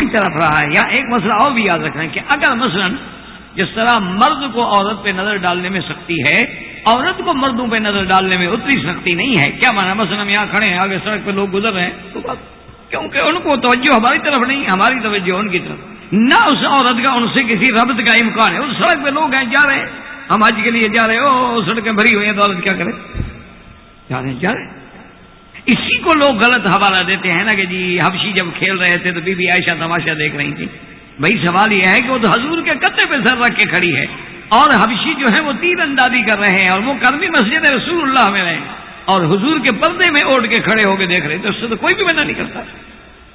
وہی طرف رہا ہے. یہاں ایک مسئلہ اور بھی یاد رکھنا ہے کہ اگر مثلا جس طرح مرد کو عورت پہ نظر ڈالنے میں سختی ہے، عورت کو مردوں پہ نظر ڈالنے میں اتنی سختی نہیں ہے. کیا مانا؟ مثلا ہم یہاں کھڑے ہیں، آگے سڑک پہ لوگ گزر رہے ہیں تو بس، کیونکہ ان کو توجہ ہماری طرف نہیں، ہماری توجہ ان کی طرف. نہ اس عورت کا ان سے کسی ربط کا امکان ہے. اس سڑک پہ لوگ ہیں، جا رہے ہیں، ہم حج کے لیے جا رہے ہیں، سڑکیں بھری ہوئی ہیں تو عورت کیا کرے؟ جا رہے ہیں. اسی کو لوگ غلط حوالہ دیتے ہیں نا کہ جی حبشی جب کھیل رہے تھے تو بی بی عائشہ تماشا دیکھ رہی تھی. بھائی سوال یہ ہے کہ وہ تو حضور کے کتے پہ سر رکھ کے کھڑی ہے، اور حبشی جو ہے وہ تیر اندازی کر رہے ہیں، اور وہ کرمی مسجد رسول اللہ میں رہے اور حضور کے پردے میں اوڑھ کے کھڑے ہو کے دیکھ رہے، تو اس سے تو کوئی بھی منع نہیں کرتا،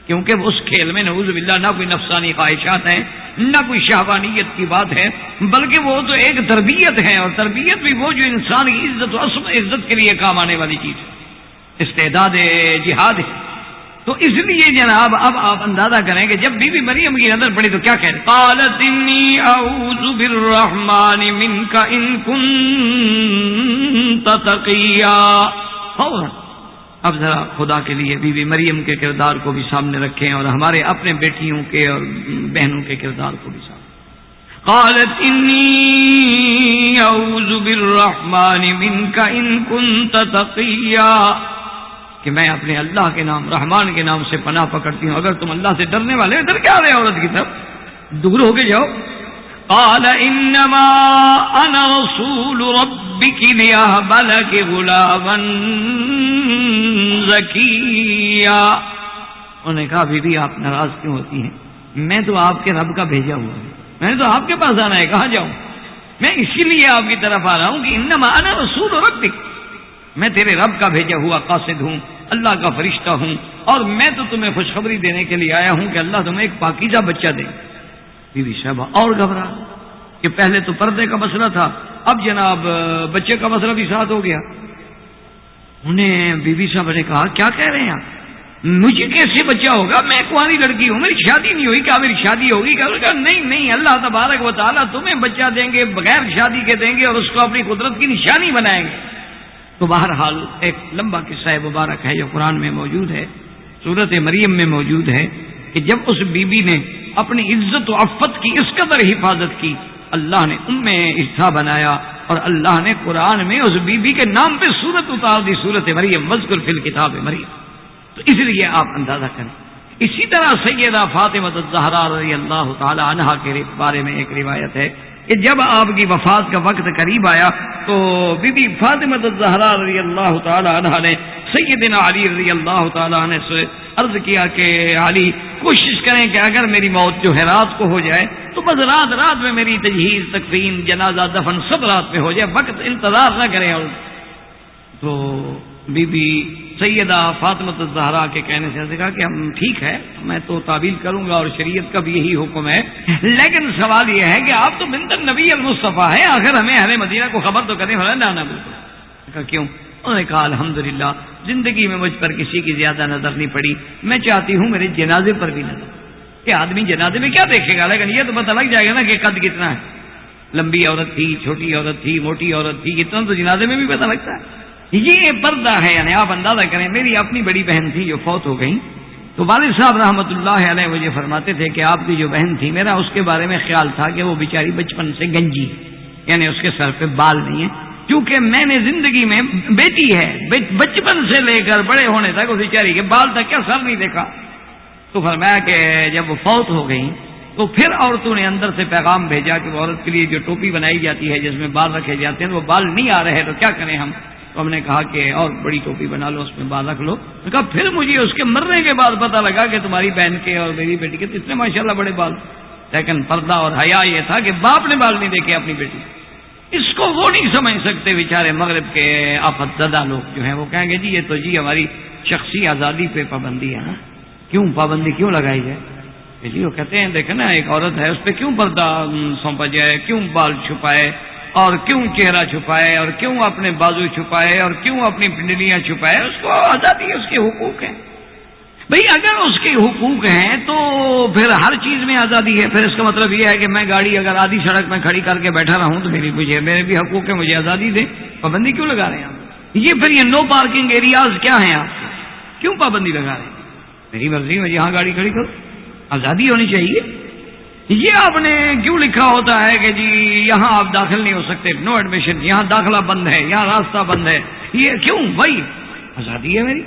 کیونکہ اس کھیل میں نعوذ باللہ نہ کوئی نفسانی خواہشات ہیں، نہ کوئی شہوانیت کی بات ہے، بلکہ وہ تو ایک تربیت ہے، اور تربیت بھی وہ جو انسان کی عزت و عزت کے لیے کام آنے والی چیز ہے، استعداد جہاد ہے. تو اس لیے جناب اب آپ اندازہ کریں کہ جب بی بی مریم کی نظر پڑی تو کیا کہہ رہے؟ قالت انی اعوذ بالرحمن منک ان کنت تقیا. فوراً اب ذرا خدا کے لیے بی بی مریم کے کردار کو بھی سامنے رکھیں اور ہمارے اپنے بیٹیوں کے اور بہنوں کے کردار کو بھی سامنے. قالت انی اعوذ بالرحمن منک ان کنت تقیا، کہ میں اپنے اللہ کے نام رحمان کے نام سے پناہ پکڑتی ہوں اگر تم اللہ سے ڈرنے والے. ادھر کیا رہے عورت کی طرف، دور ہو کے جاؤ. قال انما انا رسول ربک لیہب لک غلاما زکیا. انہوں نے کہا بی بی آپ ناراض کیوں ہوتی ہیں؟ میں تو آپ کے رب کا بھیجا ہوا ہوں، میں نے تو آپ کے پاس آنا ہے، کہاں جاؤں؟ میں اسی لیے آپ کی طرف آ رہا ہوں کہ انما انا رسول ربک، میں تیرے رب کا بھیجا ہوا قاصد ہوں، اللہ کا فرشتہ ہوں، اور میں تو تمہیں خوشخبری دینے کے لیے آیا ہوں کہ اللہ تمہیں ایک پاکیزہ بچہ دے. بی بی صاحبہ اور گھبرا کہ پہلے تو پردے کا مسئلہ تھا، اب جناب بچے کا مسئلہ بھی ساتھ ہو گیا. انہیں بی بی صاحب نے کہا کیا کہہ رہے ہیں آپ؟ مجھے کیسے بچہ ہوگا؟ میں کنواری لڑکی ہوں، میری شادی نہیں ہوئی، کیا میری شادی ہوگی؟ کہا نہیں اللہ تبارک و تعالیٰ تمہیں بچہ دیں گے، بغیر شادی کے دیں گے، اور اس کو اپنی قدرت کی نشانی بنائیں گے. تو بہرحال ایک لمبا قصہ مبارک ہے جو قرآن میں موجود ہے، سورت مریم میں موجود ہے، کہ جب اس بی بی نے اپنی عزت و عفت کی اس قدر حفاظت کی، اللہ نے عیسیٰ بنایا، اور اللہ نے قرآن میں اس بی بی کے نام پہ سورت اتار دی، سورت مریم، وذکر فی الکتاب مریم. تو اس لیے آپ اندازہ کریں. اسی طرح سیدہ فاطمہ الزہرا رضی اللہ تعالی عنہا کے بارے میں ایک روایت ہے کہ جب آپ کی وفات کا وقت قریب آیا تو بی بی فاطمہ الزہرا رضی اللہ تعالی عنہا نے سیدنا علی رضی اللہ تعالی عنہ سے عرض کیا کہ علی کوشش کریں کہ اگر میری موت جو ہے رات کو ہو جائے تو بس رات میں میری تجہیز، تکفین، جنازہ، دفن سب رات میں ہو جائے، وقت انتظار نہ کریں. اور تو بی بی سیدہ فاطمہ الزہرا کے کہنے سے کہا کہ ہم ٹھیک ہے، میں تو تعویل کروں گا اور شریعت کا بھی یہی حکم ہے، لیکن سوال یہ ہے کہ آپ تو بنت النبی المصطفیٰ ہیں، آخر ہمیں اہل مدینہ کو خبر تو کریں. نہ بالکل. کہا کیوں؟ انہوں نے کہا الحمدللہ زندگی میں مجھ پر کسی کی زیادہ نظر نہیں پڑی، میں چاہتی ہوں میرے جنازے پر بھی نظر. کہ آدمی جنازے میں کیا دیکھے گا، لیکن یہ تو پتہ لگ جائے گا نا کہ قد کتنا ہے، لمبی عورت تھی، چھوٹی عورت تھی، موٹی عورت تھی، اتنا تو جنازے میں بھی پتہ لگتا ہے. یہ پردہ ہے. یعنی آپ اندازہ کریں، میری اپنی بڑی بہن تھی جو فوت ہو گئی، تو والد صاحب رحمۃ اللہ علیہ مجھے فرماتے تھے کہ آپ کی جو بہن تھی، میرا اس کے بارے میں خیال تھا کہ وہ بیچاری بچپن سے گنجی، یعنی اس کے سر پہ بال نہیں ہے، کیونکہ میں نے زندگی میں بیٹی ہے بچپن سے لے کر بڑے ہونے تک اس بیچاری کے بال تک کیا سر نہیں دیکھا. تو فرمایا کہ جب وہ فوت ہو گئی تو پھر عورتوں نے اندر سے پیغام بھیجا کہ وہ عورت کے لیے جو ٹوپی بنائی جاتی ہے جس میں بال رکھے جاتے ہیں وہ بال نہیں آ رہے تو کیا کریں ہم. تو ہم نے کہا کہ اور بڑی ٹوپی بنا لو، اس میں بال رکھ لو. کہا پھر مجھے اس کے مرنے کے بعد پتہ لگا کہ تمہاری بہن کے اور میری بیٹی کے اتنے ماشاءاللہ بڑے بال، لیکن پردہ اور حیا یہ تھا کہ باپ نے بال نہیں دیکھے اپنی بیٹی. اس کو وہ نہیں سمجھ سکتے بیچارے مغرب کے آفت زدہ لوگ جو ہیں، وہ کہیں گے جی یہ تو جی ہماری شخصی آزادی پہ پابندی ہے نا، کیوں پابندی کیوں لگائی جائے؟ جی وہ کہتے ہیں دیکھیں نا ایک عورت ہے اس پہ کیوں پردہ سونپا جائے، کیوں بال چھپائے اور کیوں چہرہ چھپائے اور کیوں اپنے بازو چھپائے اور کیوں اپنی پنڈلیاں چھپائے؟ اس کو آزادی ہے، اس کے حقوق ہیں. بھئی اگر اس کے حقوق ہیں تو پھر ہر چیز میں آزادی ہے. پھر اس کا مطلب یہ ہے کہ میں گاڑی اگر آدھی سڑک میں کھڑی کر کے بیٹھا رہا ہوں تو میرے بھی حقوق ہے، مجھے آزادی دیں. پابندی کیوں لگا رہے ہیں آپ؟ یہ پھر یہ نو پارکنگ ایریاز کیا ہیں؟ آپ کیوں پابندی لگا رہے ہیں؟ میری مرضی میں جہاں گاڑی کھڑی کرو. آزادی ہونی چاہیے. یہ آپ نے کیوں لکھا ہوتا ہے کہ جی یہاں آپ داخل نہیں ہو سکتے, نو ایڈمیشن, یہاں داخلہ بند ہے, یہاں راستہ بند ہے, یہ کیوں بھائی؟ آزادی ہے میری.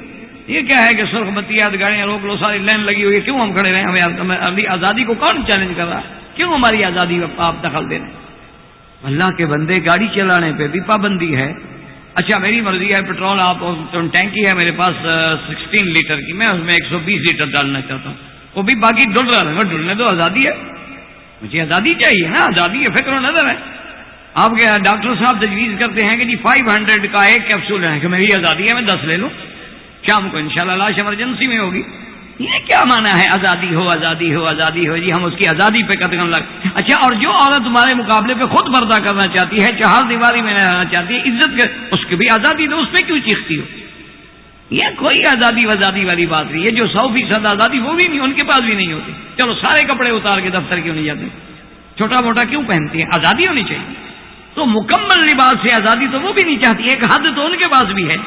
یہ کیا ہے کہ سرخ بتیات گاڑیاں روک لو, ساری لائن لگی ہوئی ہے, کیوں ہم کھڑے رہے؟ ہمیں ابھی آزادی کو کون چیلنج کر رہا ہے؟ کیوں ہماری آزادی آپ دخل دے رہے ہیں؟ اللہ کے بندے, گاڑی چلانے پہ بھی پابندی ہے. اچھا میری مرضی ہے, پیٹرول آپ ٹینکی ہے میرے پاس 16 لیٹر کی, میں اس میں 120 لیٹر ڈالنا چاہتا ہوں, وہ بھی باقی ڈل رہا ہے, ڈلنے تو آزادی ہے, مجھے آزادی چاہیے نا. آزادی ہے, فکر و نظر ہے. آپ کے ڈاکٹر صاحب تجویز کرتے ہیں کہ جی 500 کا ایک کیپسول ہے, کہ میری آزادی ہے, میں 10 لے لوں, شام کو انشاءاللہ لاش ایمرجنسی میں ہوگی. یہ کیا معنی ہے آزادی ہو آزادی ہو آزادی ہو؟ جی ہم اس کی آزادی پہ قدم لگ. اچھا, اور جو عورت تمہارے مقابلے پہ خود پردہ کرنا چاہتی ہے, چہار دیواری میں رہنا چاہتی ہے, عزت کے, اس کی بھی آزادی دو, اس پہ کیوں چیختی ہو؟ یہ کوئی آزادی وزادی والی بات نہیں. یہ جو 100% آزادی وہ بھی نہیں, ان کے پاس بھی نہیں ہوتی. چلو سارے کپڑے اتار کے دفتر کیوں نہیں جاتے, چھوٹا موٹا کیوں پہنتی ہیں؟ آزادی ہونی چاہیے. تو مکمل لباس سے آزادی تو وہ بھی نہیں چاہتی, ایک حد تو ان کے پاس بھی ہے.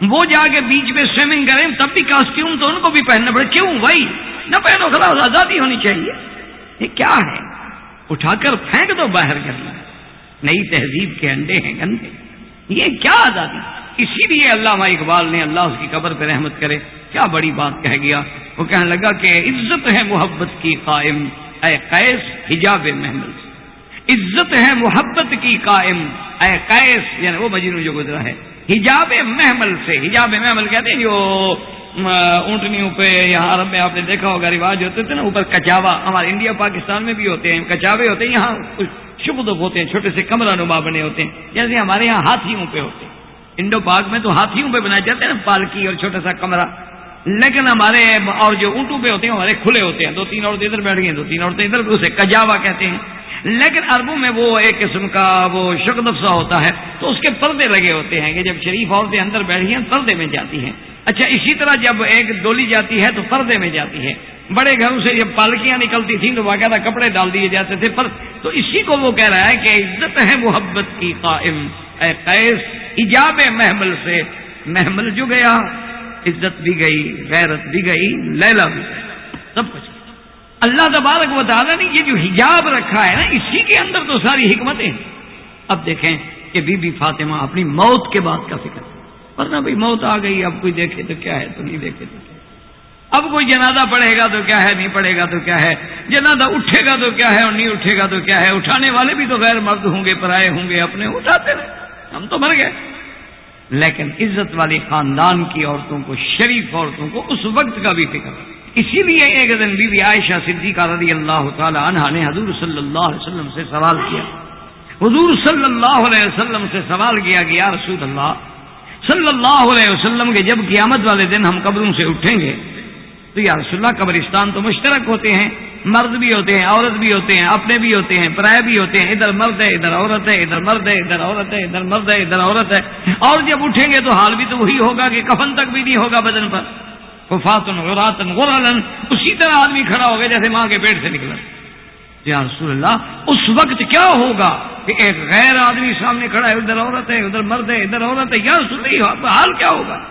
وہ جا کے بیچ میں سوئمنگ کریں تب بھی کاسٹیوم تو ان کو بھی پہننا پڑے. کیوں بھائی؟ نہ پہنو, خلاص آزادی ہونی چاہیے. یہ کیا ہے؟ اٹھا کر پھینک دو باہر کرنا. نئی تہذیب کے انڈے ہیں گندے. یہ کیا آزادی؟ اسی لیے علامہ اقبال نے, اللہ اس کی قبر پہ رحمت کرے, کیا بڑی بات کہہ گیا. وہ کہنے لگا کہ عزت ہے محبت کی قائم اے قیس حجاب محمل سے. عزت ہے محبت کی قائم اے قیس, یعنی وہ مجنون جو گزرا ہے, حجاب محمل سے. حجاب محمل کہتے ہیں جو اونٹنیوں پہ, یہاں عرب میں آپ نے دیکھا ہوگا رواج ہوتے تھے نا, اوپر کچاوا, ہمارے انڈیا پاکستان میں بھی ہوتے ہیں کچاوے ہوتے ہیں, یہاں کچھ شبدب ہوتے ہیں, چھوٹے سے کمرہ نما بنے ہوتے ہیں, جیسے ہمارے یہاں ہاتھیوں پہ ہوتے ہیں. انڈو پاک میں تو ہاتھیوں پہ بنائے جاتے ہیں نا, پالکی اور چھوٹا سا کمرہ. لیکن ہمارے اور جو اونٹوں پہ ہوتے ہیں ہمارے کھلے ہوتے ہیں, 2-3 عورتیں ادھر بیٹھ گئی, 2-3 عورتیں ادھر, اسے کجاوا کہتے ہیں. لیکن عربوں میں وہ ایک قسم کا وہ شگدف سا ہوتا ہے, تو اس کے پردے لگے ہوتے ہیں کہ جب شریف عورتیں اندر بیٹھی ہیں پردے میں جاتی ہیں. اچھا, اسی طرح جب ایک ڈولی جاتی ہے تو پردے میں جاتی ہے. بڑے گھروں سے جب پالکیاں نکلتی تھیں تو باقاعدہ کپڑے ڈال دیے جاتے تھے پر. تو اسی کو وہ کہہ رہا ہے کہ عزت ہے محبت کی قائم اے قیس حجاب محمل سے. محمل جو گیا, عزت بھی گئی, غیرت بھی گئی, لیلا بھی گئی, سب کچھ. اللہ تبارک و تعالیٰ نے یہ جو حجاب رکھا ہے نا, اسی کے اندر تو ساری حکمتیں. اب دیکھیں کہ بی بی فاطمہ اپنی موت کے بعد کا فکر, ورنہ بھائی موت آ گئی, اب کوئی دیکھے تو کیا ہے, تو نہیں دیکھے تو کیا ہے. اب کوئی جنازہ پڑھے گا تو کیا ہے, نہیں پڑھے گا تو کیا ہے, جنازہ اٹھے گا تو کیا ہے اور نہیں اٹھے گا تو کیا ہے. اٹھانے والے بھی تو غیر مرد ہوں گے, پرائے ہوں گے, اپنے اٹھاتے رہے, ہم تو مر گئے. لیکن عزت والی خاندان کی عورتوں کو, شریف عورتوں کو اس وقت کا بھی فکر. اسی لیے ایک دن بی بی عائشہ صدیقہ رضی اللہ تعالی عنہا نے حضور صلی اللہ علیہ وسلم سے سوال کیا. حضور صلی اللہ علیہ وسلم سے سوال کیا کہ یا رسول اللہ صلی اللہ علیہ وسلم کے جب قیامت والے دن ہم قبروں سے اٹھیں گے تو یا رسول اللہ قبرستان تو مشترک ہوتے ہیں, مرد بھی ہوتے ہیں, عورت بھی ہوتے ہیں, اپنے بھی ہوتے ہیں, پرائے بھی ہوتے ہیں, ادھر مرد ہے ادھر عورت ہے, ادھر مرد ہے ادھر عورت ہے, ادھر مرد ہے ادھر عورت ہے. اور جب اٹھیں گے تو حال بھی تو وہی ہوگا کہ کفن تک بھی نہیں ہوگا بدن پر, خفاتن غراتن غرلن, اسی طرح آدمی کھڑا ہوگا جیسے ماں کے پیٹ سے نکلا. یا رسول اللہ اس وقت کیا ہوگا کہ ایک غیر آدمی سامنے کھڑا ہے, ادھر عورت ہے ادھر مرد ہے ادھر عورت ہے, یا رسول اللہ حال کیا ہوگا؟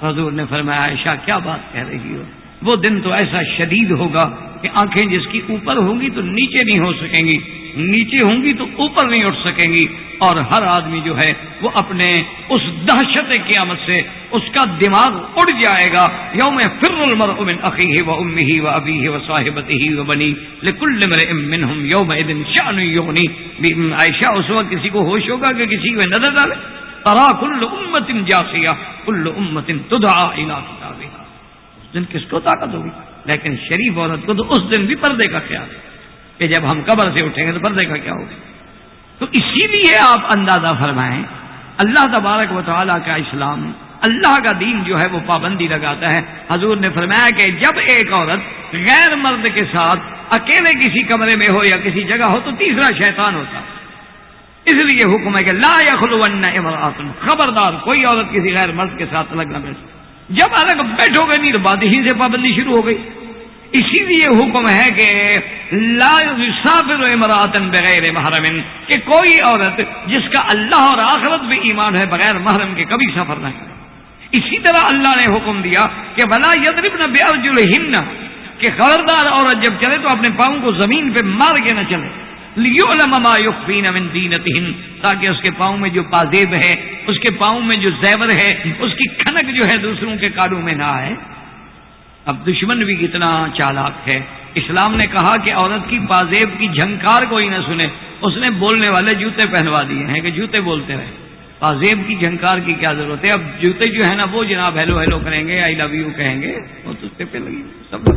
حضور نے فرمایا عائشہ کیا بات کہہ رہی ہو, وہ دن تو ایسا شدید ہوگا کہ آنکھیں جس کی اوپر ہوں گی تو نیچے نہیں ہو سکیں گی, نیچے ہوں گی تو اوپر نہیں اٹھ سکیں گی, اور ہر آدمی جو ہے وہ اپنے اس دہشت قیامت سے اس کا دماغ اڑ جائے گا. یوم یفر المرء من اخیہ و امہ و ابیہ و صاحبتہ و بنی لکل امرئ منہم یومئذ شأن یغنی. عائشہ اس وقت کسی کو ہوش ہوگا کہ کسی کو نظر ڈالے؟ ترا کل امت جاثیہ کل امت تدعا الی کتابہا. اس دن کس کو طاقت ہوگی؟ لیکن شریف عورت کو تو اس دن بھی پردے کا خیال ہے کہ جب ہم قبر سے اٹھیں گے تو پردے کا کیا ہوگا. تو اسی لیے آپ اندازہ فرمائیں اللہ تبارک و تعالیٰ کا اسلام, اللہ کا دین جو ہے وہ پابندی لگاتا ہے. حضور نے فرمایا کہ جب ایک عورت غیر مرد کے ساتھ اکیلے کسی کمرے میں ہو یا کسی جگہ ہو تو تیسرا شیطان ہوتا. اس لیے حکم ہے کہ لا یخلون امرأۃ, خبردار کوئی عورت کسی غیر مرد کے ساتھ الگ نہ بیٹھے. جب الگ بیٹھو گے نہیں تو بعد ہی سے پابندی شروع ہو گئی. اسی لیے حکم ہے کہ لا یسافر امرأۃ بغیر محرم, کہ کوئی عورت جس کا اللہ اور آخرت میں ایمان ہے بغیر محرم کے کبھی سفر نہ کرے. اسی طرح اللہ نے حکم دیا کہ ولا یضربن بارجلہن, کہ خبردار عورت جب چلے تو اپنے پاؤں کو زمین پہ مار کے نہ چلے، لِيُعْلَمَ مَا يُخْفِينَ مِن زِينَتِهِنَّ، تاکہ اس کے پاؤں میں جو پازیب ہے، اس کے پاؤں میں جو زیور ہے، اس کی کھنک جو ہے دوسروں کے کانوں میں نہ آئے۔ اب دشمن بھی کتنا چالاک ہے، اسلام نے کہا کہ عورت کی پازیب کی جھنکار کوئی نہ سنے، اس نے بولنے والے جوتے پہنوا دیے ہیں کہ جوتے بولتے رہے، پازیب کی جھنکار کی کیا ضرورت ہے؟ اب جوتے جو ہے نا وہ جناب ہیلو ہیلو کریں گے، آئی لو یو کہیں گے، وہ تو اس پہ لگی سب،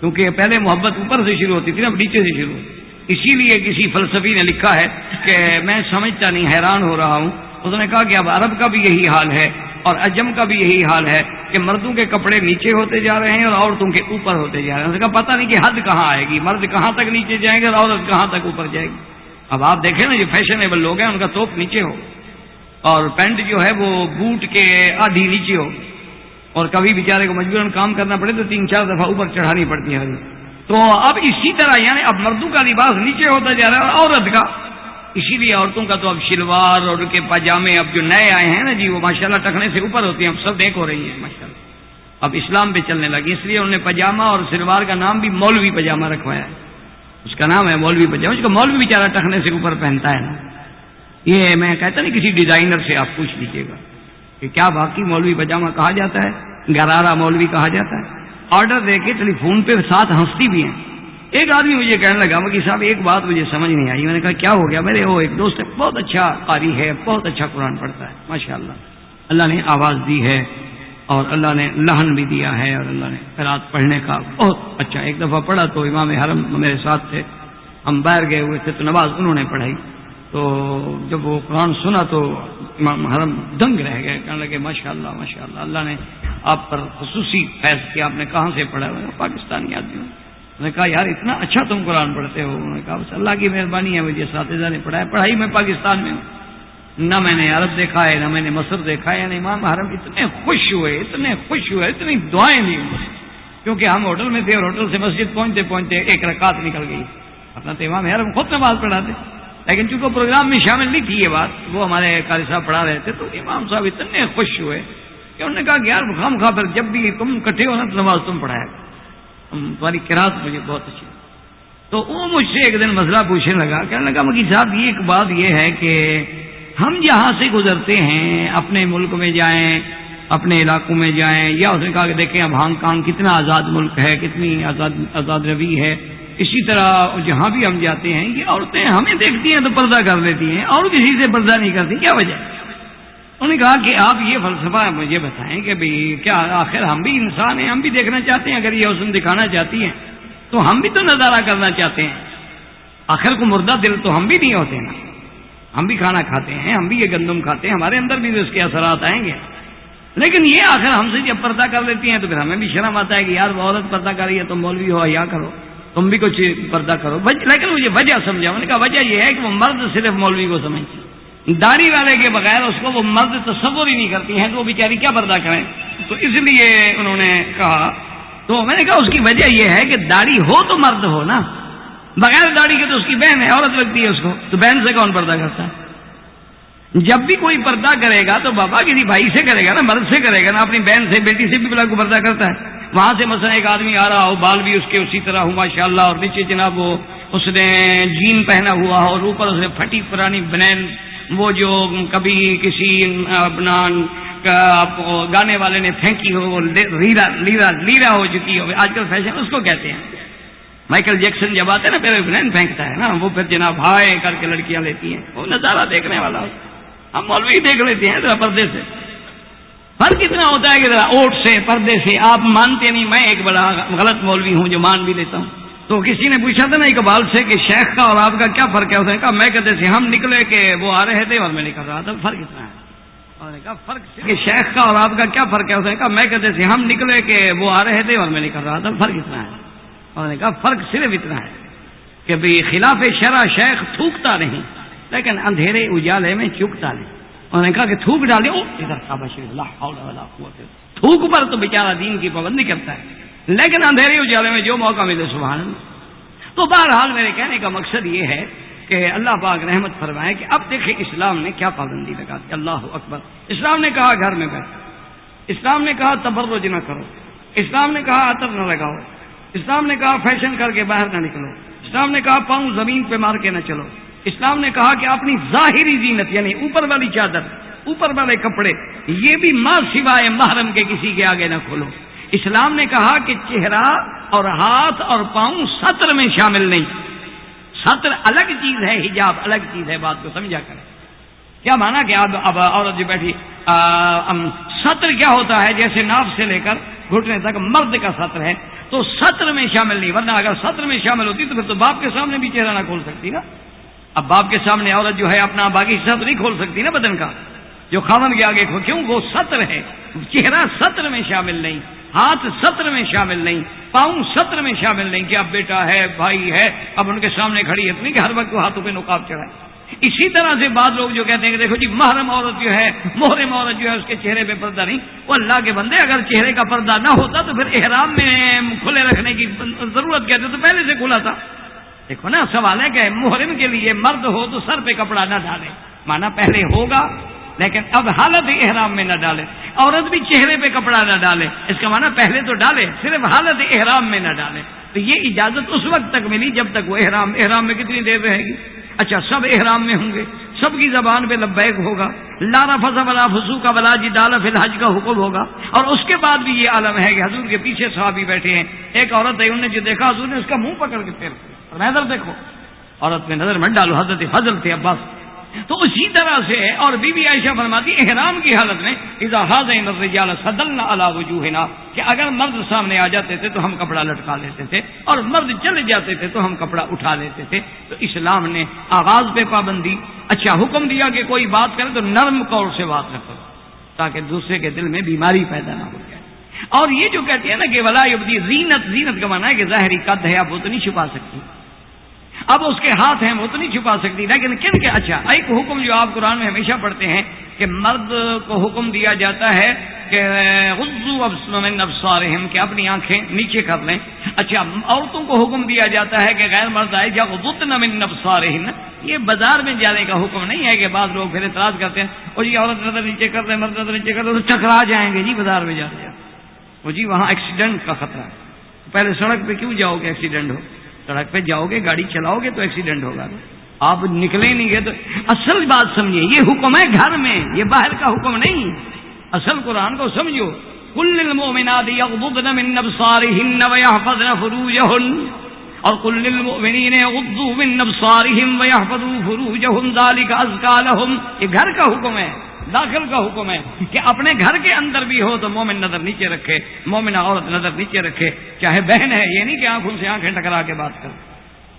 کیونکہ پہلے محبت اوپر سے شروع ہوتی تھی نا، اب نیچے سے شروع ہوتی۔ اسی لیے کسی فلسفی نے لکھا ہے کہ میں سمجھتا نہیں، حیران ہو رہا ہوں، اس نے کہا کہ اب عرب کا بھی یہی حال ہے اور عجم کا بھی یہی حال ہے کہ مردوں کے کپڑے نیچے ہوتے جا رہے ہیں اور عورتوں کے اوپر ہوتے جا رہے ہیں۔ اس نے کہا پتہ نہیں کہ حد کہاں آئے گی، مرد کہاں تک نیچے جائیں گے اور عورت کہاں تک اوپر جائے گی۔ اب آپ دیکھیں نا جو فیشنیبل لوگ ہیں ان کا توپ نیچے ہو اور پینٹ جو ہے وہ بوٹ کے آدھی نیچے ہو، اور کبھی بیچارے کو مجبوراً کام کرنا پڑے تو 3-4 دفعہ اوپر چڑھانی پڑتی ہے۔ تو اب اسی طرح یعنی اب مردوں کا لباس نیچے ہوتا جا رہا ہے اور عورت کا، اسی لیے عورتوں کا تو اب شلوار اور کے پاجامے اب جو نئے آئے ہیں نا جی، وہ ماشاءاللہ ٹخنے سے اوپر ہوتے ہیں، اب سب دیکھ ہو رہی ہیں ماشاءاللہ، اب اسلام پہ چلنے لگی، اس لیے انہوں نے پاجامہ اور شلوار کا نام بھی مولوی پاجامہ رکھوایا ہے، اس کا نام ہے مولوی پاجامہ، اس کو مولوی بیچارہ ٹخنے سے اوپر پہنتا ہے نا۔ یہ میں کہتا نہیں کسی ڈیزائنر سے آپ پوچھ لیجیے گا کہ کیا باقی مولوی پاجامہ کہا جاتا ہے، گرارا مولوی کہا جاتا ہے۔ آرڈر دے کے ٹیلی فون پہ ساتھ ہنستی بھی ہیں۔ ایک آدمی مجھے کہنے لگا کہ صاحب ایک بات مجھے سمجھ نہیں آئی، میں نے کہا کیا ہو گیا؟ میرے وہ ایک دوست ہے، بہت اچھا قاری ہے، بہت اچھا قرآن پڑھتا ہے ماشاءاللہ، اللہ نے آواز دی ہے اور اللہ نے لہن بھی دیا ہے اور اللہ نے قرات پڑھنے کا بہت اچھا۔ ایک دفعہ پڑھا تو امام حرم میرے ساتھ تھے، ہم باہر گئے ہوئے تھے تو نماز انہوں نے پڑھائی، تو جب وہ قرآن سنا تو امام حرم دنگ رہ گئے، کہنے لگے ماشاءاللہ ماشاءاللہ، اللہ نے آپ پر خصوصی فیض کیا، آپ نے کہاں سے پڑھا؟ پاکستانی آدمی ہوں۔ میں نے کہا یار اتنا اچھا تم قرآن پڑھتے ہو؟ انہوں نے کہا بس اللہ کی مہربانی ہے، مجھے اساتذہ نے پڑھایا، پڑھائی میں پاکستان میں ہوں، نہ میں نے عرب دیکھا ہے نہ میں نے مصر دیکھا ہے۔ یعنی امام حرم اتنے خوش ہوئے، اتنی دعائیں دی، کیونکہ ہم ہوٹل میں تھے اور ہوٹل سے مسجد پہنچتے پہنچتے 1 رکعت نکل گئی، اپنا تو امام حرم خود نماز پڑھاتے، لیکن چونکہ پروگرام میں شامل نہیں تھی یہ بات، وہ ہمارے قاری صاحب پڑھا رہے تھے، تو امام صاحب اتنے خوش ہوئے کہ انہوں نے کہا کہ یار خام خواہ پھر جب بھی تم اکٹھے ہو نا تو نماز تم پڑھایا، تمہاری قرات مجھے بہت اچھی۔ تو وہ مجھ سے ایک دن مسئلہ پوچھنے لگا، کہنے لگا مکی صاحب یہ ایک بات یہ ہے کہ ہم جہاں سے گزرتے ہیں، اپنے ملک میں جائیں، اپنے علاقوں میں جائیں، یا اس نے کہا کہ دیکھیں اب ہانگ کانگ کتنا آزاد ملک ہے، کتنی آزاد روی ہے، اسی طرح جہاں بھی ہم جاتے ہیں یہ عورتیں ہمیں دیکھتی ہیں تو پردہ کر لیتی ہیں اور کسی سے پردہ نہیں کرتی، کیا وجہ؟ انہوں نے کہا کہ آپ یہ فلسفہ مجھے بتائیں کہ بھئی کیا آخر ہم بھی انسان ہیں، ہم بھی دیکھنا چاہتے ہیں، اگر یہ حسن دکھانا چاہتی ہیں تو ہم بھی تو نظارہ کرنا چاہتے ہیں، آخر کو مردہ دل تو ہم بھی نہیں ہوتے نا، ہم بھی کھانا کھاتے ہیں، ہم بھی یہ گندم کھاتے ہیں، ہمارے اندر بھی اس کے اثرات آئیں گے، لیکن یہ آخر ہم سے جب پردہ کر لیتی ہیں تو پھر ہمیں بھی شرم آتا ہے کہ یار وہ عورت پردہ کر رہی ہے، تم مولوی ہو حیا کرو، تم بھی کچھ پردہ کرو۔ لیکن مجھے وجہ سمجھا، میں نے کہا وجہ یہ ہے کہ وہ مرد صرف مولوی کو سمجھتی، داڑھی والے کے بغیر اس کو وہ مرد تصور ہی نہیں کرتی ہیں، تو وہ بیچاری کیا پردہ کریں، تو اس لیے انہوں نے کہا، تو میں نے کہا اس کی وجہ یہ ہے کہ داڑھی ہو تو مرد ہو نا، بغیر داڑھی کے تو اس کی بہن ہے، عورت لگتی ہے اس کو، تو بہن سے کون پردہ کرتا ہے؟ جب بھی کوئی پردہ کرے گا تو بابا کسی بھائی سے کرے گا نا، مرد سے کرے گا نا، اپنی بہن سے بیٹی سے بھی بلا کو پردہ کرتا ہے۔ وہاں سے مثلا ایک آدمی آ رہا ہو، بال بھی اس کے اسی طرح ہو ماشاءاللہ، اور نیچے جناب وہ اس نے جین پہنا ہوا ہو اور اوپر اس نے پھٹی پرانی بنین، وہ جو کبھی کسی اپنا گانے والے نے پھینکی ہو، وہ لیرا ہو چکی ہو، آج کل فیشن اس کو کہتے ہیں، مائیکل جیکسن جب آتے ہیں نا پھر بنین پھینکتا ہے نا، وہ پھر جناب ہائے کر کے لڑکیاں لیتی ہیں، وہ نظارہ دیکھنے والا ہو، ہم مولوی دیکھ لیتے ہیں ذرا پردے سے، فرق کتنا ہوتا ہے کہ ذرا اوٹ سے پردے سے، آپ مانتے نہیں، میں ایک بڑا غلط مولوی ہوں جو مان بھی لیتا ہوں۔ تو کسی نے پوچھا تھا نا اقبال سے کہ شیخ کا اور آپ کا کیا فرق ہے، اس نے کہا میں کہتے تھے ہم نکلے کہ وہ آ رہے تھے اور میں نہیں کر رہا تھا، فرق اتنا ہے۔ انہوں نے کہا فرق کہ شیخ کا اور آپ کا کیا فرق ہے، اس نے کہا میں کہتے تھے ہم نکلے کہ وہ آ رہے تھے اور میں نہیں کر رہا تھا، فرق اتنا ہے۔ انہوں نے کہا فرق صرف اتنا ہے کہ بھی خلاف شرع شیخ تھوکتا نہیں لیکن اندھیرے اجالے میں چکتا نہیں۔ انہوں نے کہا کہ تھوک ڈالے ادھر کعبہ شریف، لا حول ولا قوت، تھوک پر تو بیچارہ دین کی پابندی کرتا ہے، لیکن اندھیرے اجالے میں جو موقع ملے سبحان اللہ۔ تو بہرحال میرے کہنے کا مقصد یہ ہے کہ اللہ پاک رحمت فرمائے کہ اب دیکھیں اسلام نے کیا پابندی لگا دی، اللہ اکبر۔ اسلام نے کہا گھر میں بیٹھو، اسلام نے کہا تبرج نہ کرو، اسلام نے کہا عطر نہ لگاؤ، اسلام نے کہا فیشن کر کے باہر نہ نکلو، اسلام نے کہا پاؤں زمین پہ مار کے نہ چلو، اسلام نے کہا کہ اپنی ظاہری زینت یعنی اوپر والی چادر، اوپر والے کپڑے یہ بھی ماں سوائے محرم کے کسی کے آگے نہ کھولو۔ اسلام نے کہا کہ چہرہ اور ہاتھ اور پاؤں ستر میں شامل نہیں، ستر الگ چیز ہے، حجاب الگ چیز ہے، بات کو سمجھا کریں۔ کیا مانا کہ اب عورت جو بیٹھی ستر کیا ہوتا ہے؟ جیسے ناف سے لے کر گھٹنے تک مرد کا ستر ہے تو ستر میں شامل نہیں، ورنہ اگر ستر میں شامل ہوتی تو پھر تو باپ کے سامنے بھی چہرہ نہ کھول سکتی نا۔ اب باپ کے سامنے عورت جو ہے اپنا باقی حصہ تو نہیں کھول سکتی نا بدن کا، جو خاوند کے آگے کیوں؟ وہ ستر ہے، چہرہ ستر میں شامل نہیں، ہاتھ ستر میں شامل نہیں، پاؤں ستر میں شامل نہیں کہ اب بیٹا ہے بھائی ہے اب ان کے سامنے کھڑی ہے، اتنی کہ ہر وقت وہ ہاتھوں پہ نقاب چڑھائے۔ اسی طرح سے بعض لوگ جو کہتے ہیں کہ دیکھو جی محرم عورت جو ہے، محرم عورت جو ہے اس کے چہرے پہ پردہ نہیں، وہ اللہ کے بندے اگر چہرے کا پردہ نہ ہوتا تو پھر احرام میں کھلے رکھنے کی ضرورت کیا تھی؟ تو پہلے سے کھلا تھا۔ دیکھو نا سوال ہے کہ محرم کے لیے مرد ہو تو سر پہ کپڑا نہ ڈالے، مانا پہلے ہوگا لیکن اب حالت احرام میں نہ ڈالے، عورت بھی چہرے پہ کپڑا نہ ڈالے، اس کا مانا پہلے تو ڈالے صرف حالت احرام میں نہ ڈالے۔ تو یہ اجازت اس وقت تک ملی جب تک وہ احرام میں کتنی دیر رہے گی؟ اچھا سب احرام میں ہوں گے، سب کی زبان پہ لبیک ہوگا، لا رفث ولا فسوق ولا جدال فی الحج کا حکم ہوگا، اور اس کے بعد بھی یہ عالم ہے کہ حضور کے پیچھے صحابی بیٹھے ہیں، ایک عورت ہے انہوں نے جو دیکھا حضور نے اس کا منہ پکڑ کے پھیر اور نظر دیکھو، عورت میں نظر مت ڈالو، حضرت فضل تھے عباس۔ تو اسی طرح سے اور بی بی عائشہ فرماتی احرام کی حالت میں اذا حاذین الرجال صدلنا علی وجوہنا کہ اگر مرد سامنے آ جاتے تھے تو ہم کپڑا لٹکا لیتے تھے اور مرد چلے جاتے تھے تو ہم کپڑا اٹھا لیتے تھے۔ تو اسلام نے آغاز پہ پابندی، اچھا حکم دیا کہ کوئی بات کرے تو نرم قول سے بات نہ کرو تاکہ دوسرے کے دل میں بیماری پیدا نہ ہو جائے۔ اور یہ جو کہتے ہیں نا کہ ولا یبدی زینت، زینت کا معنی ہے کہ ظاہری قد ہے، اب وہ تو نہیں چھپا سکتی، اب اس کے ہاتھ ہیں وہ تو نہیں چھپا سکتی، لیکن کن کے؟ اچھا ایک حکم جو آپ قرآن میں ہمیشہ پڑھتے ہیں کہ مرد کو حکم دیا جاتا ہے کہ غضوا من ابصارہم کہ اپنی آنکھیں نیچے کر لیں۔ اچھا عورتوں کو حکم دیا جاتا ہے کہ غیر مرد آئے یغضضن من ابصارہن، یہ بازار میں جانے کا حکم نہیں ہے کہ بعض لوگ پھر اعتراض کرتے ہیں اور جی عورت نظر نیچے کر لیں مرد نظر نیچے کر لیں تو ٹکرا جائیں گے جی بازار میں جاتے وہ جی وہاں ایکسیڈنٹ کا خطرہ ہے، پہلے سڑک پہ کیوں جاؤ گے ایکسیڈنٹ ہو؟ سڑک پہ جاؤ گے گاڑی چلاؤ گے تو ایکسیڈنٹ ہوگا، آپ نکلے نہیں گئے تو اصل بات سمجھیے، یہ حکم ہے گھر میں، یہ باہر کا حکم نہیں، اصل قرآن کو سمجھو۔ قل للمؤمنات یغضضن من ابصارہن ویحفظن فروجہن اور قل للمؤمنین یغضوا من ابصارہم ویحفظوا فروجہم ذلک ازکی لہم، یہ گھر کا حکم ہے، داخل کا حکم ہے کہ اپنے گھر کے اندر بھی ہو تو مومن نظر نیچے رکھے، مومنہ عورت نظر نیچے رکھے، چاہے بہن ہے، یہ نہیں کہ آنکھوں سے آنکھیں ٹکرا کے بات کر،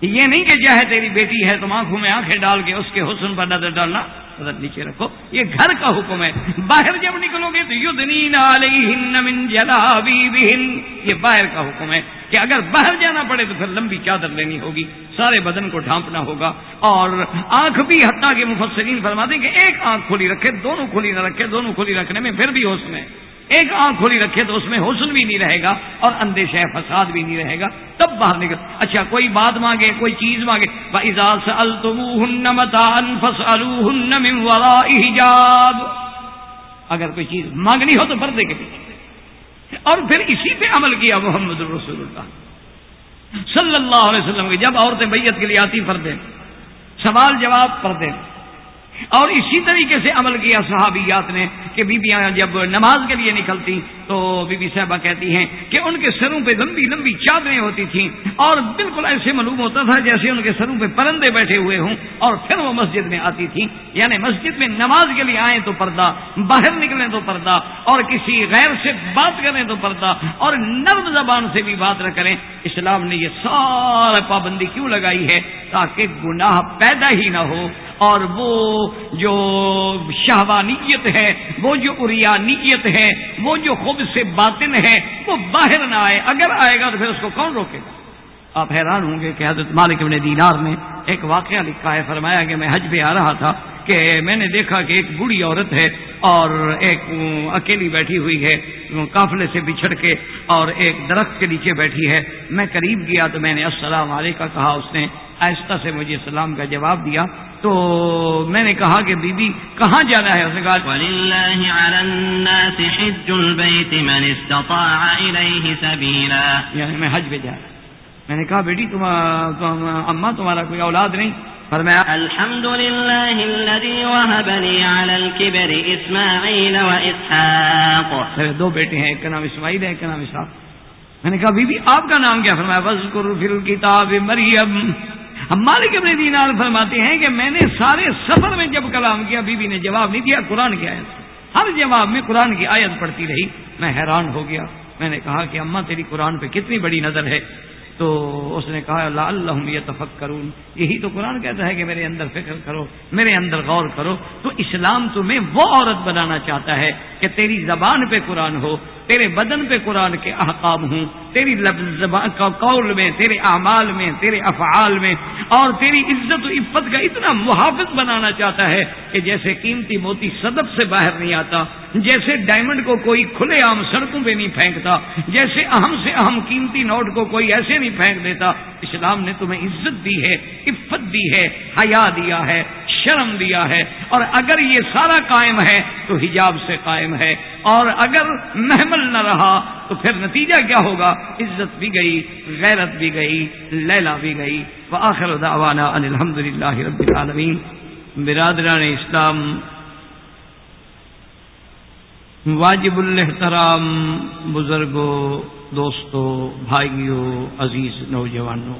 یہ نہیں کہ چاہے تیری بیٹی ہے تم آنکھوں میں آنکھیں ڈال کے اس کے حسن پر نظر ڈالنا، نظر نیچے رکھو، یہ گھر کا حکم ہے۔ باہر جب نکلو گے تو یدنین علیہن من جلابیبہن، یہ باہر کا حکم ہے کہ اگر باہر جانا پڑے تو پھر لمبی چادر لینی ہوگی، سارے بدن کو ڈھانپنا ہوگا، اور آنکھ بھی حتیٰ کہ مفسرین فرماتے ہیں کہ ایک آنکھ کھلی رکھے، دونوں کھلی نہ رکھے، دونوں کھلی رکھنے میں پھر بھی حسن ہے، ایک آنکھ کھلی رکھے تو اس میں حسن بھی نہیں رہے گا اور اندیشہ فساد بھی نہیں رہے گا، تب باہر نکل۔ اچھا کوئی بات مانگے، کوئی چیز مانگے، وَإِذَا سَأَلْتُمُوهُنَّ مَتَاعًا فَاسْأَلُوهُنَّ مِنْ وَرَاءِ حِجَابٍ، اگر کوئی چیز مانگنی ہو تو پردے کے پیچھے، اور پھر اسی پہ عمل کیا محمد رسول اللہ صلی اللہ علیہ وسلم کی، جب عورتیں بیعت کے لیے آتی پردے، سوال جواب پردے، اور اسی طریقے سے عمل کیا صحابیات نے کہ بیویاں جب نماز کے لیے نکلتی تو بی بی صاحبہ کہتی ہیں کہ ان کے سروں پہ لمبی لمبی چادریں ہوتی تھیں اور بالکل ایسے معلوم ہوتا تھا جیسے ان کے سروں پہ پرندے بیٹھے ہوئے ہوں، اور پھر وہ مسجد میں آتی تھیں، یعنی مسجد میں نماز کے لیے آئیں تو پردہ، باہر نکلیں تو پردہ، اور کسی غیر سے بات کریں تو پردہ، اور نرم زبان سے بھی بات نہ کریں۔ اسلام نے یہ سارا پابندی کیوں لگائی ہے؟ تاکہ گناہ پیدا ہی نہ ہو، اور وہ جو شہوانیت ہے، وہ جو عریانیت ہے، وہ جو خود سے باطن ہے وہ باہر نہ آئے، اگر آئے گا تو پھر اس کو کون روکے گا؟ آپ حیران ہوں گے کہ حضرت مالک بن دینار نے ایک واقعہ لکھا ہے، فرمایا کہ میں حج پہ آ رہا تھا کہ میں نے دیکھا کہ ایک بوڑھی عورت ہے اور ایک اکیلی بیٹھی ہوئی ہے قافلے سے بچھڑ کے، اور ایک درخت کے نیچے بیٹھی ہے۔ میں قریب گیا تو میں نے السلام علیکم کہا، اس نے آہستہ سے مجھے سلام کا جواب دیا، تو میں نے کہا کہ بی بی کہاں جانا ہے؟ اس نے کہا وَلِلَّهِ عَلَى النَّاسِ حِجُّ الْبَيْتِ مَنِ اسْتَطَاعَ إِلَيْهِ سَبِيلًا، یعنی میں حج پہ جا رہا ہوں۔ میں نے کہا بیٹی اماں تمہارا کوئی اولاد نہیں؟ فرمایا الحمدللہ الذی وہب لی علی الکبر اسماعیل و اسحاق. میرے دو بیٹے ہیں، ایک کا نام اسماعیل ہے، ایک کا نام اسحاق. میں نے کہا بی بی آپ کا نام کیا؟ فرمایا وذکر فی الکتاب مریم. ہم مالک ابن دینار فرماتے ہیں کہ میں نے سارے سفر میں جب کلام کیا بی بی نے جواب نہیں دیا، قرآن کی آیت، ہر جواب میں قرآن کی آیت پڑھتی رہی. میں حیران ہو گیا. میں نے کہا کہ اماں تیری قرآن پہ کتنی بڑی نظر ہے. تو اس نے کہا لعلہم یتفکرون، یہی تو قرآن کہتا ہے کہ میرے اندر فکر کرو، میرے اندر غور کرو. تو اسلام تمہیں وہ عورت بنانا چاہتا ہے کہ تیری زبان پہ قرآن ہو، تیرے بدن پہ قرآن کے احکام ہوں، تیری قول میں، تیرے اعمال میں، تیرے افعال میں، اور تیری عزت و عفت کا اتنا محافظ بنانا چاہتا ہے کہ جیسے قیمتی موتی صدف سے باہر نہیں آتا، جیسے ڈائمنڈ کو کوئی کھلے عام سڑکوں پہ نہیں پھینکتا، جیسے اہم سے اہم قیمتی نوٹ کو کوئی ایسے نہیں پھینک دیتا. اسلام نے تمہیں عزت دی ہے، عفت دی ہے، حیا دیا ہے، شرم دیا ہے. اور اگر یہ سارا قائم ہے تو حجاب سے قائم ہے، اور اگر محمل نہ رہا تو پھر نتیجہ کیا ہوگا؟ عزت بھی گئی، غیرت بھی گئی، لیلا بھی گئی. وآخر دعوانا ان الحمدللہ رب العالمین. برادران اسلام، واجب الاحترام بزرگوں، دوستوں، بھائیوں، عزیز نوجوانوں،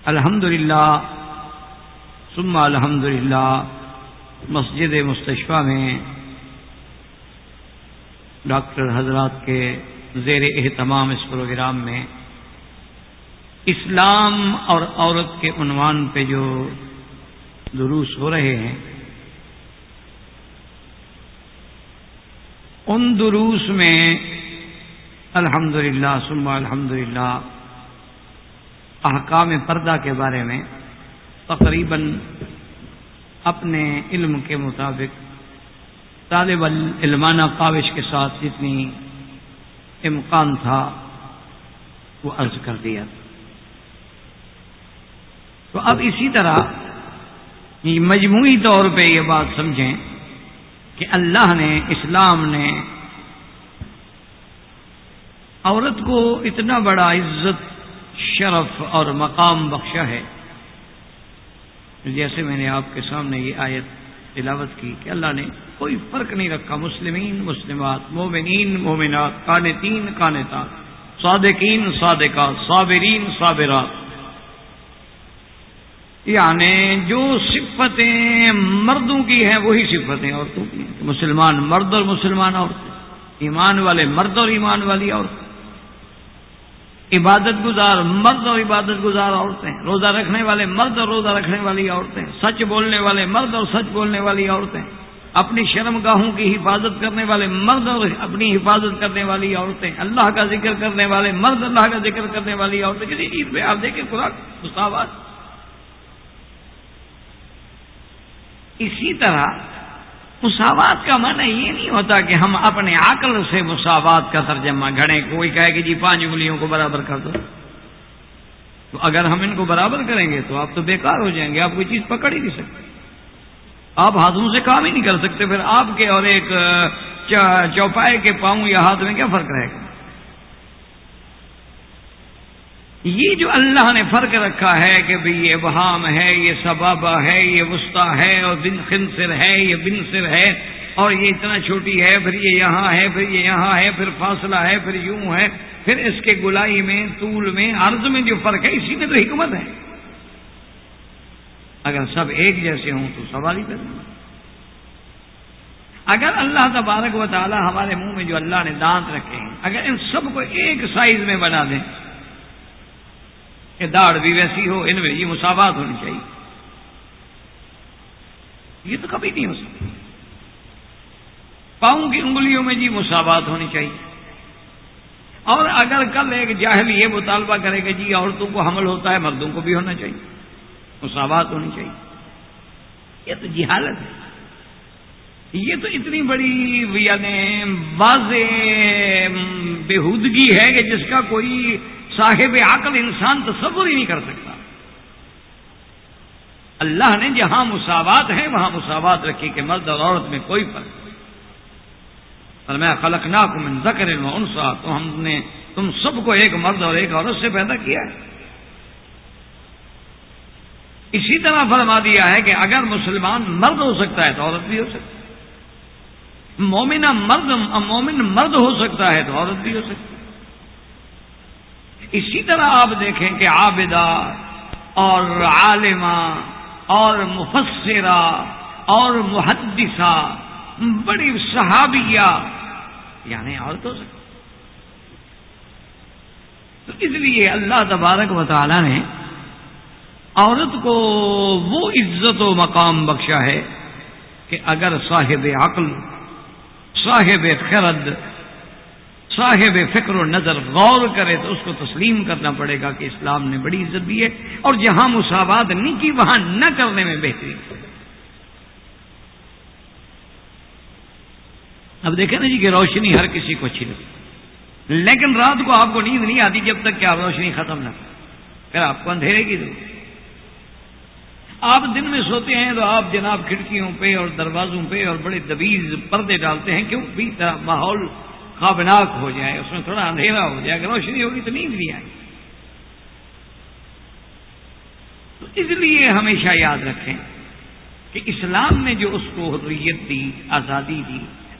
الحمدللہ ثم الحمدللہ مسجد مستشفیٰ میں ڈاکٹر حضرات کے زیر اہتمام اس پروگرام میں اسلام اور عورت کے عنوان پہ جو دروس ہو رہے ہیں، ان دروس میں الحمدللہ ثم الحمدللہ احکام پردہ کے بارے میں تقریباً اپنے علم کے مطابق طالب علمانہ کاوش کے ساتھ جتنی امکان تھا وہ عرض کر دیا. تو اب اسی طرح مجموعی طور پہ یہ بات سمجھیں کہ اللہ نے، اسلام نے عورت کو اتنا بڑا عزت، شرف اور مقام بخشا ہے. جیسے میں نے آپ کے سامنے یہ آیت تلاوت کی کہ اللہ نے کوئی فرق نہیں رکھا، مسلمین مسلمات، مومنین مومنات، قانتین قانتات، صادقین صادقات، صابرین صابرات. یعنی جو صفتیں مردوں کی ہیں وہی صفتیں عورتوں کی ہیں. مسلمان مرد اور مسلمان عورتیں، ایمان والے مرد اور ایمان والی عورتیں، عبادت گزار مرد اور عبادت گزار عورتیں، روزہ رکھنے والے مرد اور روزہ رکھنے والی عورتیں، سچ بولنے والے مرد اور سچ بولنے والی عورتیں، اپنی شرم گاہوں کی حفاظت کرنے والے مرد اور اپنی حفاظت کرنے والی عورتیں، اللہ کا ذکر کرنے والے مرد، اللہ کا ذکر کرنے والی عورتیں. کسی چیز پہ آپ دیکھیں قرآن مساوات. اسی طرح مساوات کا معنی یہ نہیں ہوتا کہ ہم اپنے عقل سے مساوات کا ترجمہ گھڑیں. کوئی کہے کہ جی 5 انگلیوں کو برابر کر دو، تو اگر ہم ان کو برابر کریں گے تو آپ تو بیکار ہو جائیں گے، آپ کوئی چیز پکڑ ہی نہیں سکتے، آپ ہاتھوں سے کام ہی نہیں کر سکتے. پھر آپ کے اور ایک چوپائے کے پاؤں یا ہاتھ میں کیا فرق رہے گا؟ یہ جو اللہ نے فرق رکھا ہے کہ بھئی یہ ابہام ہے، یہ سبابہ ہے، یہ وسطیٰ ہے، اور بن خنصر ہے، یہ بن سر ہے، اور یہ اتنا چھوٹی ہے، پھر یہ یہاں ہے، پھر یہ یہاں ہے، پھر فاصلہ ہے، پھر یوں ہے، پھر اس کے گلائی میں، طول میں، عرض میں جو فرق ہے، اسی میں تو حکمت ہے. اگر سب ایک جیسے ہوں تو سوال ہی پیدا نہیں. اگر اللہ تبارک و تعالی ہمارے منہ میں جو اللہ نے دانت رکھے ہیں، اگر ان سب کو ایک سائز میں بنا دیں کہ داڑھ بھی ویسی ہو، ان میں یہ مساوات ہونی چاہیے، یہ تو کبھی نہیں ہو سکتی. پاؤں کی انگلیوں میں جی مساوات ہونی چاہیے. اور اگر کل ایک جاہل یہ مطالبہ کرے کہ جی عورتوں کو حمل ہوتا ہے، مردوں کو بھی ہونا چاہیے، مساوات ہونی چاہیے، یہ تو جہالت ہے. یہ تو اتنی بڑی یعنی واضح بےہودگی ہے کہ جس کا کوئی صاحب عقل انسان تصور ہی نہیں کر سکتا. اللہ نے جہاں مساوات ہے وہاں مساوات رکھی کہ مرد اور عورت میں کوئی فرق نہیں. فرمایا خلقناکم من ذکر و انثی، تو ہم نے تم سب کو ایک مرد اور ایک عورت سے پیدا کیا ہے. اسی طرح فرما دیا ہے کہ اگر مسلمان مرد ہو سکتا ہے تو عورت بھی ہو سکتی ہے، مومن مرد ہو سکتا ہے تو عورت بھی ہو سکتی ہے. اسی طرح آپ دیکھیں کہ عابدہ اور عالمہ اور مفسرہ اور محدثہ، بڑی صحابیہ، یعنی عورت ہو سکتی. تو اس لیے اللہ تبارک و تعالی نے عورت کو وہ عزت و مقام بخشا ہے کہ اگر صاحب عقل، صاحب خرد، صاحب فکر و نظر غور کرے تو اس کو تسلیم کرنا پڑے گا کہ اسلام نے بڑی عزت دی ہے، اور جہاں مساوات نہیں کی وہاں نہ کرنے میں بہتری. اب دیکھیں نا جی کہ روشنی ہر کسی کو اچھی لگتی، لیکن رات کو آپ کو نیند نہیں آتی جب تک کہ آپ روشنی ختم نہ کریں، پھر آپ کو اندھیرے کی ضرورت. آپ دن میں سوتے ہیں تو آپ جناب کھڑکیوں پہ اور دروازوں پہ اور بڑے دبیز پردے ڈالتے ہیں، کیوں بھی طرح ماحول خوابناک ہو جائے، اس میں تھوڑا اندھیرا ہو جائے. اگر روشنی ہوگی تو نیند نہیں آئے. تو اس لیے ہمیشہ یاد رکھیں کہ اسلام نے جو اس کو حریت دی، آزادی دی.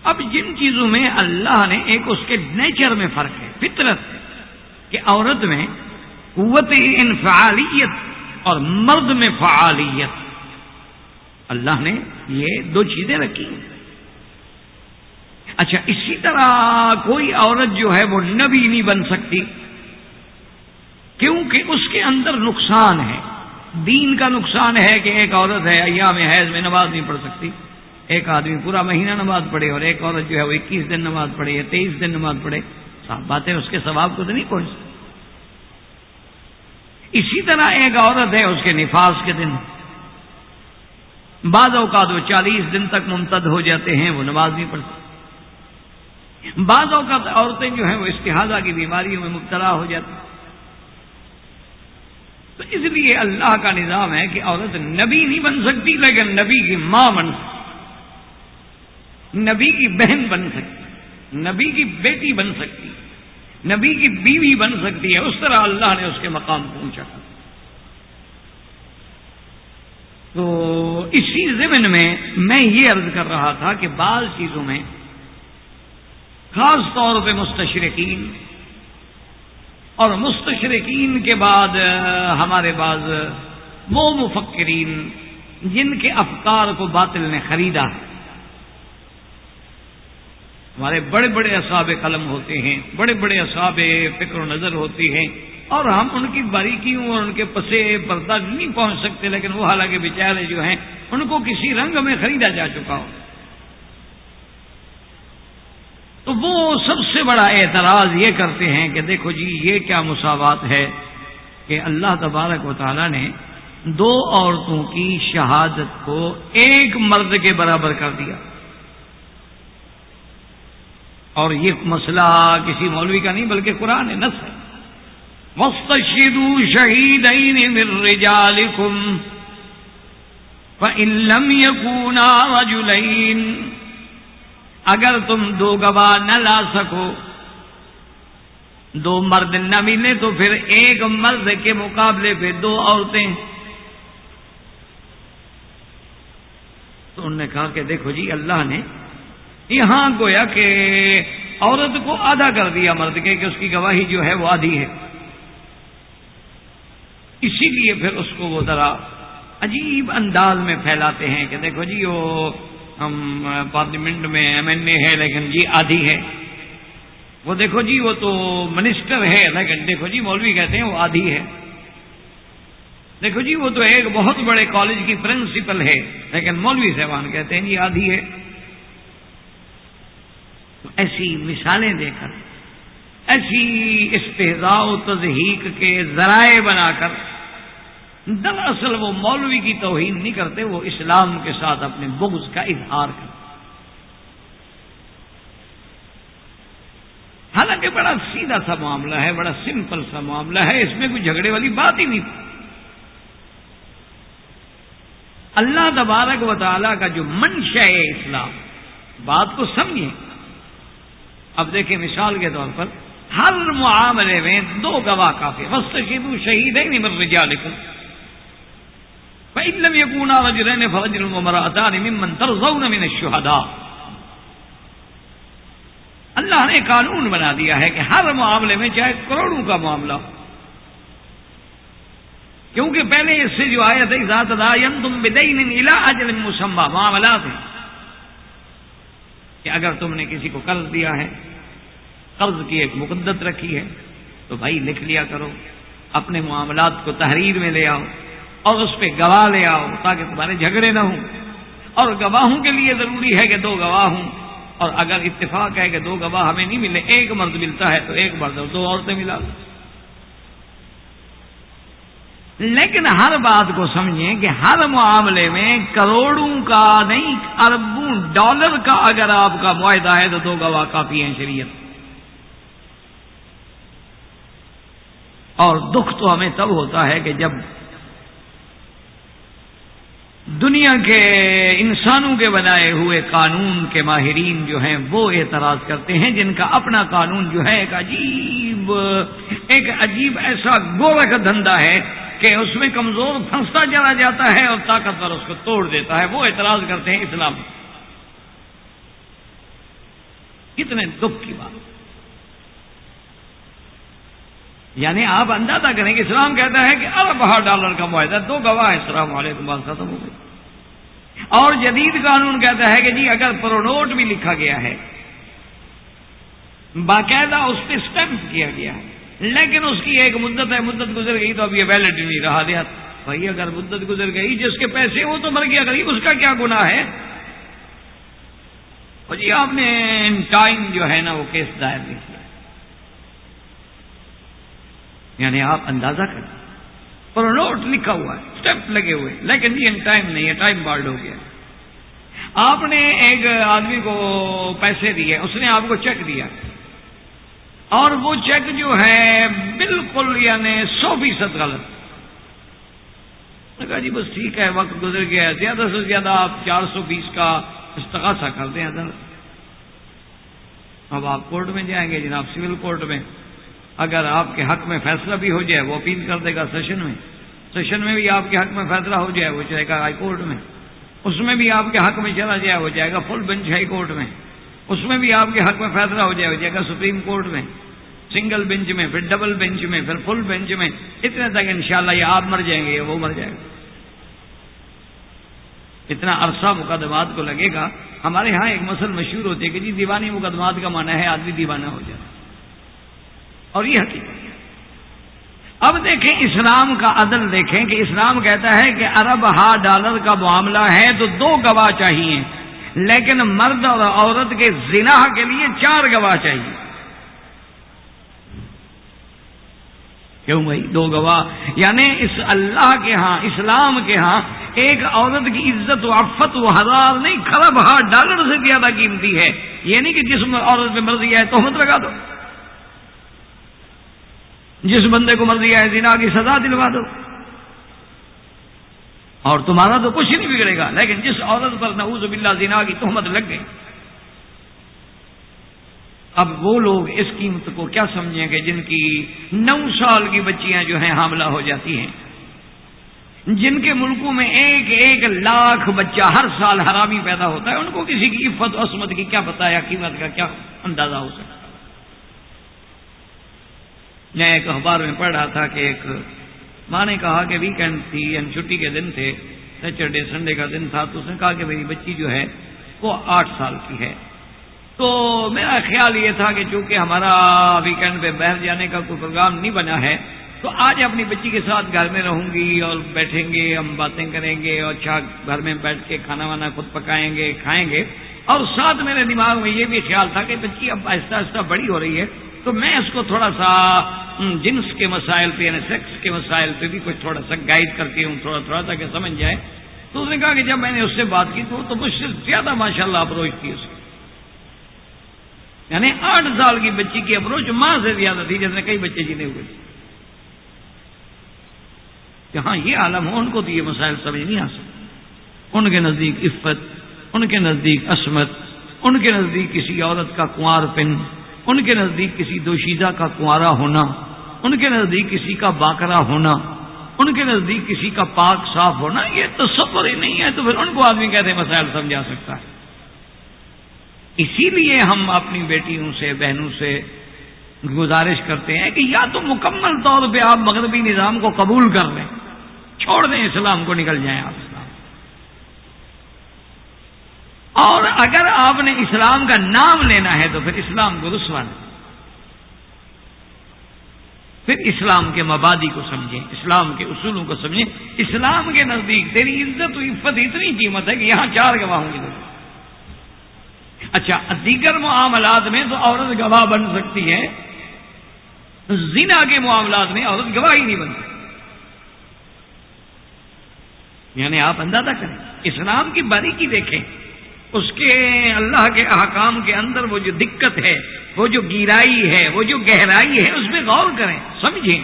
اب جن چیزوں میں اللہ نے ایک اس کے نیچر میں فرق ہے، فطرت ہے، کہ عورت میں قوت انفعالیت اور مرد میں فعالیت، اللہ نے یہ دو چیزیں رکھی. اچھا، اسی طرح کوئی عورت جو ہے وہ نبی نہیں بن سکتی، کیونکہ اس کے اندر نقصان ہے. دین کا نقصان ہے کہ ایک عورت ہے ایام حیض میں نماز نہیں پڑھ سکتی. ایک آدمی پورا مہینہ نماز پڑھے اور ایک عورت جو ہے وہ 21 دن نماز پڑھے یا 23 دن نماز پڑھے، صاف بات ہے اس کے ثواب کو تو نہیں پہنچ سکتی. اسی طرح ایک عورت ہے، اس کے نفاس کے دن بعض اوقات وہ 40 دن تک ممتد ہو جاتے ہیں، وہ نماز نہیں پڑھتی. بعض اوقات عورتیں جو ہیں وہ استحاضہ کی بیماریوں میں مبتلا ہو جاتی ہیں. تو اس لیے اللہ کا نظام ہے کہ عورت نبی نہیں بن سکتی، لیکن نبی کی ماں بن سکتی، نبی کی بہن بن سکتی، نبی کی بیٹی بن سکتی، نبی کی بیوی بن سکتی ہے. اس طرح اللہ نے اس کے مقام کو اونچا کر. تو اسی ضمن میں یہ عرض کر رہا تھا کہ بعض چیزوں میں خاص طور پہ مستشرقین اور مستشرقین کے بعد ہمارے بعض وہ مفکرین جن کے افکار کو باطل نے خریدا ہے. ہمارے بڑے بڑے اصحاب قلم ہوتے ہیں، بڑے بڑے اصحاب فکر و نظر ہوتی ہیں، اور ہم ان کی باریکیوں اور ان کے پسے پردہ نہیں پہنچ سکتے، لیکن وہ حالانکہ بیچارے جو ہیں ان کو کسی رنگ میں خریدا جا چکا ہو. تو وہ سب سے بڑا اعتراض یہ کرتے ہیں کہ دیکھو جی یہ کیا مساوات ہے کہ اللہ تبارک و تعالی نے دو عورتوں کی شہادت کو ایک مرد کے برابر کر دیا. اور یہ مسئلہ کسی مولوی کا نہیں بلکہ قرآن نص ہے. وَاسْتَشْهِدُوا شَهِيدَيْنِ مِن رِّجَالِكُمْ فَإِن لَّمْ يَكُونَا رَجُلَيْنِ، اگر تم دو گواہ نہ لا سکو، دو مرد نہ ملے تو پھر ایک مرد کے مقابلے پہ دو عورتیں. تو انہوں نے کہا کہ دیکھو جی اللہ نے یہاں گویا کہ عورت کو آدھا کر دیا مرد کے، کہ اس کی گواہی جو ہے وہ آدھی ہے. اسی لیے پھر اس کو وہ ذرا عجیب انداز میں پھیلاتے ہیں کہ دیکھو جی وہ ہم پارلیمنٹ میں MNA ہے لیکن جی آدھی ہے، وہ دیکھو جی وہ تو منسٹر ہے لیکن دیکھو جی مولوی کہتے ہیں وہ آدھی ہے، دیکھو جی وہ تو ایک بہت بڑے کالج کی پرنسپل ہے لیکن مولوی صاحبان کہتے ہیں جی آدھی ہے. تو ایسی مثالیں دے کر، ایسی استہزاء و تضحیک کے ذرائع بنا کر دراصل وہ مولوی کی توہین نہیں کرتے، وہ اسلام کے ساتھ اپنے بغض کا اظہار کرتے. حالانکہ بڑا سیدھا سا معاملہ ہے، بڑا سمپل سا معاملہ ہے، اس میں کوئی جھگڑے والی بات ہی نہیں. اللہ تبارک و تعالیٰ کا جو منشأ ہے اسلام، بات کو سمجھیں. اب دیکھیں مثال کے طور پر ہر معاملے میں 2 گواہ کافی. فاستشهدوا شهيدين من رجالكم فإن لم يكونا رجلين فرجل وامرأتان ممن ترضون من الشهداء. اللہ نے قانون بنا دیا ہے کہ ہر معاملے میں چاہے کروڑوں کا معاملہ ہو، کیونکہ پہلے اس سے جو آیت ہے اذا تداینتم بدین الی اجل مسمى معاملات ہیں کہ اگر تم نے کسی کو قرض دیا ہے، قرض کی ایک مقدت رکھی ہے، تو بھائی لکھ لیا کرو، اپنے معاملات کو تحریر میں لے آؤ اور اس پہ گواہ لے آؤ تاکہ تمہارے جھگڑے نہ ہوں. اور گواہوں کے لیے ضروری ہے کہ 2 گواہ ہوں، اور اگر اتفاق ہے کہ 2 گواہ ہمیں نہیں ملے، ایک مرد ملتا ہے تو ایک مرد اور 2 عورتیں ملا. لیکن ہر بات کو سمجھیں کہ ہر معاملے میں کروڑوں کا نہیں، اربوں ڈالر کا اگر آپ کا معاہدہ ہے تو 2 گواہ کافی ہیں شریعت. اور دکھ تو ہمیں تب ہوتا ہے کہ جب دنیا کے انسانوں کے بنائے ہوئے قانون کے ماہرین جو ہیں وہ اعتراض کرتے ہیں، جن کا اپنا قانون جو ہے ایک عجیب ایسا گورکھ دھندا ہے کہ اس میں کمزور پھنستا چلا جاتا ہے اور طاقتور اس کو توڑ دیتا ہے. وہ اعتراض کرتے ہیں اسلام. کتنے دکھ کی بات. یعنی آپ اندازہ کریں کہ اسلام کہتا ہے کہ $1,000 کا معاہدہ، 2 گواہ، السلام علیکم، بات ختم ہو گئی. اور جدید قانون کہتا ہے کہ جی اگر پرونوٹ بھی لکھا گیا ہے، باقاعدہ اس پہ اسٹمپ کیا گیا ہے، لیکن اس کی ایک مدت ہے، مدت گزر گئی تو اب یہ ویلڈ نہیں رہا. دیا بھائی اگر مدت گزر گئی، جس کے پیسے وہ تو مر گیا غریب، اس کا کیا گناہ ہے؟ اور جی آپ نے ٹائم جو ہے نا وہ کیس دائر نہیں کیا. یعنی آپ اندازہ کریں، پر نوٹ لکھا ہوا ہے، اسٹیمپ لگے ہوئے، لیکن یہ ٹائم نہیں ہے، ٹائم بارڈ ہو گیا. آپ نے ایک آدمی کو پیسے دیے، اس نے آپ کو چیک دیا، اور وہ چیک جو ہے بالکل یعنی 100% غلط. کہا جی بس ٹھیک ہے، وقت گزر گیا، زیادہ سے زیادہ آپ 420 کا استغاثہ کر دیں عدالت. اب آپ کورٹ میں جائیں گے جناب، سول کورٹ میں. اگر آپ کے حق میں فیصلہ بھی ہو جائے وہ اپیل کر دے گا سیشن میں، سیشن میں بھی آپ کے حق میں فیصلہ ہو جائے وہ جائے گا ہائی کورٹ میں، اس میں بھی آپ کے حق میں چلا جائے وہ جائے گا فل بینچ ہائی کورٹ میں، اس میں بھی آپ کے حق میں فیصلہ ہو جائے وہ جائے گا سپریم کورٹ میں، سنگل بینچ میں، پھر ڈبل بینچ میں، پھر فل بینچ میں، اتنے تک انشاءاللہ یہ آپ مر جائیں گے یا وہ مر جائے گا. اتنا عرصہ مقدمات کو لگے گا. ہمارے ہاں ایک مسئلہ مشہور ہوتی ہے کہ جی دیوانی مقدمات کا معنی ہے آدمی دیوانہ ہو جائے، اور یہ حقیقت ہے. اب دیکھیں اسلام کا عدل دیکھیں کہ اسلام کہتا ہے کہ $1,000 کا معاملہ ہے تو 2 گواہ چاہیے، لیکن مرد اور عورت کے زنا کے لیے 4 گواہ چاہیے. کیوں بھائی 2 گواہ؟ یعنی اس اللہ کے ہاں، اسلام کے ہاں ایک عورت کی عزت و عفت و حلال نہیں، $1,000 سے زیادہ قیمتی ہے. یہ نہیں کہ جس عورت پہ مرضی ہے تہمت لگا دو، جس بندے کو مرضی ہے زنا کی سزا دلوا دو، اور تمہارا تو کچھ نہیں بگڑے گا. لیکن جس عورت پر نعوذ باللہ زنا کی تہمت لگ گئی، اب وہ لوگ اس قیمت کو کیا سمجھیں کہ جن کی 9 سال کی بچیاں جو ہیں حاملہ ہو جاتی ہیں، جن کے ملکوں میں 1 لاکھ بچہ ہر سال حرامی پیدا ہوتا ہے، ان کو کسی کی عفت و عصمت کی کیا پتہ یا قیمت کا کیا اندازہ ہو سکتا. میں ایک اخبار میں پڑھ رہا تھا کہ ایک ماں نے کہا کہ ویکینڈ تھی، یعنی چھٹی کے دن تھے، سیٹرڈے سنڈے کا دن تھا، تو اس نے کہا کہ میری بچی جو ہے وہ 8 سال کی ہے. تو میرا خیال یہ تھا کہ چونکہ ہمارا ویکینڈ پہ باہر جانے کا کوئی پروگرام نہیں بنا ہے، تو آج اپنی بچی کے ساتھ گھر میں رہوں گی اور بیٹھیں گے، ہم باتیں کریں گے، اور اچھا گھر میں بیٹھ کے کھانا وانا خود پکائیں گے، کھائیں گے. اور ساتھ میرے دماغ میں یہ بھی خیال تھا کہ بچی اب آہستہ آہستہ بڑی ہو رہی ہے، تو میں اس کو تھوڑا سا جنس کے مسائل پہ یعنی سیکس کے مسائل پہ بھی کچھ تھوڑا سا گائیڈ کرتی ہوں، تھوڑا تاکہ سمجھ جائے. تو اس نے کہا کہ جب میں نے اس سے بات کی تو مجھ سے زیادہ ماشاءاللہ اپروچ تھی اس کی، یعنی 8 سال کی بچی کی اپروچ ماں سے زیادہ تھی جس نے کئی بچے جینے ہوئے تھے. کہ ہاں یہ عالم ہو، ان کو تو یہ مسائل سمجھ نہیں آ سکتے. ان کے نزدیک عفت، ان کے نزدیک عصمت، ان کے نزدیک کسی عورت کا کنوار پن ان کے نزدیک کسی دوشیزہ کا کنوارا ہونا، ان کے نزدیک کسی کا باکرا ہونا، ان کے نزدیک کسی کا پاک صاف ہونا، یہ تصور ہی نہیں ہے، تو پھر ان کو آدمی کہتے ہیں مسائل سمجھا سکتا ہے۔ اسی لیے ہم اپنی بیٹیوں سے، بہنوں سے گزارش کرتے ہیں کہ یا تو مکمل طور پہ آپ مغربی نظام کو قبول کر لیں، چھوڑ دیں اسلام کو، نکل جائیں آپ اسلام، اور اگر آپ نے اسلام کا نام لینا ہے تو پھر اسلام کو رسوا نہ، پھر اسلام کے مبادی کو سمجھیں، اسلام کے اصولوں کو سمجھیں۔ اسلام کے نزدیک تیری عزت و عفت اتنی قیمت ہے کہ یہاں 4 گواہوں کی ضرورت۔ اچھا، دیگر معاملات میں تو عورت گواہ بن سکتی ہے، زنا کے معاملات میں عورت گواہ ہی نہیں بن سکتی۔ یعنی آپ اندازہ کریں، اسلام کی باریکی دیکھیں، اس کے اللہ کے احکام کے اندر وہ جو دقت ہے، وہ جو گہرائی ہے، وہ جو گہرائی ہے، اس میں غور کریں، سمجھیں۔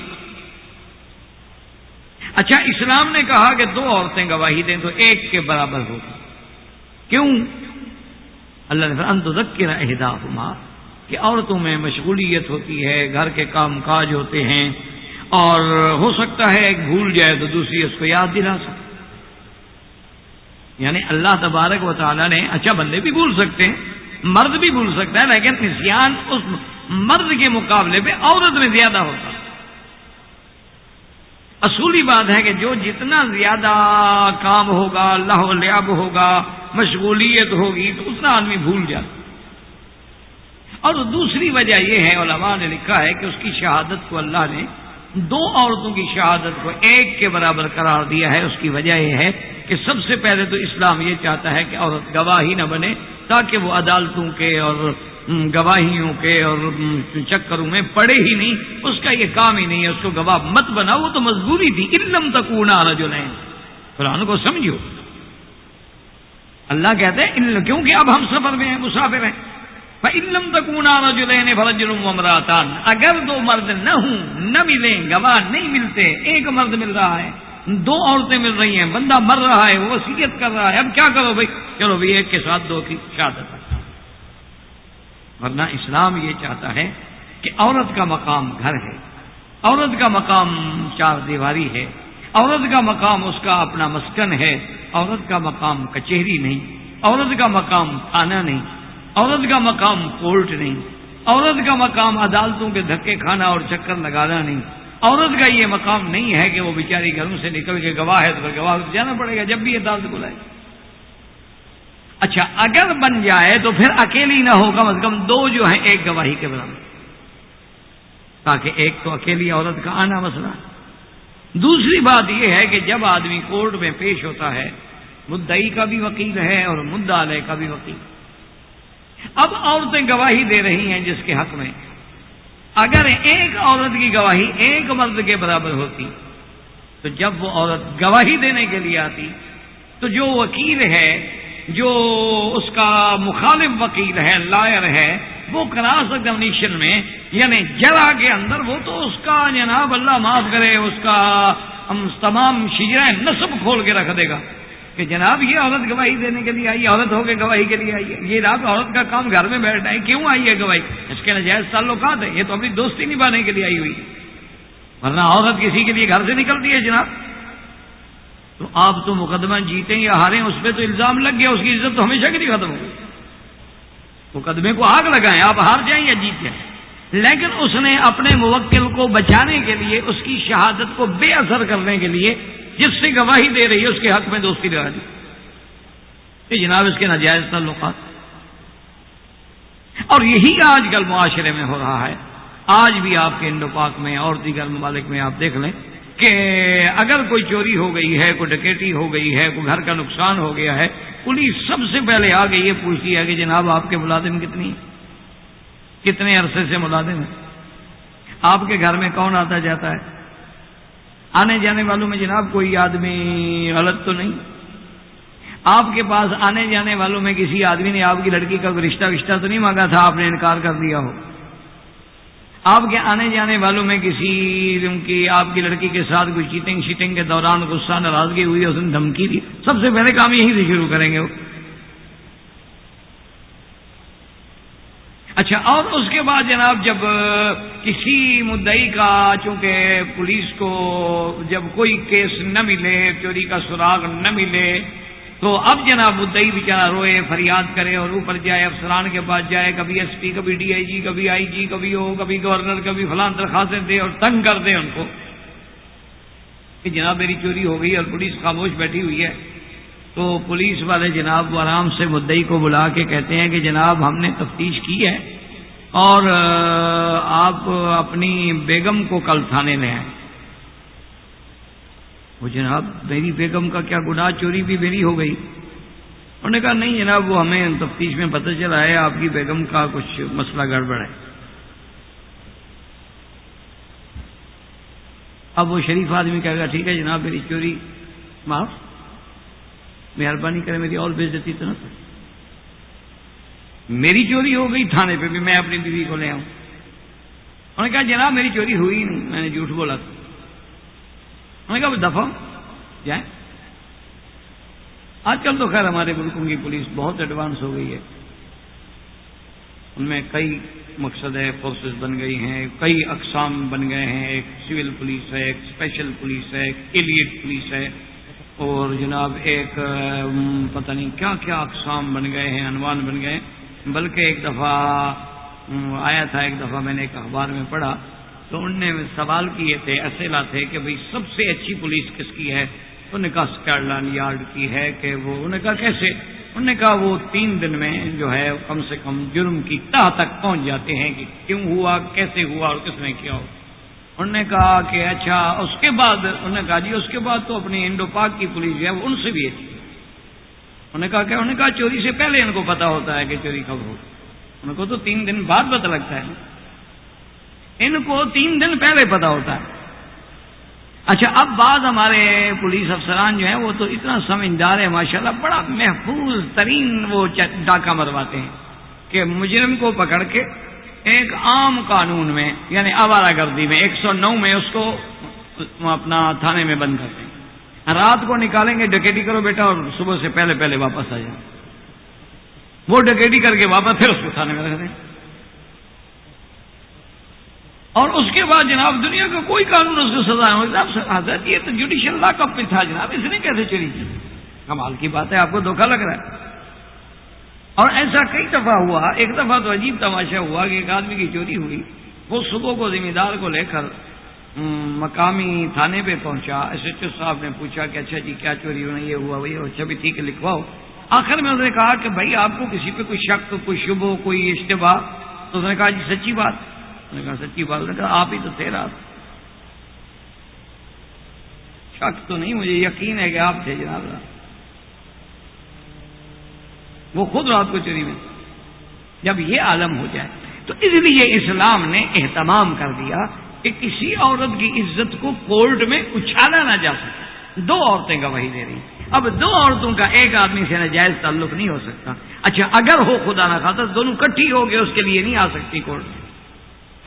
اچھا، اسلام نے کہا کہ 2 عورتیں گواہی دیں تو 1 کے برابر ہوگی، کیوں؟ اللہ نے فرمایا ان تذکر احداہما، کہ عورتوں میں مشغولیت ہوتی ہے، گھر کے کام کاج ہوتے ہیں، اور ہو سکتا ہے ایک بھول جائے تو دوسری اس کو یاد دلا سکے۔ یعنی اللہ تبارک و تعالیٰ نے، اچھا بندے بھی بھول سکتے ہیں، مرد بھی بھول سکتا ہے، لیکن نسیان اس مرد کے مقابلے پہ عورت میں زیادہ ہوتا ہے۔ اصولی بات ہے کہ جو جتنا زیادہ کام ہوگا، لہو و لعب ہوگا، مشغولیت ہوگی، تو اتنا آدمی بھول جاتا۔ اور دوسری وجہ یہ ہے، علماء نے لکھا ہے کہ اس کی شہادت کو اللہ نے 2 عورتوں کی شہادت کو 1 کے برابر قرار دیا ہے۔ اس کی وجہ یہ ہے کہ سب سے پہلے تو اسلام یہ چاہتا ہے کہ عورت گواہ ہی نہ بنے، تاکہ وہ عدالتوں کے اور گواہیوں کے اور چکروں میں پڑے ہی نہیں، اس کا یہ کام ہی نہیں ہے، اس کو گواہ مت بنا، وہ تو مجبوری تھی۔ علم تکونا رجلین، قرآن کو سمجھو، اللہ کہتے ہیں کیونکہ اب ہم سفر میں ہیں، مسافر ہیں، فَإِلَّمْ تَكُونَا رَجُلَيْنِ فَرَجُلٌ وَامْرَأَتَانِ، اگر 2 مرد نہ ہوں، نہ ملیں، گواہ نہیں ملتے، 1 مرد مل رہا ہے، 2 عورتیں مل رہی ہیں، بندہ مر رہا ہے، وہ وصیت کر رہا ہے، اب کیا کرو بھائی؟ چلو بھائی 1 کے ساتھ 2 کی شہادت۔ ورنہ اسلام یہ چاہتا ہے کہ عورت کا مقام گھر ہے، عورت کا مقام 4 دیواری ہے، عورت کا مقام اس کا اپنا مسکن ہے، عورت کا مقام کچہری نہیں، عورت کا مقام تھانہ نہیں، عورت کا مقام کورٹ نہیں، عورت کا مقام عدالتوں کے دھکے کھانا اور چکر لگانا نہیں، عورت کا یہ مقام نہیں ہے کہ وہ بیچاری گھروں سے نکل کے گواہ ہے تو پھر گواہ جانا پڑے گا جب بھی عدالت بلائے۔ اچھا، اگر بن جائے تو پھر اکیلی نہ ہو، کم از کم 2 جو ہیں 1 گواہی کے برابر، تاکہ 1 تو اکیلی عورت کا آنا مسئلہ۔ دوسری بات یہ ہے کہ جب آدمی کورٹ میں پیش ہوتا ہے، مدعی کا بھی وکیل ہے اور مدعا علیہ کا بھی وکیل۔ اب عورتیں گواہی دے رہی ہیں جس کے حق میں، اگر 1 عورت کی گواہی 1 مرد کے برابر ہوتی تو جب وہ عورت گواہی دینے کے لیے آتی تو جو وکیل ہے، جو اس کا مخالف وکیل ہے، لائر ہے، وہ کراس ایگزامینیشن میں یعنی جرا کے اندر وہ تو اس کا جناب اللہ معاف کرے، اس کا تمام شجرہ نسب کھول کے رکھ دے گا کہ جناب یہ عورت گواہی دینے کے لیے آئی، عورت ہو کے گواہی کے لیے آئی ہے، یہ رات عورت کا کام گھر میں بیٹھنا ہے، کیوں آئی ہے گواہی؟ اس کے ناجائز تعلقات ہیں، یہ تو اپنی دوستی نبھانے کے لیے آئی ہوئی ہے، ورنہ عورت کسی کے لیے گھر سے نکلتی ہے جناب، تو آپ تو مقدمہ جیتیں یا ہاریں، اس پہ تو الزام لگ گیا، اس کی عزت تو ہمیشہ کے لیے ختم ہو گئی۔ مقدمے کو آگ لگائیں، آپ ہار جائیں یا جیت جائیں، لیکن اس نے اپنے موکل کو بچانے کے لیے، اس کی شہادت کو بے اثر کرنے کے لیے جس سے گواہی دے رہی ہے اس کے حق میں دوستی لگا دی کہ جناب اس کے ناجائز تعلقات۔ اور یہی آج کل معاشرے میں ہو رہا ہے۔ آج بھی آپ کے انڈو پاک میں اور دیگر ممالک میں آپ دیکھ لیں کہ اگر کوئی چوری ہو گئی ہے، کوئی ڈکیتی ہو گئی ہے، کوئی گھر کا نقصان ہو گیا ہے، پولیس سب سے پہلے آ کے یہ پوچھتی ہے کہ جناب آپ کے ملازم کتنے عرصے سے ملازم ہیں، آپ کے گھر میں کون آتا جاتا ہے، آنے جانے والوں میں جناب کوئی آدمی غلط تو نہیں، آپ کے پاس آنے جانے والوں میں کسی آدمی نے آپ کی لڑکی کا کوئی رشتہ تو نہیں مانگا تھا، آپ نے انکار کر دیا ہو، آپ کے آنے جانے والوں میں کسی کی آپ کی لڑکی کے ساتھ کوئی چیٹنگ کے دوران غصہ ناراضگی ہوئی، اس نے دھمکی دی، سب سے پہلے کام یہی سے شروع کریں گے وہ۔ اچھا، اور اس کے بعد جناب جب کسی مدعی کا چونکہ پولیس کو جب کوئی کیس نہ ملے، چوری کا سراغ نہ ملے، تو اب جناب مدعی بیچارہ روئے، فریاد کرے اور اوپر جائے، افسران کے پاس جائے، کبھی ایس پی، کبھی ڈی آئی جی، کبھی آئی جی، کبھی او، کبھی گورنر، کبھی فلاں درخواستیں دے اور تنگ کر دے ان کو کہ جناب میری چوری ہو گئی، اور پولیس خاموش بیٹھی ہوئی ہے، تو پولیس والے جناب آرام سے مدعی کو بلا کے کہتے ہیں کہ جناب ہم نے تفتیش کی ہے اور آپ اپنی بیگم کو کل تھانے لے آئیں۔ وہ جناب میری بیگم کا کیا گناہ، چوری بھی میری ہو گئی؟ انہوں نے کہا نہیں جناب، وہ ہمیں تفتیش میں پتہ چلا ہے آپ کی بیگم کا کچھ مسئلہ گڑبڑ ہے۔ اب وہ شریف آدمی کہے گا ٹھیک ہے جناب میری چوری معاف، مہربانی کریں میری اور بےعزتی تو نہ کریں، میری چوری ہو گئی، تھانے پہ بھی میں اپنی بیوی کو لے آؤں۔ انہوں نے کہا جناب میری چوری ہوئی نہیں، میں نے جھوٹ بولا تھا۔ انہوں نے کہا دفعہ جائیں۔ آج کل تو خیر ہمارے ملکوں کی پولیس بہت ایڈوانس ہو گئی ہے، ان میں کئی مقصد ہے، فورسز بن گئی ہیں، کئی اقسام بن گئے ہیں، ایک سول پولیس ہے، ایک اسپیشل پولیس ہے، ایک ایلیٹ پولیس ہے، اور جناب ایک پتہ نہیں کیا کیا اقسام بن گئے ہیں، عنوان بن گئے ہیں۔ بلکہ ایک دفعہ آیا تھا، ایک دفعہ میں نے ایک اخبار میں پڑھا تو ان نے سوال کیے تھے، اسئلہ تھے کہ بھئی سب سے اچھی پولیس کس کی ہے؟ انہوں نے کہا اسکاٹ یارڈ کی ہے، کہ وہ انہوں نے کہا کیسے؟ انہوں نے کہا وہ 3 دن میں جو ہے کم سے کم جرم کی تہ تک پہنچ جاتے ہیں کہ کیوں ہوا، کیسے ہوا اور کس نے کیا ہو۔ انہوں نے کہا کہ اچھا، اس کے بعد انہوں نے کہا جی اس کے بعد تو اپنی انڈو پاک کی پولیس جو ہے وہ ان سے بھی اچھی ہے۔ انہوں نے کہا کہ انہوں نے کہا چوری سے پہلے ان کو پتا ہوتا ہے کہ چوری کب ہو، ان کو تو 3 دن بعد پتہ لگتا ہے، ان کو 3 دن پہلے پتا ہوتا ہے۔ اچھا، اب بعض ہمارے پولیس افسران جو ہیں وہ تو اتنا سمجھدار ہے ماشاءاللہ، بڑا محفوظ ترین وہ ڈاکہ مرواتے ہیں کہ مجرم کو پکڑ کے ایک عام قانون میں یعنی آوارہ گردی میں 109 میں اس کو اپنا تھانے میں بند کرتے ہیں، رات کو نکالیں گے ڈکیٹی کرو بیٹا اور صبح سے پہلے پہلے واپس آ جائیں، وہ ڈکیٹی کر کے واپس پھر اس کو تھانے میں رکھ دیں، اور اس کے بعد جناب دنیا کا کوئی قانون اس کو سزا حضرت یہ تو جوڈیشل لاک اپ میں تھا جناب، اس نے کیسے چوری کی؟ کمال کی بات ہے، آپ کو دھوکہ لگ رہا ہے۔ اور ایسا کئی دفعہ ہوا، ایک دفعہ تو عجیب تماشا ہوا کہ ایک آدمی کی چوری ہوئی، وہ صبح کو ذمہ دار کو لے کر مقامی تھانے پہ پہنچا، ایس ایچ او صاحب نے پوچھا کہ اچھا جی کیا چوری ہونا، یہ ہوا وہی، اچھا بھی ٹھیک ہے لکھواؤ۔ آخر میں اس نے کہا کہ بھائی آپ کو کسی پہ کوئی شک، کوئی شبہ، کوئی اشتباہ؟ تو اس نے کہا جی سچی بات۔ انہوں نے کہا سچی بات؟ نے کہا آپ ہی تو تھے رات، شک تو نہیں، مجھے یقین ہے کہ آپ تھے جناب رات، وہ خود رات کو چوری میں۔ جب یہ عالم ہو جائے تو اس لیے اسلام نے اہتمام کر دیا کہ کسی عورت کی عزت کو کورٹ میں اچھالا نہ جا سکے۔ 2 عورتیں گواہی دے رہی ہیں، اب 2 عورتوں کا ایک آدمی سے ناجائز تعلق نہیں ہو سکتا۔ اچھا اگر ہو خدا نہ خاصا دونوں کٹھی ہو گئے، اس کے لیے نہیں آ سکتی کورٹ میں،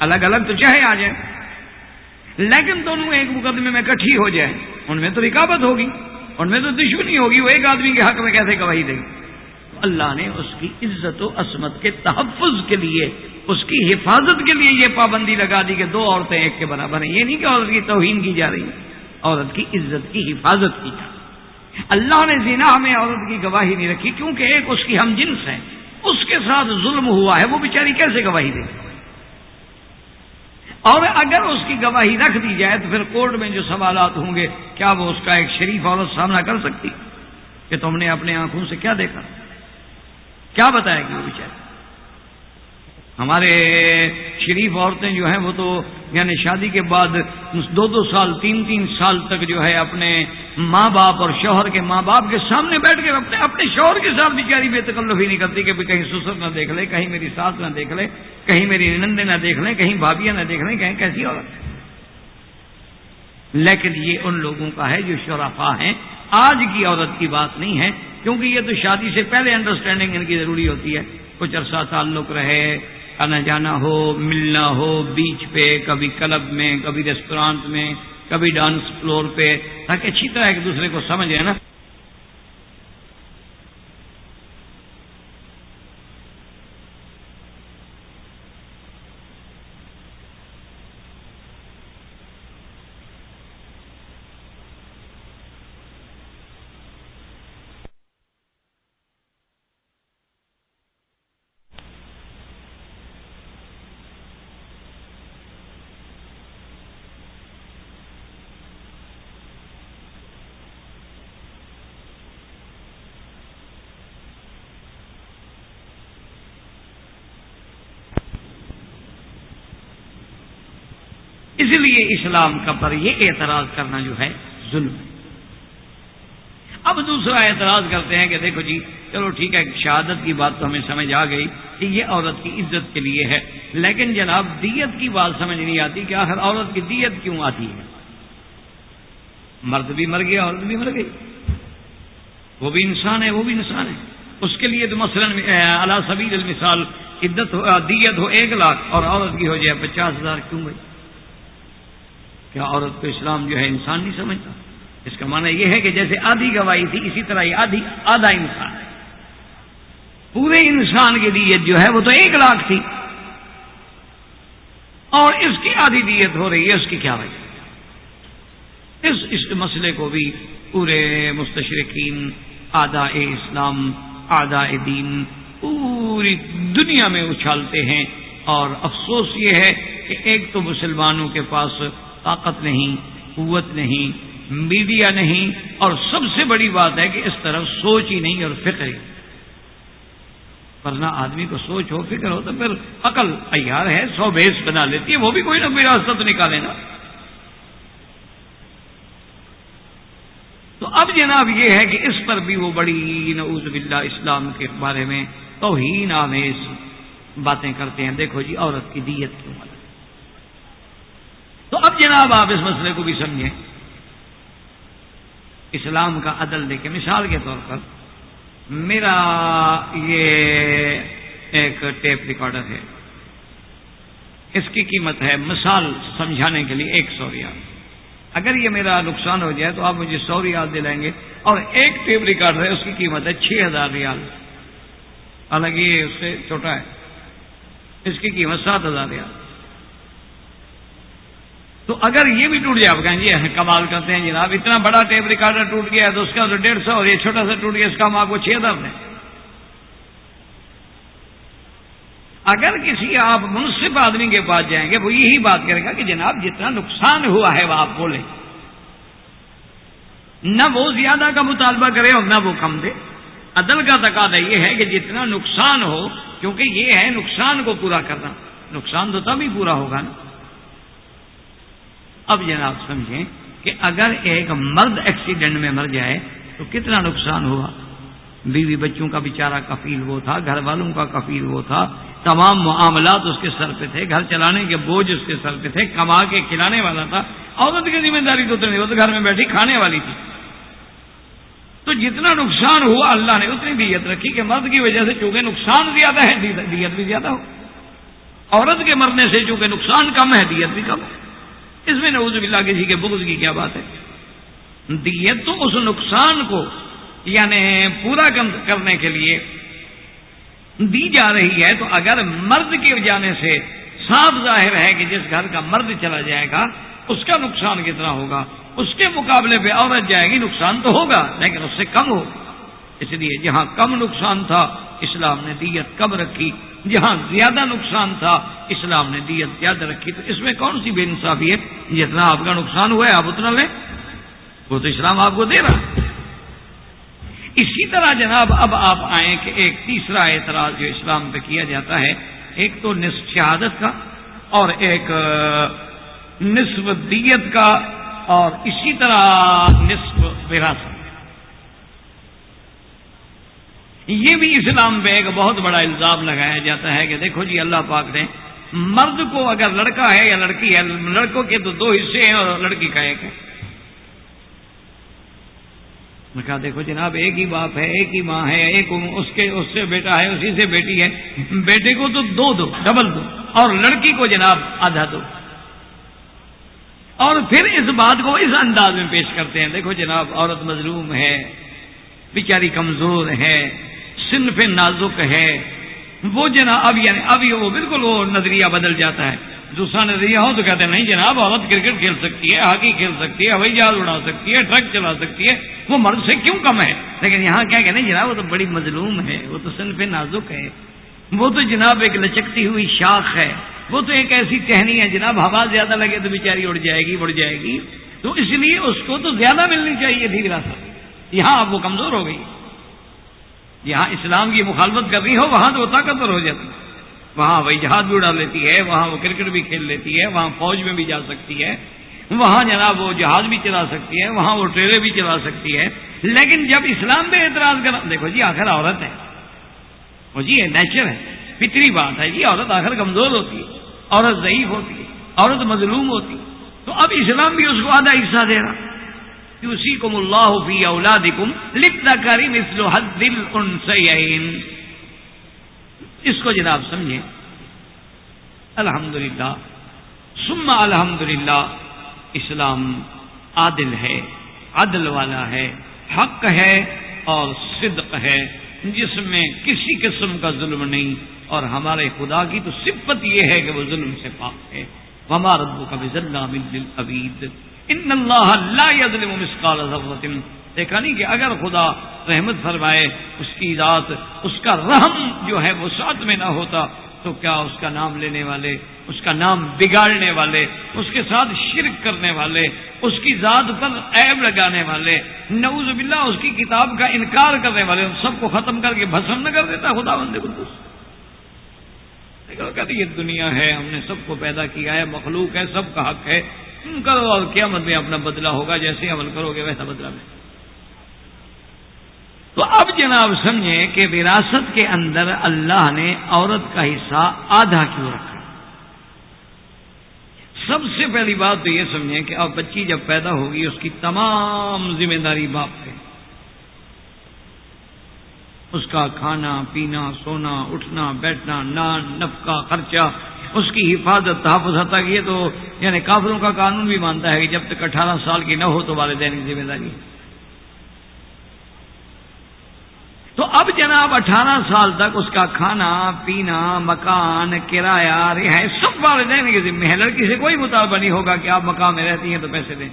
الگ الگ تو چاہے آ جائیں، لیکن دونوں ایک مقدمے میں کٹھی ہو جائیں، ان میں تو رکاوٹ ہوگی، ان میں تو دشمنی ہوگی، وہ ایک آدمی کے حق میں کیسے گواہی دے گی؟ اللہ نے اس کی عزت و عصمت کے تحفظ کے لیے، اس کی حفاظت کے لیے یہ پابندی لگا دی کہ 2 عورتیں ایک کے برابر ہیں۔ یہ نہیں کہ عورت کی توہین کی جا رہی ہے، عورت کی عزت کی حفاظت کی جا رہی ہے۔ اللہ نے زنا میں عورت کی گواہی نہیں رکھی کیونکہ ایک اس کی ہم جنس ہے، اس کے ساتھ ظلم ہوا ہے، وہ بیچاری کیسے گواہی دے؟ اور اگر اس کی گواہی رکھ دی جائے تو پھر کورٹ میں جو سوالات ہوں گے، کیا وہ اس کا ایک شریف عورت سامنا کر سکتی کہ تم نے اپنے آنکھوں سے کیا دیکھا؟ کیا بتائے گی وہ بیچاری؟ ہمارے شریف عورتیں جو ہیں وہ تو یعنی شادی کے بعد 2 سال 3 سال تک جو ہے اپنے ماں باپ اور شوہر کے ماں باپ کے سامنے بیٹھ کے اپنے شوہر کے ساتھ بیچاری بے تکلف ہی نہیں کرتی کہ کہیں سسر نہ دیکھ لے، کہیں میری ساس نہ دیکھ لے، کہیں میری نندے نہ دیکھ لیں، کہیں بھابیاں نہ دیکھ لیں، کہیں کیسی عورت ہے۔ لیکن یہ ان لوگوں کا ہے جو شرفاء ہیں، آج کی عورت کی بات نہیں ہے، کیونکہ یہ تو شادی سے پہلے انڈرسٹینڈنگ ان کی ضروری ہوتی ہے، کچھ عرصہ تعلق رہے، آنا جانا ہو، ملنا ہو، بیچ پہ، کبھی کلب میں، کبھی ریسٹورانٹ میں، کبھی ڈانس فلور پہ، تاکہ اچھی طرح ایک دوسرے کو سمجھے نا۔ اس لیے اسلام کا پر یہ اعتراض کرنا جو ہے ظلم ہے۔ اب دوسرا اعتراض کرتے ہیں کہ دیکھو جی چلو ٹھیک ہے، شہادت کی بات تو ہمیں سمجھ آ گئی کہ یہ عورت کی عزت کے لیے ہے، لیکن جناب دیت کی بات سمجھ نہیں آتی کہ آخر عورت کی دیت کیوں آتی ہے؟ مرد بھی مر گیا، عورت بھی مر گئی، وہ بھی انسان ہے، وہ بھی انسان ہے۔ اس کے لیے تو مثلا علی سبیل المثال دیت ہو 1 لاکھ اور عورت کی ہو جائے 50,000 کیوں بھائی؟ کیا عورت کو اسلام جو ہے انسان نہیں سمجھتا؟ اس کا معنی یہ ہے کہ جیسے آدھی گواہی تھی اسی طرح یہ آدھا انسان ہے۔ پورے انسان کی دیت جو ہے وہ تو 1 لاکھ تھی اور اس کی آدھی دیت ہو رہی ہے، اس کی کیا وجہ؟ اس مسئلے کو بھی پورے مستشرقین، اعداء اسلام، اعداء دین پوری دنیا میں اچھالتے ہیں، اور افسوس یہ ہے کہ ایک تو مسلمانوں کے پاس طاقت نہیں، قوت نہیں، میڈیا نہیں، اور سب سے بڑی بات ہے کہ اس طرف سوچ ہی نہیں اور فکر ہی۔ ورنہ آدمی کو سوچ ہو، فکر ہو تو پھر عقل عیار ہے، 100 بھیس بنا لیتی ہے، وہ بھی کوئی نہ کوئی راستہ تو نکالے نا۔ تو اب جناب یہ ہے کہ اس پر بھی وہ بڑی نعوذ باللہ اسلام کے بارے میں توہین آمیز باتیں کرتے ہیں۔ دیکھو جی عورت کی دیت کیوں الگ؟ تو اب جناب آپ اس مسئلے کو بھی سمجھیں، اسلام کا عدل دیکھیں۔ مثال کے طور پر میرا یہ ایک ٹیپ ریکارڈر ہے، اس کی قیمت ہے مثال سمجھانے کے لیے 100 ریال۔ اگر یہ میرا نقصان ہو جائے تو آپ مجھے 100 ریال دلائیں گے، اور ایک ٹیپ ریکارڈر ہے، اس کی قیمت ہے 6,000 ریال، حالانکہ یہ اس سے چھوٹا ہے، اس کی قیمت 7,000 ریال۔ تو اگر یہ بھی ٹوٹ جائے، آپ کہیں گے کمال کرتے ہیں جناب، اتنا بڑا ٹیپ ریکارڈر ٹوٹ گیا تو اس کا تو 150 اور یہ چھوٹا سا ٹوٹ گیا، اس کا ہم آپ کو 6,000 دیں۔ اگر کسی آپ منصف آدمی کے پاس جائیں گے، وہ یہی بات کرے گا کہ جناب جتنا نقصان ہوا ہے وہ آپ بولیں، نہ وہ زیادہ کا مطالبہ کرے اور نہ وہ کم دے۔ عدل کا تقاضا یہ ہے کہ جتنا نقصان ہو، کیونکہ یہ ہے نقصان کو پورا کرنا، نقصان تو تب ہی پورا ہوگا نا۔ اب جناب سمجھیں کہ اگر ایک مرد ایکسیڈنٹ میں مر جائے تو کتنا نقصان ہوا؟ بیوی بچوں کا بیچارہ کفیل وہ تھا، گھر والوں کا کفیل وہ تھا، تمام معاملات اس کے سر پہ تھے، گھر چلانے کے بوجھ اس کے سر پہ تھے، کما کے کھلانے والا تھا۔ عورت کی ذمہ داری تو نہیں، وہ تو گھر میں بیٹھی کھانے والی تھی۔ تو جتنا نقصان ہوا اللہ نے اتنی دیت رکھی کہ مرد کی وجہ سے چونکہ نقصان زیادہ ہے دیت بھی زیادہ ہو، عورت کے مرنے سے چونکہ نقصان کم ہے دیت بھی کم ہے۔ اس میں نعوذ باللہ کسی کے بغض کی کیا بات ہے؟ دیت تو اس نقصان کو یعنی پورا کرنے کے لیے دی جا رہی ہے۔ تو اگر مرد کے جانے سے صاف ظاہر ہے کہ جس گھر کا مرد چلا جائے گا اس کا نقصان کتنا ہوگا، اس کے مقابلے پہ عورت جائے گی، نقصان تو ہوگا لیکن اس سے کم ہوگا۔ اس لیے جہاں کم نقصان تھا اسلام نے دیت کم رکھی، جہاں زیادہ نقصان تھا اسلام نے دیت زیادہ رکھی۔ تو اس میں کون سی بے انصافی ہے؟ جتنا آپ کا نقصان ہوا ہے آپ اتنا لیں، وہ تو اسلام آپ کو دے رہا۔ اسی طرح جناب اب آپ آئیں کہ ایک تیسرا اعتراض جو اسلام پہ کیا جاتا ہے، ایک تو نصف شہادت کا اور ایک نصف دیت کا، اور اسی طرح نصف وراثت۔ یہ بھی اسلام پہ ایک بہت بڑا الزام لگایا جاتا ہے کہ دیکھو جی اللہ پاک نے مرد کو اگر لڑکا ہے یا لڑکی ہے، لڑکوں کے تو 2 حصے ہیں اور لڑکی کا 1 ہے۔ میں کہا دیکھو جناب ایک ہی باپ ہے، ایک ہی ماں ہے، ایک اس سے بیٹا ہے، اسی سے بیٹی ہے، بیٹے کو تو 2 دو، ڈبل دو، اور لڑکی کو جناب آدھا دو۔ اور پھر اس بات کو اس انداز میں پیش کرتے ہیں، دیکھو جناب عورت مظلوم ہے، بیچاری کمزور ہے، صنف نازک ہے، وہ جناب اب وہ بالکل وہ نظریہ بدل جاتا ہے۔ دوسرا نظریہ ہو تو کہتے ہیں نہیں جناب عورت کرکٹ کھیل سکتی ہے، ہاکی کھیل سکتی ہے، ہوائی جہاز اڑا سکتی ہے، ٹرک چلا سکتی ہے، وہ مرد سے کیوں کم ہے؟ لیکن یہاں کیا کہتے ہیں جناب وہ تو بڑی مظلوم ہے، وہ تو صنف نازک ہے، وہ تو جناب ایک لچکتی ہوئی شاخ ہے، وہ تو ایک ایسی ٹہنی ہے جناب ہوا زیادہ لگے تو بیچاری اڑ جائے گی، اڑ جائے گی، تو اس لیے اس کو تو زیادہ ملنی چاہیے تھی وراثت۔ یہاں اب وہ کمزور ہو گئی، یہاں اسلام کی مخالفت کر رہی ہو وہاں تو وہ طاقتور ہو جاتی۔ وہاں وہی جہاز بھی اڑا لیتی ہے، وہاں وہ کرکٹ بھی کھیل لیتی ہے، وہاں فوج میں بھی جا سکتی ہے، وہاں جناب وہ جہاز بھی چلا سکتی ہے، وہاں وہ ٹریلر بھی چلا سکتی ہے. لیکن جب اسلام پہ اعتراض کرا، دیکھو جی آخر عورت ہے، وہ جی یہ نیچر ہے، فطری بات ہے جی، عورت آخر کمزور ہوتی ہے، عورت ضعیف ہوتی ہے، عورت مظلوم ہوتی ہے. تو اب اسلام بھی اس کو آدھا حصہ دے رہا. یوصیکم اللہ فی اولادکم للذکر مثل حظ الانثیین. اس کو جناب سمجھیں. الحمدللہ ثم الحمدللہ اسلام عادل ہے، عدل والا ہے، حق ہے اور صدق ہے، جس میں کسی قسم کا ظلم نہیں. اور ہمارے خدا کی تو صفت یہ ہے کہ وہ ظلم سے پاک ہے. وما ربک بظلام للعبید ان اللہ لا یظلم مثقال ذرۃ. دیکھا نہیں کہ اگر خدا رحمت فرمائے، اس کی ذات، اس کا رحم جو ہے وہ ساتھ میں نہ ہوتا تو کیا اس کا نام لینے والے، اس کا نام بگاڑنے والے، اس کے ساتھ شرک کرنے والے، اس کی ذات پر عیب لگانے والے، نعوذ باللہ اس کی کتاب کا انکار کرنے والے، ان سب کو ختم کر کے بھسم نہ کر دیتا خدا بندے قدوس. کہتے یہ دنیا ہے، ہم نے سب کو پیدا کیا ہے، مخلوق ہے، سب کا حق ہے، کرو اور قیامت میں اپنا بدلہ ہوگا، جیسے عمل کرو گے ویسا بدلہ میں. تو اب جناب سمجھیں کہ وراثت کے اندر اللہ نے عورت کا حصہ آدھا کیوں رکھا. سب سے پہلی بات تو یہ سمجھیں کہ اب بچی جب پیدا ہوگی اس کی تمام ذمہ داری باپ پہ. اس کا کھانا پینا، سونا، اٹھنا بیٹھنا، نان، نفقہ، خرچہ، اس کی حفاظت، تحفظ. حتیٰ کہ یہ تو یعنی کافروں کا قانون بھی مانتا ہے کہ جب تک 18 سال کی نہ ہو تو والدین کی ذمہ داری. تو اب جناب 18 سال تک اس کا کھانا پینا، مکان، کرایہ، رہائش سب والدین کے ذمہ ہے. لڑکی سے کوئی مطالبہ نہیں ہوگا کہ آپ مکان میں رہتی ہیں تو پیسے دیں.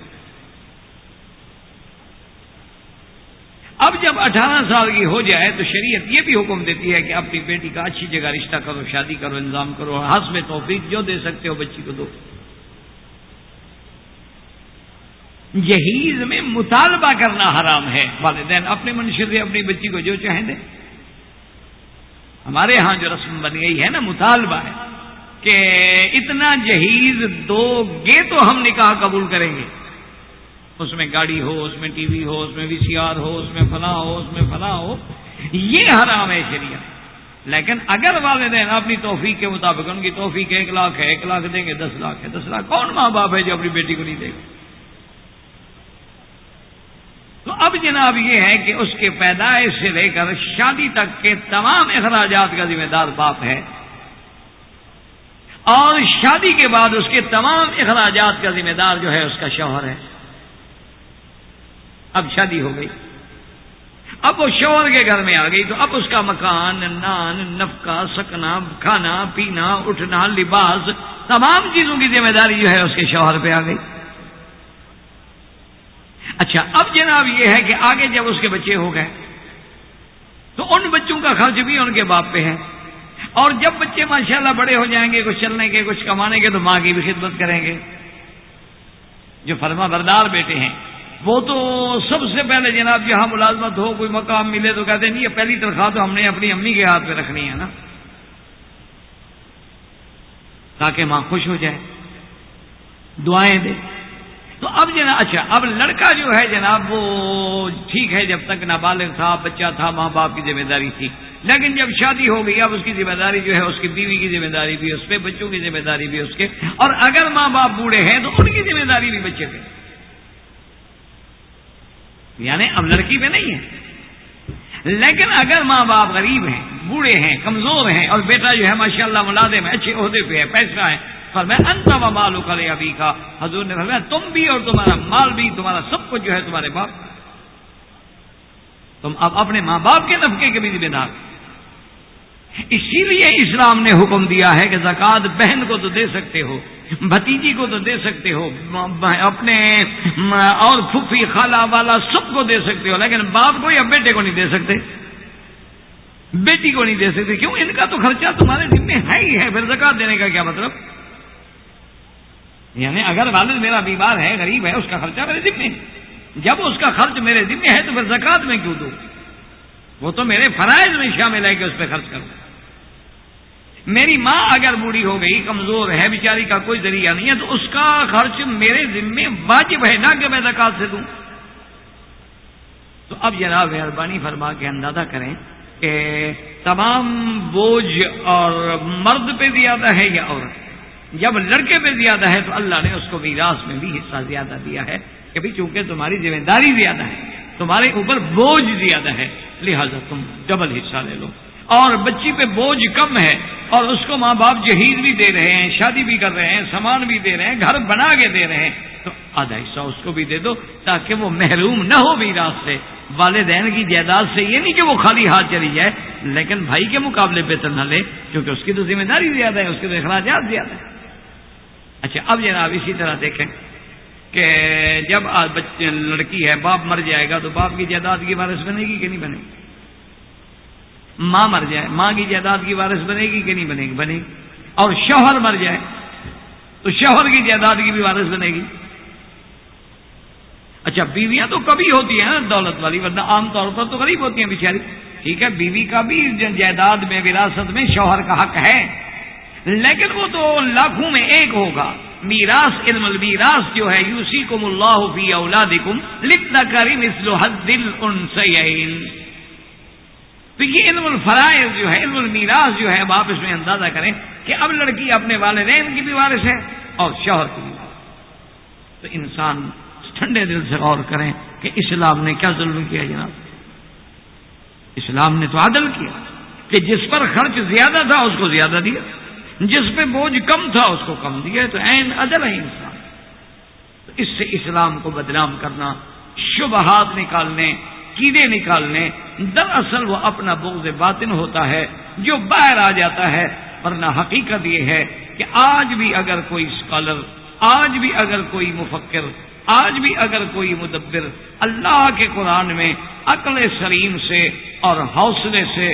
اب جب 18 سال کی ہو جائے تو شریعت یہ بھی حکم دیتی ہے کہ اپنی بیٹی کا اچھی جگہ رشتہ کرو، شادی کرو، انتظام کرو، حسب توفیق جو دے سکتے ہو بچی کو دو. جہیز میں مطالبہ کرنا حرام ہے. والدین اپنے منشور سے اپنی بچی کو جو چاہیں دیں. ہمارے ہاں جو رسم بن گئی ہے نا، مطالبہ ہے کہ اتنا جہیز دو گے تو ہم نکاح قبول کریں گے. اس میں گاڑی ہو، اس میں ٹی وی ہو، اس میں VCR ہو، اس میں فلاں ہو، اس میں فلاں ہو. یہ حرام ہے شریعت. لیکن اگر والدین اپنی توفیق کے مطابق، ان کی توفیق 1 لاکھ ہے، 1 لاکھ دیں گے، 10 لاکھ ہے، 10 لاکھ. کون ماں باپ ہے جو اپنی بیٹی کو نہیں دے گا؟ تو اب جناب یہ ہے کہ اس کے پیدائش سے لے کر شادی تک کے تمام اخراجات کا ذمہ دار باپ ہے، اور شادی کے بعد اس کے تمام اخراجات کا ذمہ دار جو ہے اس کا شوہر ہے. اب شادی ہو گئی، اب وہ شوہر کے گھر میں آ گئی تو اب اس کا مکان، نان، نفقہ، سکنا، کھانا پینا، اٹھنا، لباس، تمام چیزوں کی ذمہ داری جو ہے اس کے شوہر پہ آ گئی. اچھا اب جناب یہ ہے کہ آگے جب اس کے بچے ہو گئے تو ان بچوں کا خرچ بھی ان کے باپ پہ ہے. اور جب بچے ماشاءاللہ بڑے ہو جائیں گے، کچھ چلنے کے، کچھ کمانے کے، تو ماں کی بھی خدمت کریں گے. جو فرما بردار بیٹے ہیں وہ تو سب سے پہلے جناب جہاں ملازمت ہو، کوئی مقام ملے تو کہتے ہیں نہیں یہ پہلی تنخواہ تو ہم نے اپنی امی کے ہاتھ پہ رکھنی ہے نا، تاکہ ماں خوش ہو جائے، دعائیں دے. تو اب جناب اچھا اب لڑکا جو ہے جناب وہ ٹھیک ہے، جب تک نابالغ تھا، بچہ تھا، ماں باپ کی ذمہ داری تھی. لیکن جب شادی ہو گئی اب اس کی ذمہ داری جو ہے اس کی بیوی کی ذمہ داری بھی اس پہ، بچوں کی ذمہ داری بھی اس کے، اور اگر ماں باپ بوڑھے ہیں تو ان کی ذمہ داری بھی بچے پہ. یعنی اب لڑکی پہ نہیں ہے. لیکن اگر ماں باپ غریب ہیں، بوڑھے ہیں، کمزور ہیں، اور بیٹا جو ہے ماشاءاللہ ملازم ہے، اچھے عہدے پہ ہے، پیسہ ہے، فرمایا انت و مالک لابیک، حضور نے فرمایا تم بھی اور تمہارا مال بھی، تمہارا سب کچھ جو ہے تمہارے باپ. تم اب اپنے ماں باپ کے نفقے کے بھی ذمہ دار. اسی لیے اسلام نے حکم دیا ہے کہ زکوٰۃ بہن کو تو دے سکتے ہو، بھتیجی کو تو دے سکتے ہو، اپنے اور پھوپھی خالہ والا سب کو دے سکتے ہو، لیکن باپ کو یا بیٹے کو نہیں دے سکتے، بیٹی کو نہیں دے سکتے. کیوں؟ ان کا تو خرچہ تمہارے ذمہ ہے ہی ہے. پھر زکوٰۃ دینے کا کیا مطلب؟ یعنی اگر والد میرا بیمار ہے، غریب ہے، اس کا خرچہ میرے ذمہ ہے. جب اس کا خرچ میرے ذمہ ہے تو پھر زکوٰۃ میں کیوں دوں؟ وہ تو میرے فرائض میں شامل ہے کہ اس پہ خرچ کروں. میری ماں اگر بوڑھی ہو گئی، کمزور ہے، بیچاری کا کوئی ذریعہ نہیں ہے، تو اس کا خرچ میرے ذمے واجب ہے نہ کہ میں زکات سے دوں۔ تو اب جناب مہربانی فرما کے اندازہ کریں کہ تمام بوجھ اور مرد پہ زیادہ ہے یا عورت؟ جب لڑکے پہ زیادہ ہے تو اللہ نے اس کو میراث میں بھی حصہ زیادہ دیا ہے کہ بھی چونکہ تمہاری ذمہ داری زیادہ ہے، تمہارے اوپر بوجھ زیادہ ہے، لہذا تم ڈبل حصہ لے لو۔ اور بچی پہ بوجھ کم ہے اور اس کو ماں باپ جہیز بھی دے رہے ہیں، شادی بھی کر رہے ہیں، سامان بھی دے رہے ہیں، گھر بنا کے دے رہے ہیں، تو آدھا حصہ اس کو بھی دے دو تاکہ وہ محروم نہ ہو میراث سے، والدین کی جائیداد سے۔ یہ نہیں کہ وہ خالی ہاتھ چلی جائے، لیکن بھائی کے مقابلے پہ تو نہ لے کیونکہ اس کی تو ذمہ داری زیادہ ہے، اس کے تو اخراجات زیادہ ہے۔ اچھا اب جناب اسی طرح دیکھیں کہ جب لڑکی ہے، باپ مر جائے گا تو باپ کی جائیداد کی وارث بنے گی کہ نہیں بنے گی؟ ماں مر جائے، ماں کی جائیداد کی وارث بنے گی کہ نہیں بنے گی؟ بنے گی۔ اور شوہر مر جائے تو شوہر کی جائیداد کی بھی وارث بنے گی۔ اچھا بیویاں تو کبھی ہوتی ہیں نا دولت والی، ورنہ عام طور پر تو غریب ہوتی ہیں بیچاری، ٹھیک ہے، بیوی کا بھی جائیداد میں وراثت میں شوہر کا حق ہے، لیکن وہ تو لاکھوں میں ایک ہوگا۔ میراث، علم المیراث جو ہے، یوصیکم اللہ فی اولادکم للذکر مثل حظ الانثیین، تو یہ علم الفرائض جو ہے، علم المیراث جو ہے، اب آپ اس میں اندازہ کریں کہ اب لڑکی اپنے والدین کی بھی وارث ہے اور شوہر کی بھی وارث، تو انسان ٹھنڈے دل سے غور کریں کہ اسلام نے کیا ظلم کیا جناب۔ اسلام نے تو عدل کیا کہ جس پر خرچ زیادہ تھا اس کو زیادہ دیا، جس پہ بوجھ کم تھا اس کو کم دیا، تو عین عدل ہے انسان۔ تو اس سے اسلام کو بدنام کرنا، شبہات نکالنے، کیڑے نکالنے، دراصل وہ اپنا بغض باطن ہوتا ہے جو باہر آ جاتا ہے، ورنہ حقیقت یہ ہے کہ آج بھی اگر کوئی اسکالر، آج بھی اگر کوئی مفکر، آج بھی اگر کوئی مدبر اللہ کے قرآن میں عقل سلیم سے اور حوصلے سے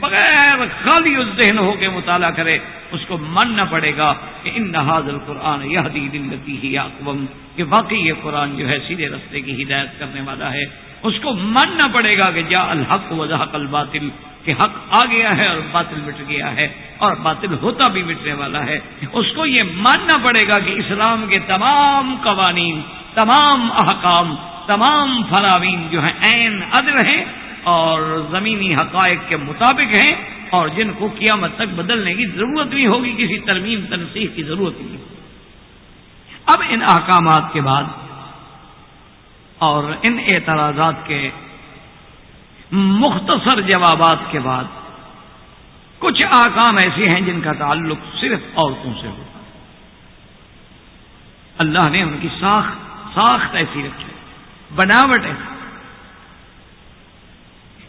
بغیر خالی الذہن ہو کے مطالعہ کرے، اس کو ماننا پڑے گا کہ ان ھذا القرآن یہدی للتی ہی اقوم، کہ واقعی یہ قرآن جو ہے سیدھے راستے کی ہدایت کرنے والا ہے۔ اس کو ماننا پڑے گا کہ جاء الحق وزهق الباطل، کہ حق آ گیا ہے اور باطل مٹ گیا ہے، اور باطل ہوتا بھی مٹنے والا ہے۔ اس کو یہ ماننا پڑے گا کہ اسلام کے تمام قوانین، تمام احکام، تمام فرامین جو ہیں عین عدل ہیں اور زمینی حقائق کے مطابق ہیں، اور جن کو قیامت تک بدلنے کی ضرورت نہیں ہوگی، کسی ترمیم تنسیخ کی ضرورت نہیں۔ اب ان احکامات کے بعد اور ان اعتراضات کے مختصر جوابات کے بعد کچھ احکام ایسے ہیں جن کا تعلق صرف عورتوں سے ہوتا ہے۔ اللہ نے ان کی ساخت ایسی رکھی، بناوٹ ہے۔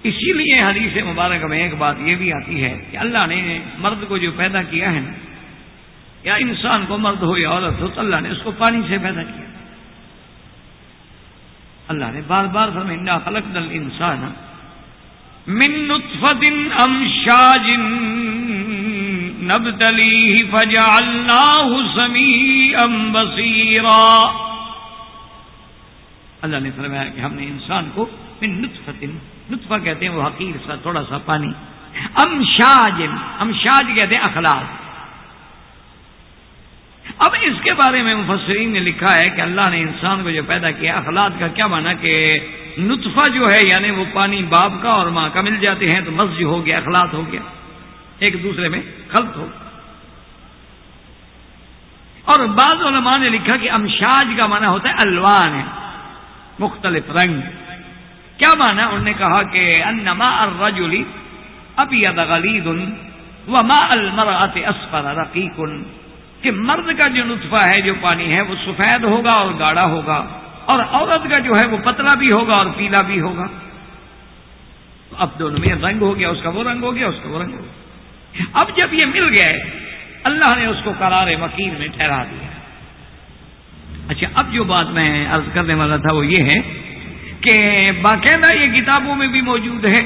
اسی لیے حدیث مبارک میں ایک بات یہ بھی آتی ہے کہ اللہ نے مرد کو جو پیدا کیا ہے نا، یا انسان کو مرد ہو یا عورت ہو، تو اللہ نے اس کو پانی سے پیدا کیا۔ اللہ نے بار بار فرمایا انا خلقنا الانسان من نطفة امشاج نبتلیہ فجعلناہ سمیعا بصیرا۔ اللہ نے فرمایا کہ ہم نے انسان کو من نطفة، نطفہ کہتے ہیں وہ حقیر سا تھوڑا سا پانی، امشاج کہتے ہیں اخلاق۔ اب اس کے بارے میں مفسرین نے لکھا ہے کہ اللہ نے انسان کو جو پیدا کیا، اخلاق کا کیا معنی کہ نطفہ جو ہے یعنی وہ پانی باپ کا اور ماں کا مل جاتے ہیں تو مزج ہو گیا، اخلاق ہو گیا، ایک دوسرے میں خلط ہو۔ اور بعض علماء نے لکھا کہ امشاج کا معنی ہوتا ہے الوان، ہے مختلف رنگ۔ کیا معنی؟ انہوں نے کہا کہ ان ماء الرجل ابیض غلیظ وماء المرأة اصفر رقیق، کہ مرد کا جو نطفہ ہے، جو پانی ہے، وہ سفید ہوگا اور گاڑھا ہوگا، اور عورت کا جو ہے وہ پتلا بھی ہوگا اور پیلا بھی ہوگا۔ تو اب دونوں میں رنگ ہو گیا، اس کا وہ رنگ ہو گیا، اس کا وہ رنگ ہو گیا۔ اب جب یہ مل گئے، اللہ نے اس کو قرار مکین میں ٹھہرا دیا۔ اچھا اب جو بات میں عرض کرنے والا تھا وہ یہ ہے کہ باقاعدہ یہ کتابوں میں بھی موجود ہے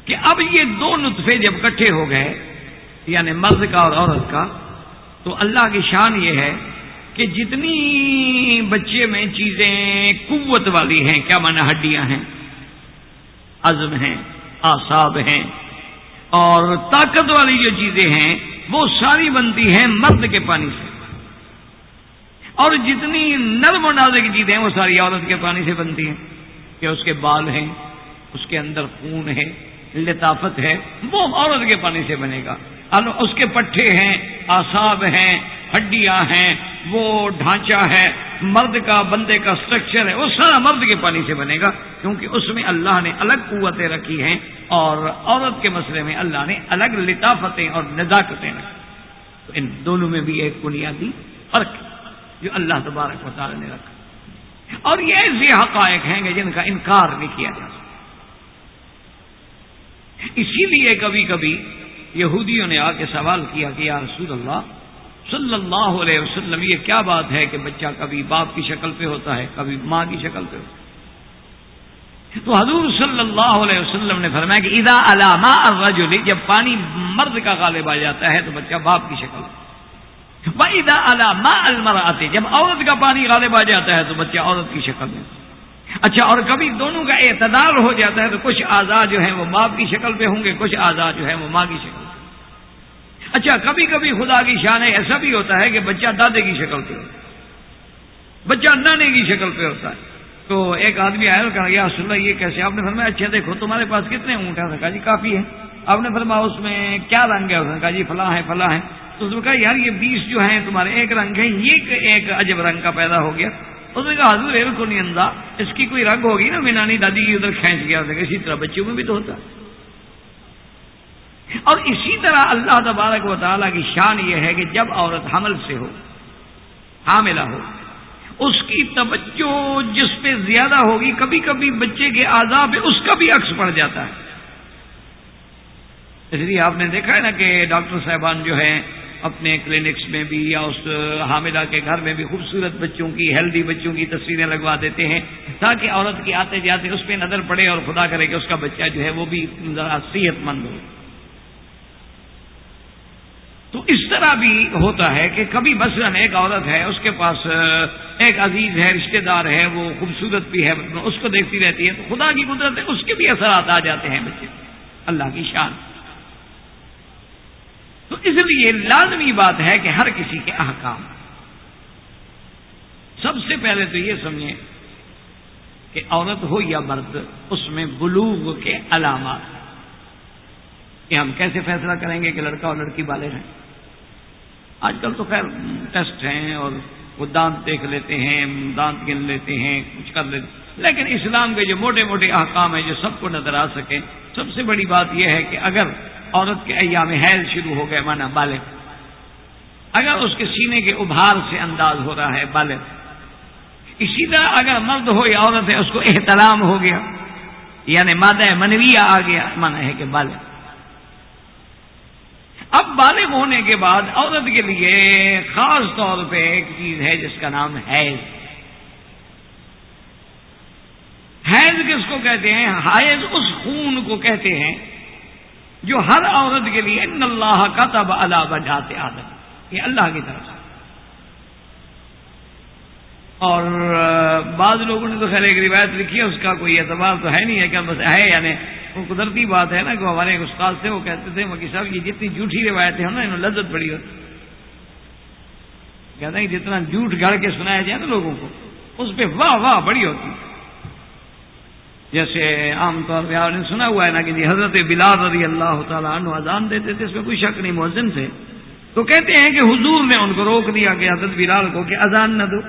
کہ اب یہ دو نطفے جب اکٹھے ہو گئے، یعنی مرد کا اور عورت کا، تو اللہ کی شان یہ ہے کہ جتنی بچے میں چیزیں قوت والی ہیں، کیا معنی ہڈیاں ہیں، عظم ہیں، اعصاب ہیں، اور طاقت والی جو چیزیں ہیں وہ ساری بنتی ہیں مرد کے پانی سے، اور جتنی نرم و نازک چیزیں ہیں وہ ساری عورت کے پانی سے بنتی ہیں، کہ اس کے بال ہیں، اس کے اندر خون ہے، لطافت ہے، وہ عورت کے پانی سے بنے گا۔ اس کے پٹھے ہیں، اعصاب ہیں، ہڈیاں ہیں، وہ ڈھانچہ ہے، مرد کا بندے کا سٹرکچر ہے، وہ سارا مرد کے پانی سے بنے گا، کیونکہ اس میں اللہ نے الگ قوتیں رکھی ہیں اور عورت کے مسئلے میں اللہ نے الگ لطافتیں اور نزاکتیں رکھی۔ تو ان دونوں میں بھی ایک بنیادی فرق ہے جو اللہ تبارک و تعالی نے رکھا، اور یہ ایسے حقائق ہیں کہ جن کا انکار نہیں کیا جا سکتا۔ اسی لیے کبھی کبھی یہودیوں نے آ کے سوال کیا کہ یا رسول اللہ صلی اللہ علیہ وسلم، یہ کیا بات ہے کہ بچہ کبھی باپ کی شکل پہ ہوتا ہے، کبھی ماں کی شکل پہ ہوتا ہے؟ تو حضور صلی اللہ علیہ وسلم نے فرمایا کہ اذا علی ماء الرجل، جب پانی مرد کا غالب آ جاتا ہے تو بچہ باپ کی شکل میں، وَإِذَا عَلَى مَاءِ الْمَرْأَةِ، جب عورت کا پانی غالب آ جاتا ہے تو بچہ عورت کی شکل میں۔ اچھا، اور کبھی دونوں کا اعتدال ہو جاتا ہے تو کچھ اعضاء جو ہیں وہ باپ کی شکل پہ ہوں گے، کچھ اعضاء جو ہیں وہ ماں کی شکل پہ۔ اچھا، کبھی کبھی خدا کی شان ایسا بھی ہوتا ہے کہ بچہ دادے کی شکل پہ ہوتا ہے، بچہ نانے کی شکل پہ ہوتا ہے۔ تو ایک آدمی آیا اور کہا یا رسول اللہ یہ کیسے؟ آپ نے فرمایا اچھا دیکھو تمہارے پاس کتنے اونٹ ہیں؟ کہا جی کافی ہے۔ آپ نے فرمایا اس میں کیا رنگ ہے؟ اس نے کہا جی فلاں ہے فلاں ہے۔ تو اس نے کہا یار یہ 20 جو ہیں تمہارے ایک رنگ ہے، یہ ایک عجب رنگ کا پیدا ہو گیا۔ اس نے کہا حضور ایل کو نہیں اندھا، اس کی کوئی رنگ ہوگی نا، میں نانی دادی کی ادھر کھینچ گیا۔ اسی طرح بچوں میں بھی تو ہوتا ہے۔ اور اسی طرح اللہ تبارک و تعالیٰ کی شان یہ ہے کہ جب عورت حمل سے ہو، حاملہ ہو، اس کی توجہ جس پہ زیادہ ہوگی، کبھی کبھی بچے کے اعضاء پہ اس کا بھی عکس پڑ جاتا ہے۔ اس لیے آپ نے دیکھا ہے نا کہ ڈاکٹر صاحبان جو ہیں اپنے کلینکس میں بھی یا اس حاملہ کے گھر میں بھی خوبصورت بچوں کی، ہیلدی بچوں کی تصویریں لگوا دیتے ہیں تاکہ عورت کی آتے جاتے اس پہ نظر پڑے اور خدا کرے کہ اس کا بچہ جو ہے وہ بھی ذرا صحت مند ہو۔ تو اس طرح بھی ہوتا ہے کہ کبھی مثلاً ایک عورت ہے، اس کے پاس ایک عزیز ہے، رشتہ دار ہے، وہ خوبصورت بھی ہے، اس کو دیکھتی رہتی ہے، تو خدا کی قدرت ہے، اس کے بھی اثرات آ جاتے ہیں بچے، اللہ کی شان۔ تو اس لیے لازمی بات ہے کہ ہر کسی کے احکام، سب سے پہلے تو یہ سمجھیں کہ عورت ہو یا مرد، اس میں بلوغ کے علامات ہیں کہ ہم کیسے فیصلہ کریں گے کہ لڑکا اور لڑکی بالغ ہیں۔ آج کل تو خیر ٹیسٹ ہیں اور وہ دانت دیکھ لیتے ہیں، دانت گن لیتے ہیں، کچھ کر لیتے ہیں، لیکن اسلام کے جو موٹے موٹے احکام ہیں جو سب کو نظر آ سکے، سب سے بڑی بات یہ ہے کہ اگر عورت کے ایام حیض شروع ہو گئے مانا بالغ، اگر اس کے سینے کے ابھار سے انداز ہو رہا ہے بالغ، اسی طرح اگر مرد ہو یا عورت ہے اس کو احتلام ہو گیا یعنی مادہ منویہ آ گیا، مانا ہے کہ بالغ۔ اب بالغ ہونے کے بعد عورت کے لیے خاص طور پہ ایک چیز ہے جس کا نام حیض۔ حیض کس کو کہتے ہیں؟ حیض اس خون کو کہتے ہیں جو ہر عورت کے لیے ان اللہ کتب علی بنات آدم، یہ اللہ کی طرف سے۔ اور بعض لوگوں نے تو خیر ایک روایت لکھی ہے، اس کا کوئی اعتبار تو ہے نہیں ہے، کہ بس ہے یعنی وہ قدرتی بات ہے نا کہ ہمارے ایک استاد تھے، وہ کہتے تھے مکی صاحب یہ جتنی جھوٹھی روایتیں ہوں نا انہوں لذت بڑی ہوتی، کہتے ہیں کہ جتنا جھوٹ گھڑ کے سنایا جائے نا لوگوں کو اس پہ واہ واہ بڑی ہوتی۔ جیسے عام طور پہ آپ نے سنا ہوا ہے نا کہ جی حضرت بلال رضی اللہ تعالیٰ عنہ اذان دیتے تھے، اس میں کوئی شک نہیں، مؤذن تھے، تو کہتے ہیں کہ حضور نے ان کو روک دیا کہ حضرت بلال کو کہ اذان نہ دو۔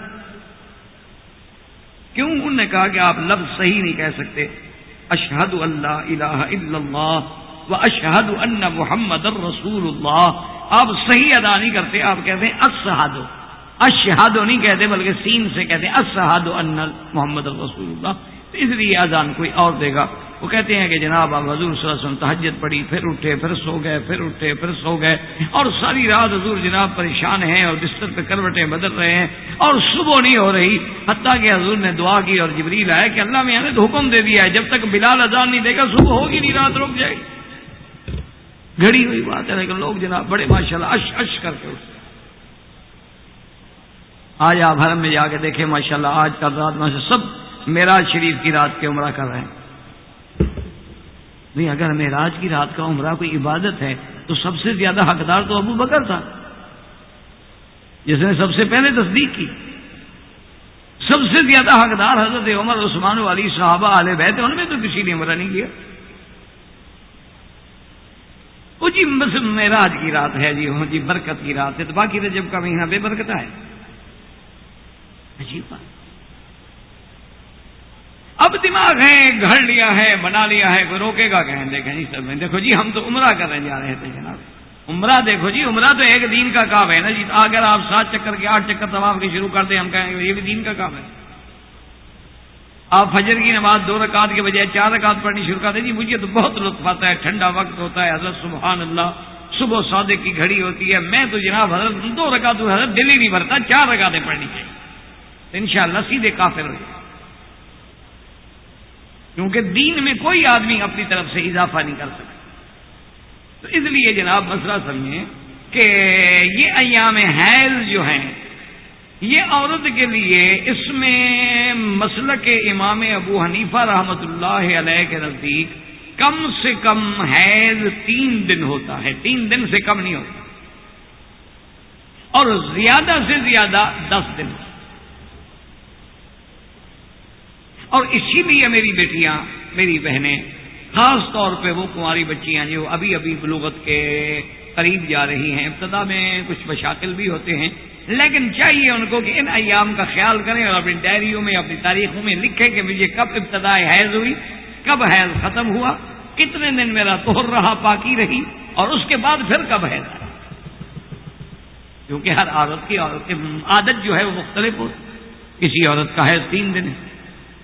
کیوں؟ انہوں نے کہا کہ آپ لفظ صحیح نہیں کہہ سکتے، اشہد اللہ الہ الا اللہ و اشہد ان محمد رسول اللہ، آپ صحیح ادا نہیں کرتے، آپ کہتے ہیں اشہد، اشہد نہیں کہتے بلکہ سین سے کہتے ہیں اشہد ان محمد رسول اللہ، اس لیے اذان کوئی اور دے گا۔ وہ کہتے ہیں کہ جناب آپ حضور صلی اللہ علیہ وسلم تہجد پڑھی، پھر اٹھے، پھر سو گئے، پھر اٹھے، پھر سو گئے، اور ساری رات حضور جناب پریشان ہیں اور بستر پہ کروٹیں بدل رہے ہیں اور صبح نہیں ہو رہی، حتیٰ کہ حضور نے دعا کی اور جبریل آیا کہ اللہ میاں نے تو حکم دے دیا ہے جب تک بلال اذان نہیں دے گا صبح ہوگی نہیں، رات رک جائے گی۔ گھڑی ہوئی بات ہے لیکن لوگ جناب بڑے ماشاءاللہ اش اش کر کے اٹھتے۔ آج آپ حرم میں جا کے دیکھیں ماشاءاللہ، آج کل رات میں سب معراج شریف کی رات کے عمرہ کر رہے ہیں، نہیں، اگر معراج کی رات کا عمرہ کوئی عبادت ہے تو سب سے زیادہ حقدار تو ابو بکر تھا، جس نے سب سے پہلے تصدیق کی۔ سب سے زیادہ حقدار حضرت عمر، عثمان و علی صحابہ اہل بیت، ان میں تو کسی نے عمرہ نہیں کیا۔ وہ جی بس معراج کی رات ہے جی، ہاں جی برکت کی رات ہے، تو باقی رجب کا مہینہ بے برکت ہے۔ عجیب بات۔ اب دماغ ہے، گھڑ لیا ہے، بنا لیا ہے، کوئی روکے گا کہیں؟ دیکھیں جی سر میں، دیکھو جی ہم تو عمرہ کرنے جا رہے تھے جناب، عمرہ دیکھو جی، عمرہ تو ایک دین کا کام ہے نا جی۔ اگر آپ 7 چکر کے 8 چکر طواف کے شروع کر دیں، ہم کہیں گے یہ بھی دین کا کام ہے۔ آپ فجر کی نماز 2 رکعت کے بجائے 4 رکعت پڑھنی شروع کر دیں جی، مجھے تو بہت لطف آتا ہے، ٹھنڈا وقت ہوتا ہے حضرت، سبحان اللہ، صبح صادق کی گھڑی ہوتی ہے، میں تو جناب حضرت 2 رکعت حضرت دل ہی نہیں بھرتا، 4 رکعتیں پڑھنی چاہیے، انشاءاللہ سیدھے کافر ہو جائے، کیونکہ دین میں کوئی آدمی اپنی طرف سے اضافہ نہیں کر سکتا۔ تو اس لیے جناب مسئلہ سمجھیں کہ یہ ایام حیض جو ہیں، یہ عورت کے لیے اس میں مسلک امام ابو حنیفہ رحمۃ اللہ علیہ کے نزدیک کم سے کم حیض 3 دن ہوتا ہے، 3 دن سے کم نہیں ہوتا، اور زیادہ سے زیادہ 10 دن۔ اور اسی لیے میری بیٹیاں، میری بہنیں، خاص طور پہ وہ کنواری بچیاں جو ابھی ابھی بلوغت کے قریب جا رہی ہیں، ابتدا میں کچھ مشاکل بھی ہوتے ہیں، لیکن چاہیے ان کو کہ ان ایام کا خیال کریں اور اپنی ڈائریوں میں، اپنی تاریخوں میں لکھیں کہ مجھے کب ابتداء حیض ہوئی، کب حیض ختم ہوا، کتنے دن میرا طہر رہا، پاکی رہی، اور اس کے بعد پھر کب حیض آیا، کیونکہ ہر عورت کی عادت جو ہے وہ مختلف ہوتی، کسی عورت کا حیض 3 دن ہے،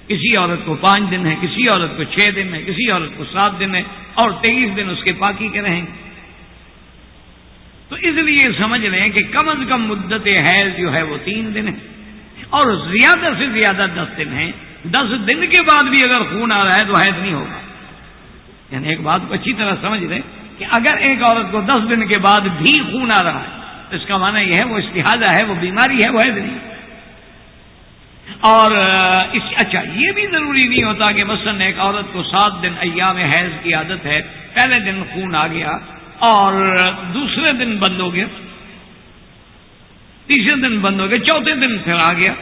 کسی عورت کو 5 دن ہے، کسی عورت کو 6 دن ہے، کسی عورت کو 7 دن ہے، اور 23 دن اس کے پاکی کے رہیں گے۔ تو اس لیے سمجھ لیں کہ کم از کم مدت حیض جو ہے وہ 3 دن ہے، اور زیادہ سے زیادہ 10 دن ہے۔ 10 دن کے بعد بھی اگر خون آ رہا ہے تو حیض نہیں ہوگا۔ یعنی ایک بات کو اچھی طرح سمجھ لیں کہ اگر ایک عورت کو 10 دن کے بعد بھی خون آ رہا ہے تو اس کا معنی یہ ہے وہ استحاضہ ہے، وہ بیماری ہے، وہ حیض نہیں۔ اور اچھا یہ بھی ضروری نہیں ہوتا کہ مثلا ایک عورت کو 7 دن ایام حیض کی عادت ہے، پہلے دن خون آ گیا اور دوسرے دن بند ہو گیا، تیسرے دن بند ہو گیا، چوتھے دن پھر آ گیا،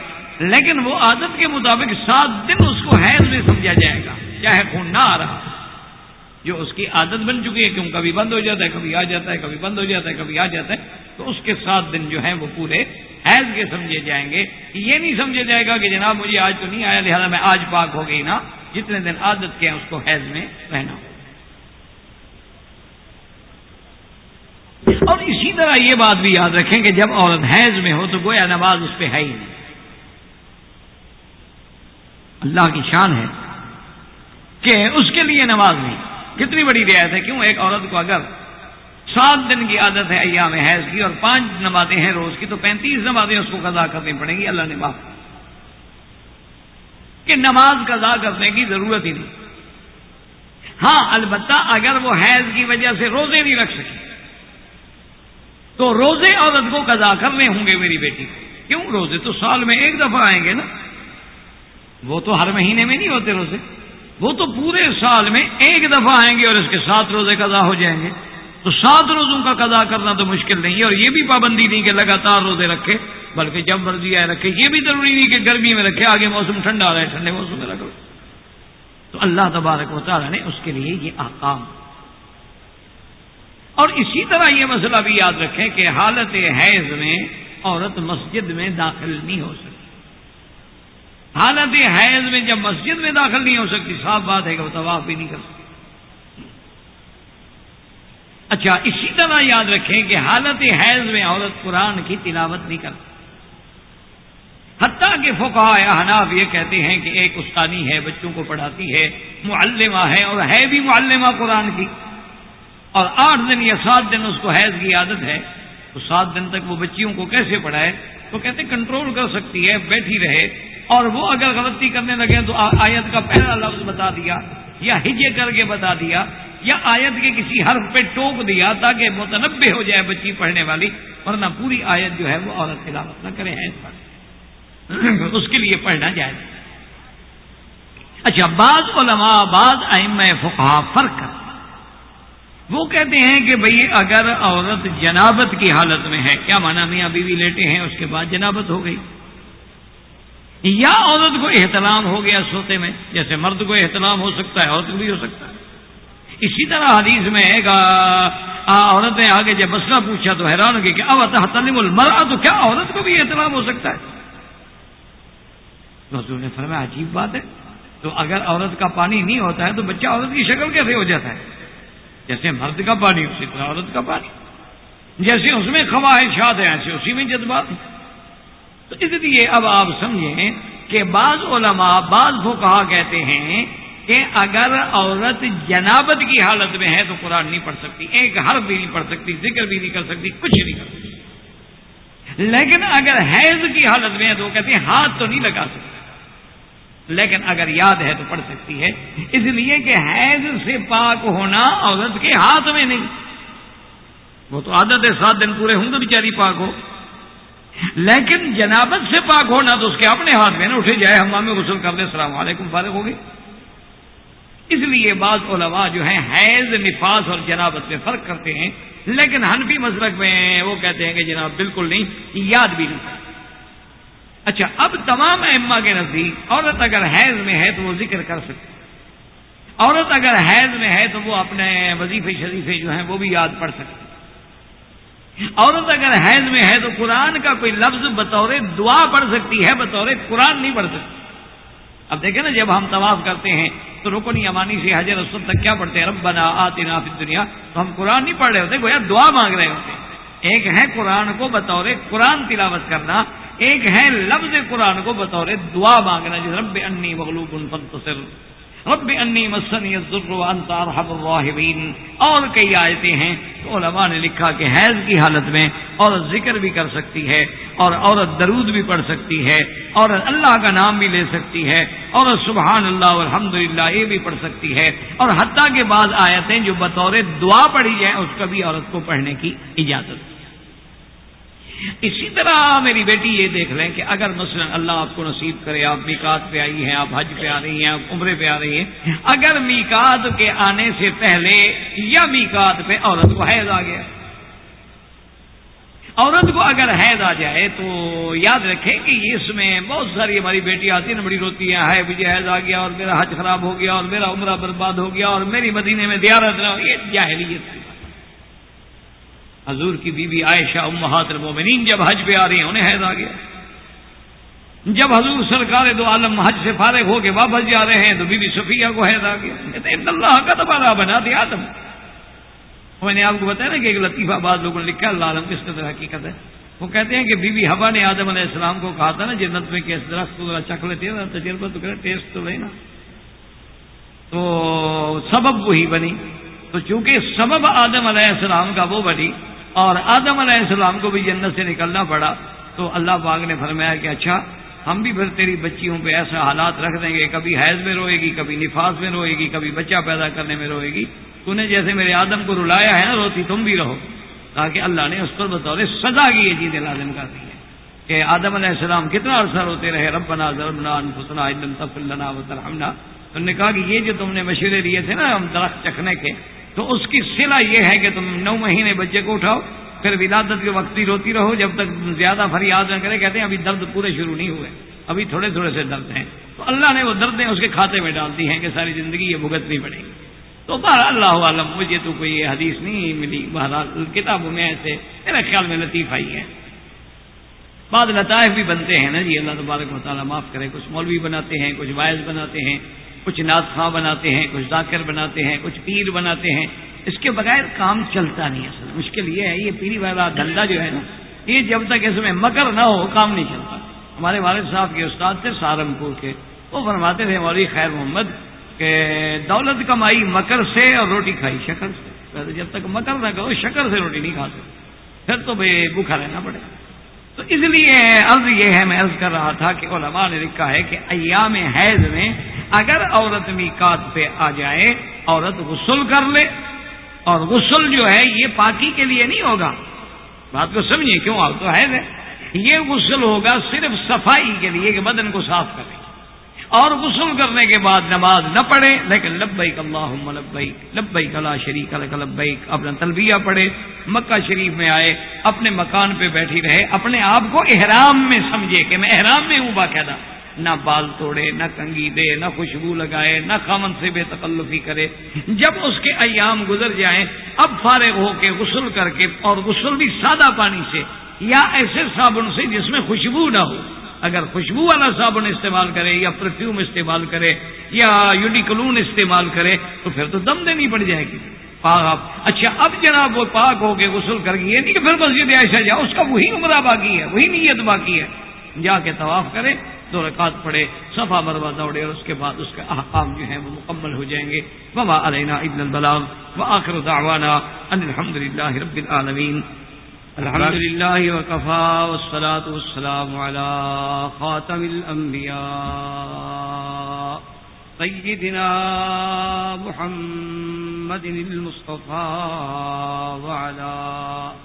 لیکن وہ عادت کے مطابق 7 دن اس کو حیض میں سمجھا جائے گا، چاہے خون نہ آ رہا، جو اس کی عادت بن چکی ہے، کیوں کبھی بند ہو جاتا ہے، کبھی آ جاتا ہے، کبھی بند ہو جاتا ہے، کبھی آ جاتا ہے، تو اس کے 7 دن جو ہیں وہ پورے حیض کے سمجھے جائیں گے۔ یہ نہیں سمجھا جائے گا کہ جناب مجھے آج تو نہیں آیا لہذا میں آج پاک ہو گئی، نا، جتنے دن عادت کے ہیں اس کو حیض میں رہنا ہو۔ اور اسی طرح یہ بات بھی یاد رکھیں کہ جب عورت حیض میں ہو تو گویا نماز اس پہ ہے ہی نہیں۔ اللہ کی شان ہے کہ اس کے لیے نماز نہیں۔ کتنی بڑی رعایت ہے، کیوں؟ ایک عورت کو اگر 7 دن کی عادت ہے ایام حیض کی اور 5 نمازیں ہیں روز کی، تو 35 نمازیں اس کو قضا کرنی پڑیں گی، اللہ نے معاف کہ نماز قضا کرنے کی ضرورت ہی نہیں۔ ہاں البتہ اگر وہ حیض کی وجہ سے روزے نہیں رکھ سکی تو روزے عورت کو قضا کرنے ہوں گے میری بیٹی کو۔ کیوں؟ روزے تو سال میں ایک دفعہ آئیں گے نا، وہ تو ہر مہینے میں نہیں ہوتے روزے، وہ تو پورے سال میں ایک دفعہ آئیں گے اور اس کے 7 روزے قضا ہو جائیں گے۔ تو 7 روزوں کا قضا کرنا تو مشکل نہیں ہے، اور یہ بھی پابندی نہیں کہ لگاتار روزے رکھے، بلکہ جب مرضی آئے رکھے۔ یہ بھی ضروری نہیں کہ گرمی میں رکھے، آگے موسم ٹھنڈا رہے ٹھنڈے موسم میں رکھو۔ تو اللہ تبارک و تعالیٰ نے اس کے لیے یہ احکام۔ اور اسی طرح یہ مسئلہ بھی یاد رکھیں کہ حالت حیض میں عورت مسجد میں داخل نہیں ہو سکتی۔ حالت حیض میں جب مسجد میں داخل نہیں ہو سکتی، صاف بات ہے کہ وہ طواف بھی نہیں کر سکتی۔ اچھا اسی طرح یاد رکھیں کہ حالت حیض میں عورت قرآن کی تلاوت نہیں کرتی، حتیٰ کہ فقہاء احناف یہ کہتے ہیں کہ ایک استانی ہے، بچوں کو پڑھاتی ہے، معلمہ ہے، اور ہے بھی معلمہ قرآن کی، اور 8 دن یا 7 دن اس کو حیض کی عادت ہے، تو 7 دن تک وہ بچیوں کو کیسے پڑھائے؟ تو کہتے کنٹرول کر سکتی ہے، بیٹھی رہے، اور وہ اگر غلطی کرنے لگے تو آیت کا پہلا لفظ بتا دیا یا ہجے کر کے بتا دیا یا آیت کے کسی حرف پہ ٹوک دیا تاکہ متنبہ ہو جائے بچی پڑھنے والی، ورنہ پوری آیت جو ہے وہ عورت تلاوت نہ کرے حیض پر، اس کے لیے پڑھنا جائز۔ اچھا بعض علماء، بعض ائمہ فقہا فرق کرتے ہیں وہ کہتے ہیں کہ بھئی اگر عورت جنابت کی حالت میں ہے، کیا مانا میاں بیوی لیٹے ہیں اس کے بعد جنابت ہو گئی، یا عورت کو احتلام ہو گیا سوتے میں، جیسے مرد کو احتلام ہو سکتا ہے عورت کو بھی ہو سکتا ہے۔ اسی طرح حدیث میں ایک عورت نے آگے جب مسئلہ پوچھا تو حیران ہو گئی کہ اب تحتلم المرأة، تو کیا عورت کو بھی احتلام ہو سکتا ہے؟ رسول نے فرمایا عجیب بات ہے، تو اگر عورت کا پانی نہیں ہوتا ہے تو بچہ عورت کی شکل کیسے ہو جاتا ہے؟ جیسے مرد کا پانی اسی طرح عورت کا پانی، جیسے اس میں خواہشات ہیں ایسے اسی میں جذبات ہیں۔ تو اس لیے اب آپ سمجھیں کہ بعض علماء بعض فقہا کہتے ہیں کہ اگر عورت جنابت کی حالت میں ہے تو قرآن نہیں پڑھ سکتی، ایک حرف بھی نہیں پڑھ سکتی، ذکر بھی نہیں کر سکتی، کچھ نہیں کر سکتی۔ لیکن اگر حیض کی حالت میں ہے تو وہ کہتے ہیں ہاتھ تو نہیں لگا سکتی، لیکن اگر یاد ہے تو پڑھ سکتی ہے، اس لیے کہ حیض سے پاک ہونا عورت کے ہاتھ میں نہیں، وہ تو عادت ہے 7 دن پورے ہوں تو بیچاری پاک ہو، لیکن جنابت سے پاک ہونا تو اس کے اپنے ہاتھ میں نہ، اٹھے جائے حمام میں غسل کر لے السلام علیکم فارغ ہو گئی۔ اس لیے بعض علماء جو ہیں حیض، نفاس اور جنابت میں فرق کرتے ہیں، لیکن حنفی مسلک میں وہ کہتے ہیں کہ جناب بالکل نہیں، یاد بھی نہیں۔ اچھا، اب تمام ائمہ کے نزدیک عورت اگر حیض میں ہے تو وہ ذکر کر سکتی، عورت اگر حیض میں ہے تو وہ اپنے وظیفے شریفے جو ہیں وہ بھی یاد پڑھ سکتی، عورت اگر حیض میں ہے تو قرآن کا کوئی لفظ بطور دعا پڑھ سکتی ہے، بطور قرآن نہیں پڑھ سکتی۔ اب دیکھیں نا، جب ہم طواف کرتے ہیں تو رکن یمانی سے حجر اسود تک کیا پڑھتے ہیں؟ ربنا آتنا فی الدنیا، تو ہم قرآن نہیں پڑھ رہے ہوتے، گویا دعا مانگ رہے ہوتے ہیں۔ ایک ہے قرآن کو بطور قرآن تلاوت کرنا، ایک ہے لفظ قرآن کو بطور دعا مانگنا، جیسے رب انی مغلوب فانتصر، رب انی مسنی الضر وانت ارحم الراحمین، اور کئی آیتیں ہیں۔ تو علماء نے لکھا کہ حیض کی حالت میں عورت ذکر بھی کر سکتی ہے، اور عورت درود بھی پڑھ سکتی ہے، اور اللہ کا نام بھی لے سکتی ہے، اور سبحان اللہ والحمدللہ یہ بھی پڑھ سکتی ہے، اور حتیٰ کہ بعض آیتیں جو بطور دعا پڑھی جائیں اس کا بھی عورت کو پڑھنے کی اجازت۔ اسی طرح میری بیٹی یہ دیکھ لیں کہ اگر مثلا اللہ آپ کو نصیب کرے، آپ میقات پہ آئی ہیں، آپ حج پہ آ رہی ہیں، آپ عمرے پہ آ رہی ہیں، اگر میقات کے آنے سے پہلے یا میقات پہ عورت کو حیض آ گیا، عورت کو اگر حیض آ جائے تو یاد رکھیں کہ اس میں بہت ساری ہماری بیٹی آتی ہے، بڑی روتی ہے مجھے حیض آ گیا اور میرا حج خراب ہو گیا اور میرا عمرہ برباد ہو گیا اور میری مدینے میں زیارت نہ ہو، یہ جاہلیت ہے۔ حضور کی بی بی عائشہ امہات المومنین جب حج پہ آ رہی ہیں انہیں حیض آ گیا، جب حضور سرکار دو عالم حج سے فارغ ہو کے واپس جا رہے ہیں تو بی بی صفیہ کو حیض آ گیا۔ کہتے ہیں ان اللہ کتب علی بنات آدم، میں نے آپ کو بتایا نا کہ ایک لطیفہ بعض لوگوں نے لکھا، اللہ عالم کس قدر حقیقت ہے۔ وہ کہتے ہیں کہ بی بی حوا نے آدم علیہ السلام کو کہا تھا نا جنت میں کہ اس درخت کو ذرا چکھ لیتے ہیں، تجربہ تو کرے، ٹیسٹ تو لینا، تو سبب وہی بنی۔ تو چونکہ سبب آدم علیہ السلام کا وہ بنی اور آدم علیہ السلام کو بھی جنت سے نکلنا پڑا، تو اللہ پاک نے فرمایا کہ اچھا ہم بھی پھر تیری بچیوں پہ ایسا حالات رکھ دیں گے، کبھی حیض میں روئے گی، کبھی نفاس میں روئے گی، کبھی بچہ پیدا کرنے میں روئے گی، تو نے جیسے میرے آدم کو رلایا ہے نا، روتی تم بھی رہو، تاکہ اللہ نے اس پر بطور سزا کی یہ چیزیں لازم کر دی ہیں کہ آدم علیہ السلام کتنا عرصہ روتے رہے، ربنا ظلمنا انفسنا ان لم تغفر لنا وترحمنا۔ انہوں نے کہا کہ یہ جو تم نے مشورے دیے تھے نا ہم درخت چکھنے کے، تو اس کی صلہ یہ ہے کہ تم 9 مہینے بچے کو اٹھاؤ، پھر ولادت کے وقت بھی روتی رہو جب تک زیادہ فریاد نہ کرے۔ کہتے ہیں ابھی درد پورے شروع نہیں ہوئے، ابھی تھوڑے تھوڑے سے درد ہیں، تو اللہ نے وہ دردیں اس کے کھاتے میں ڈال دی ہیں کہ ساری زندگی یہ بھگتنی پڑے گی۔ تو بہرحال اللہ عالم، مجھے تو کوئی حدیث نہیں ملی، بہرحال کتابوں میں ایسے میرے خیال میں لطیفہ ہی ہے۔ بعض لطائف بھی بنتے ہیں نا جی، اللہ تبارک و تعالیٰ معاف کرے، کچھ مولوی بناتے ہیں، کچھ واعظ بناتے ہیں، کچھ نعت خواں بناتے ہیں، کچھ ذاکر بناتے ہیں، کچھ پیر بناتے ہیں۔ اس کے بغیر کام چلتا نہیں، اصل مشکل یہ ہے، یہ پیری والا دھندا جو ہے نا، یہ جب تک اس میں مکر نہ ہو کام نہیں چلتا۔ ہمارے والد صاحب کے استاد تھے سہارنپور کے، وہ فرماتے تھے مولوی خیر محمد کہ دولت کمائی مکر سے اور روٹی کھائی شکر سے، جب تک مکر نہ کرو شکر سے روٹی نہیں کھا سکتے، پھر تو بے بھوکا رہنا پڑے گا۔ تو اس لیے عرض یہ ہے، میں عرض کر رہا تھا کہ علماء نے لکھا ہے کہ ایام حیض میں اگر عورت میقات پہ آ جائے، عورت غسل کر لے، اور غسل جو ہے یہ پاکی کے لیے نہیں ہوگا، بات کو سمجھیں، کیوں آپ تو حیض ہے، یہ غسل ہوگا صرف صفائی کے لیے کہ بدن کو صاف کرے، اور غسل کرنے کے بعد نماز نہ پڑھے لیکن لبیک اللہم لبیک لبیک لا شریک لک لبیک اپنا تلبیہ پڑھے، مکہ شریف میں آئے، اپنے مکان پہ بیٹھی رہے، اپنے آپ کو احرام میں سمجھے کہ میں احرام میں ہوں باقاعدہ، نہ بال توڑے، نہ کنگھی دے، نہ خوشبو لگائے، نہ خامن سے بے تکلفی کرے۔ جب اس کے ایام گزر جائیں اب فارغ ہو کے غسل کر کے، اور غسل بھی سادہ پانی سے یا ایسے صابن سے جس میں خوشبو نہ ہو، اگر خوشبو والا صابن استعمال کرے یا پرفیوم استعمال کرے یا یونیکلون استعمال کرے تو پھر تو دم دینی پڑ جائے گی۔ اچھا اب جناب وہ پاک ہو کے غسل کر کے، یہ نہیں کہ پھر مسجد عائشہ جاؤ، اس کا وہی عمرہ باقی ہے، وہی نیت باقی ہے، جا کے طواف کرے، 2 رکعت پڑھے، صفا مروہ دوڑے، اور اس کے بعد اس کے احکام جو ہیں وہ مکمل ہو جائیں گے۔ وما علینا الا البلاغ وآخر دعوانا ان الحمد للہ رب العالمین۔ الحمد للہ وکفا والصلاة والسلام علی خاتم الانبیاء سیدنا محمد المصطفى وعلى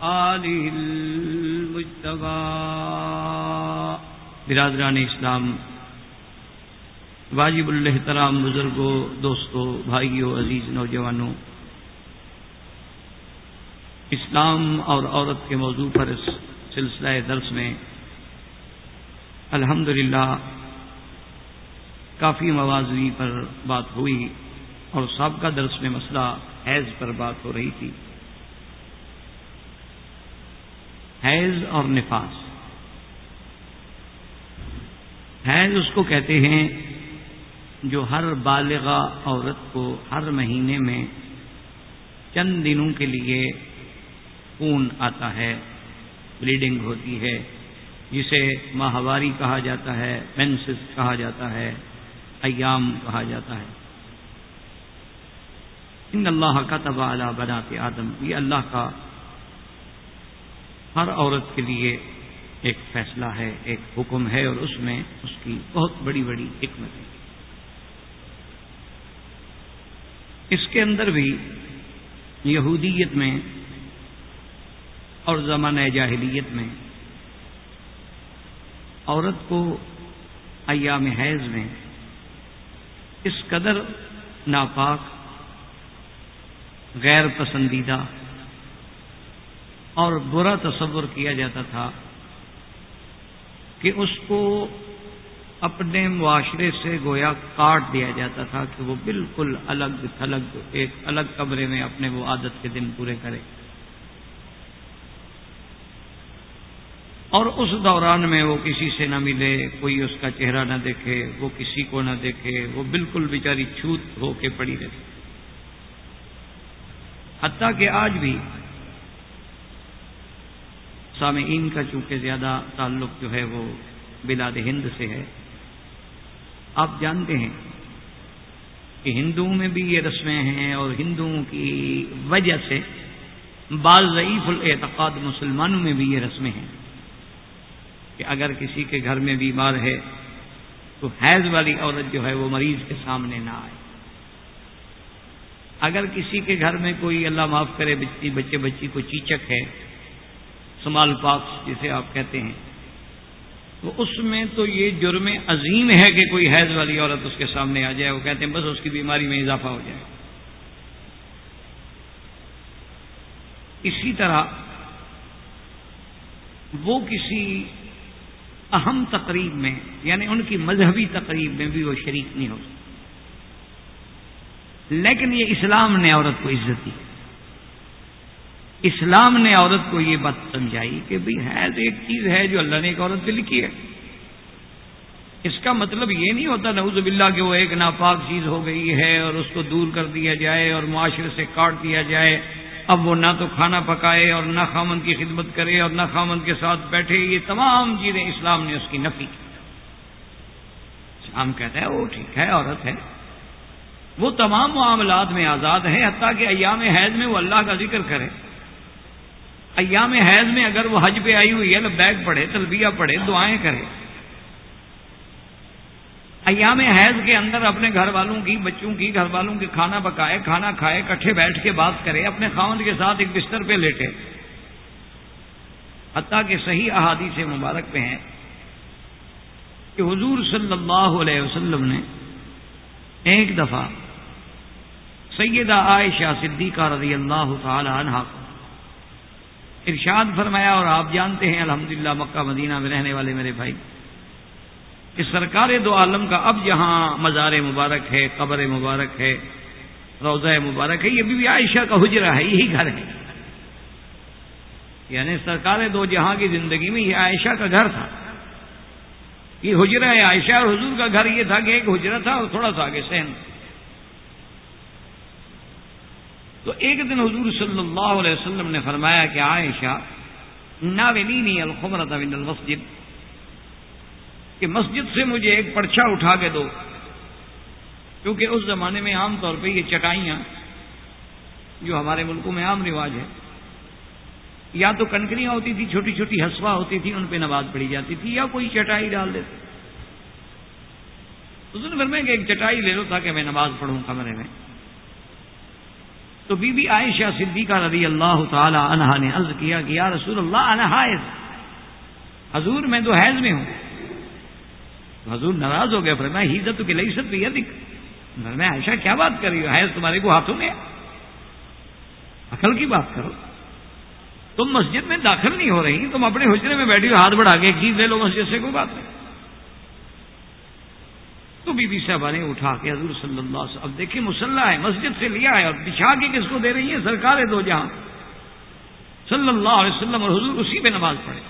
آلہ المجتبى۔ برادران اسلام، واجب الاحترام بزرگوں، دوستوں، بھائیوں، عزیز نوجوانوں، اسلام اور عورت کے موضوع پر اس سلسلہ درس میں الحمدللہ کافی مواضوع پر بات ہوئی، اور سابقہ درس میں مسئلہ حیض پر بات ہو رہی تھی۔ حیض اور نفاس، حیض اس کو کہتے ہیں جو ہر بالغہ عورت کو ہر مہینے میں چند دنوں کے لیے خون آتا ہے، بلیڈنگ ہوتی ہے، جسے ماہواری کہا جاتا ہے، مینسز کہا جاتا ہے، ایام کہا جاتا ہے۔ ان اللہ کتب علی بنات آدم، یہ اللہ کا ہر عورت کے لیے ایک فیصلہ ہے، ایک حکم ہے، اور اس میں اس کی بہت بڑی بڑی حکمت ہے۔ اس کے اندر بھی یہودیت میں اور زمانہ جاہلیت میں عورت کو ایام حیض میں اس قدر ناپاک، غیر پسندیدہ اور برا تصور کیا جاتا تھا کہ اس کو اپنے معاشرے سے گویا کاٹ دیا جاتا تھا کہ وہ بالکل الگ تھلگ ایک الگ کمرے میں اپنے وہ عادت کے دن پورے کرے، اور اس دوران میں وہ کسی سے نہ ملے، کوئی اس کا چہرہ نہ دیکھے، وہ کسی کو نہ دیکھے، وہ بالکل بیچاری چھوت ہو کے پڑی رہے۔ حتیٰ کہ آج بھی سامعین کا چونکہ زیادہ تعلق جو ہے وہ بلاد ہند سے ہے، آپ جانتے ہیں کہ ہندوؤں میں بھی یہ رسمیں ہیں، اور ہندوؤں کی وجہ سے بعض ضعیف الاعتقاد مسلمانوں میں بھی یہ رسمیں ہیں کہ اگر کسی کے گھر میں بیمار ہے تو حیض والی عورت جو ہے وہ مریض کے سامنے نہ آئے۔ اگر کسی کے گھر میں کوئی اللہ معاف کرے بچی کو چیچک ہے، سمال پاکس جسے آپ کہتے ہیں، تو اس میں تو یہ جرم عظیم ہے کہ کوئی حیض والی عورت اس کے سامنے آ جائے، وہ کہتے ہیں بس اس کی بیماری میں اضافہ ہو جائے۔ اسی طرح وہ کسی اہم تقریب میں، یعنی ان کی مذہبی تقریب میں بھی وہ شریک نہیں ہو سکتا، لیکن یہ اسلام نے عورت کو عزت دی، اسلام نے عورت کو یہ بات سمجھائی کہ بھئی حیض ایک چیز ہے جو اللہ نے ایک عورت پہ لکھی ہے۔ اس کا مطلب یہ نہیں ہوتا نعوذ باللہ کہ وہ ایک ناپاک چیز ہو گئی ہے اور اس کو دور کر دیا جائے اور معاشرے سے کاٹ دیا جائے، اب وہ نہ تو کھانا پکائے اور نہ خامن کی خدمت کرے اور نہ خامن کے ساتھ بیٹھے، یہ تمام چیزیں اسلام نے اس کی نفی کی۔ اسلام کہتا ہے وہ ٹھیک ہے، عورت ہے، وہ تمام معاملات میں آزاد ہے، حتیٰ کہ ایام حیض میں وہ اللہ کا ذکر کرے، ایام حیض میں اگر وہ حج پہ آئی ہوئی ہے لبیک پڑھے، تلبیہ پڑھے، دعائیں کرے، ایام حیض کے اندر اپنے گھر والوں کی، بچوں کی، گھر والوں کے کھانا پکائے، کھانا کھائے، کٹھے بیٹھ کے بات کرے، اپنے خاوند کے ساتھ ایک بستر پہ لیٹے، حتیٰ کہ صحیح احادیث مبارک پہ ہیں کہ حضور صلی اللہ علیہ وسلم نے ایک دفعہ سیدہ عائشہ صدیقہ رضی اللہ تعالی عنہا کو ارشاد فرمایا، اور آپ جانتے ہیں الحمدللہ مکہ مدینہ میں رہنے والے میرے بھائی کہ سرکار دو عالم کا اب جہاں مزار مبارک ہے، قبر مبارک ہے، روضہ مبارک ہے، یہ بی بی عائشہ کا حجرہ ہے، یہی گھر ہے. یعنی سرکار دو جہاں کی زندگی میں یہ عائشہ کا گھر تھا. یہ حجرہ ہے عائشہ، اور حضور کا گھر یہ تھا کہ ایک حجرہ تھا اور تھوڑا سا آگے صحن. تو ایک دن حضور صلی اللہ علیہ وسلم نے فرمایا کہ عائشہ ناولینی الخمرۃ من المسجد، کہ مسجد سے مجھے ایک پرچہ اٹھا کے دو، کیونکہ اس زمانے میں عام طور پہ یہ چٹائیاں جو ہمارے ملکوں میں عام رواج ہے، یا تو کنکریاں ہوتی تھی، چھوٹی چھوٹی حسوا ہوتی تھی، ان پہ نماز پڑھی جاتی تھی، یا کوئی چٹائی ڈال دیتے. اس نے فرمایا کہ ایک چٹائی لے لو تاکہ میں نماز پڑھوں کمرے میں. تو بی بی عائشہ صدیقہ رضی اللہ تعالی عنہا نے عرض کیا کہ یا رسول اللہ انا حائض، حضور میں تو حیض میں ہوں. حضور ناراض ہو گئے، فرمایا حیضت کی لیست بیدک. فرمایا عائشہ کیا بات کر رہی ہو، حیض تمہارے کو ہاتھوں میں ہے، عقل کی بات کرو. تم مسجد میں داخل نہیں ہو رہی، تم اپنے حجرے میں بیٹھی ہو، ہاتھ بڑھا کے ایک چیز لے لو مسجد سے، کوئی بات نہیں. تو بی بی صاحبہ نے اٹھا کے حضور صلی اللہ علیہ وسلم، اب دیکھیں مسلح ہے، مسجد سے لیا ہے اور بچھا کے کس کو دے رہی ہیں؟ سرکار دو جہاں صلی اللہ علیہ وسلم، اور حضور اسی پہ نماز پڑھے.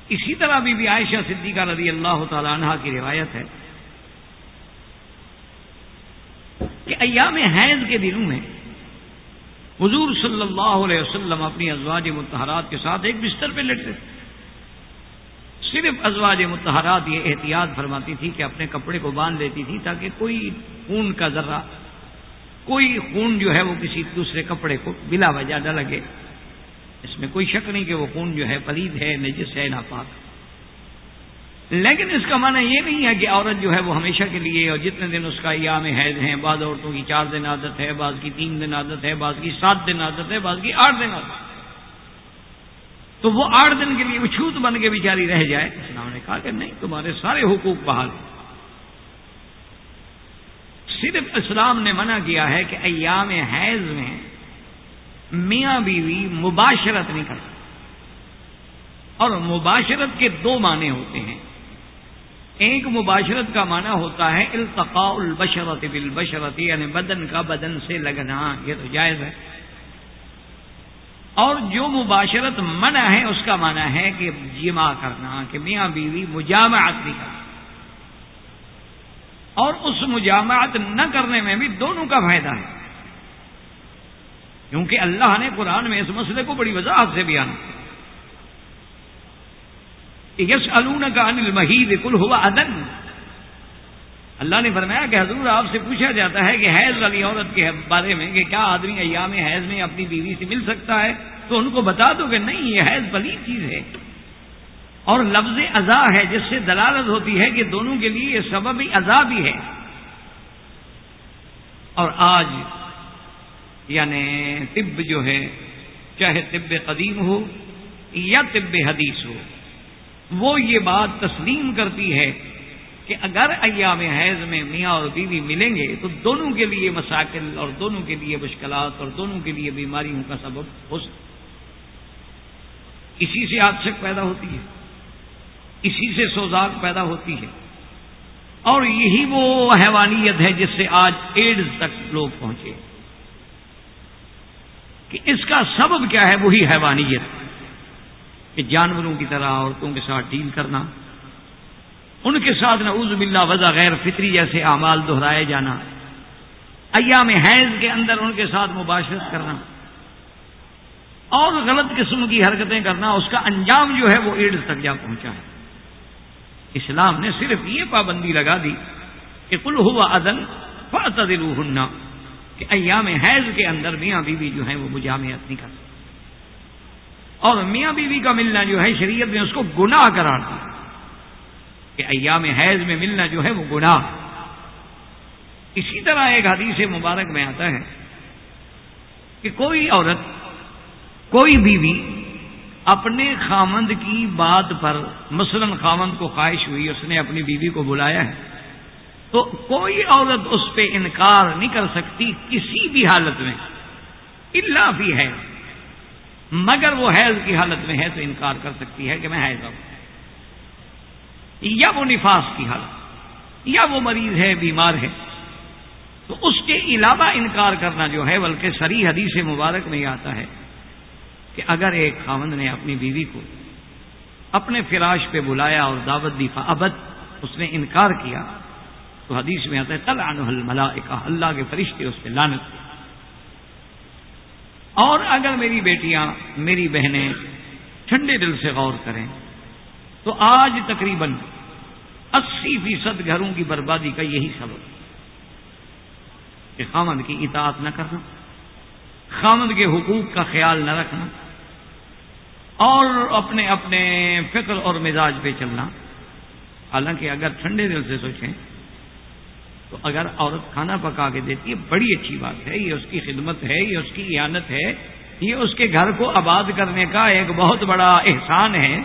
اسی طرح بی بی عائشہ صدیقہ رضی اللہ تعالی عنہا کی روایت ہے کہ ایام حیض کے دنوں میں حضور صلی اللہ علیہ وسلم اپنی ازواج مطہرات کے ساتھ ایک بستر پہ لیٹتے تھے. صرف ازواج مطہرات یہ احتیاط فرماتی تھی کہ اپنے کپڑے کو باندھ لیتی تھی تاکہ کوئی خون کا ذرہ، کوئی خون جو ہے وہ کسی دوسرے کپڑے کو بلا وجہ نہ لگے. اس میں کوئی شک نہیں کہ وہ خون جو ہے پلید ہے، نجس ہے، ناپاک. لیکن اس کا معنی یہ نہیں ہے کہ عورت جو ہے وہ ہمیشہ کے لیے، اور جتنے دن اس کا ایام حیض ہیں، بعض عورتوں کی 4 دن عادت ہے، بعض کی 3 دن عادت ہے، بعض کی 7 دن عادت ہے، بعض کی 8 دن عادت ہے، تو وہ 8 دن کے لیے چھوت بن کے بیچاری رہ جائے. اسلام نے کہا کہ نہیں، تمہارے سارے حقوق بحال. صرف اسلام نے منع کیا ہے کہ ایام حیض میں میاں بیوی مباشرت نہیں کر سکتے. اور مباشرت کے 2 معنی ہوتے ہیں. ایک مباشرت کا معنی ہوتا ہے التقاء البشرۃ بالبشرۃ، یعنی بدن کا بدن سے لگنا، یہ تو جائز ہے. اور جو مباشرت منع ہے اس کا معنی ہے کہ جماع کرنا، کہ میاں بیوی مجامعت نہیں کرنا. اور اس مجامعت نہ کرنے میں بھی دونوں کا فائدہ ہے، کیونکہ اللہ نے قرآن میں اس مسئلے کو بڑی وضاحت سے بیان کیا. یسألونک عن المحیض قل هو اذى، اللہ نے فرمایا کہ حضور آپ سے پوچھا جاتا ہے کہ حیض والی عورت کے بارے میں کہ کیا آدمی ایام حیض میں اپنی بیوی سے مل سکتا ہے، تو ان کو بتا دو کہ نہیں، یہ حیض پلید چیز ہے. اور لفظ اذى ہے جس سے دلالت ہوتی ہے کہ دونوں کے لیے یہ سبب عذاب ہی ہے. اور آج یعنی طب جو ہے، چاہے طب قدیم ہو یا طب حدیث ہو، وہ یہ بات تسلیم کرتی ہے کہ اگر ایام حیض میں میاں اور بیوی ملیں گے تو دونوں کے لیے مسائل اور دونوں کے لیے مشکلات اور دونوں کے لیے بیماریوں کا سبب ہو سکتا. اسی سے آتشک پیدا ہوتی ہے، اسی سے سوزاک پیدا ہوتی ہے، اور یہی وہ حیوانیت ہے جس سے آج ایڈز تک لوگ پہنچے. کہ اس کا سبب کیا ہے؟ وہی حیوانیت، کہ جانوروں کی طرح عورتوں کے ساتھ ڈیل کرنا، ان کے ساتھ نعوذ باللہ وضع غیر فطری جیسے اعمال دہرائے جانا، ایام حیض کے اندر ان کے ساتھ مباشرت کرنا اور غلط قسم کی حرکتیں کرنا، اس کا انجام جو ہے وہ ایڈز تک جا پہنچا ہے. اسلام نے صرف یہ پابندی لگا دی کہ قل هو اذى فاعتزلوهن، کہ ایام حیض کے اندر میاں بیوی جو ہیں وہ مجامعت نہیں کر سکتے. اور میاں بیوی کا ملنا جو ہے شریعت نے اس کو گناہ قرار دیا کہ ایام حیض میں ملنا جو ہے وہ گناہ. اسی طرح ایک حدیث مبارک میں آتا ہے کہ کوئی عورت، کوئی بیوی اپنے خامند کی بات پر مثلا خامند کو خواہش ہوئی، اس نے اپنی بیوی کو بلایا ہے، تو کوئی عورت اس پہ انکار نہیں کر سکتی کسی بھی حالت میں، الا فی حیض، مگر وہ حیض کی حالت میں ہے تو انکار کر سکتی ہے کہ میں حیض ہوں، یا وہ نفاس کی حالت، یا وہ مریض ہے، بیمار ہے، تو اس کے علاوہ انکار کرنا جو ہے، بلکہ صریح حدیث مبارک میں یہ آتا ہے کہ اگر ایک خاوند نے اپنی بیوی کو اپنے فراش پہ بلایا اور دعوت دی فابت، اس نے انکار کیا، تو حدیث میں آتا ہے تلعنہ الملائکہ، اللہ کے فرشتے اس پہ لعنت کی۔ اور اگر میری بیٹیاں، میری بہنیں ٹھنڈے دل سے غور کریں تو آج تقریباً 80% گھروں کی بربادی کا یہی سبب کہ خامند کی اطاعت نہ کرنا، خامند کے حقوق کا خیال نہ رکھنا، اور اپنے اپنے فکر اور مزاج پہ چلنا۔ حالانکہ اگر ٹھنڈے دل سے سوچیں تو اگر عورت کھانا پکا کے دیتی ہے بڑی اچھی بات ہے، یہ اس کی خدمت ہے، یہ اس کی اعانت ہے، یہ اس کے گھر کو آباد کرنے کا ایک بہت بڑا احسان ہے۔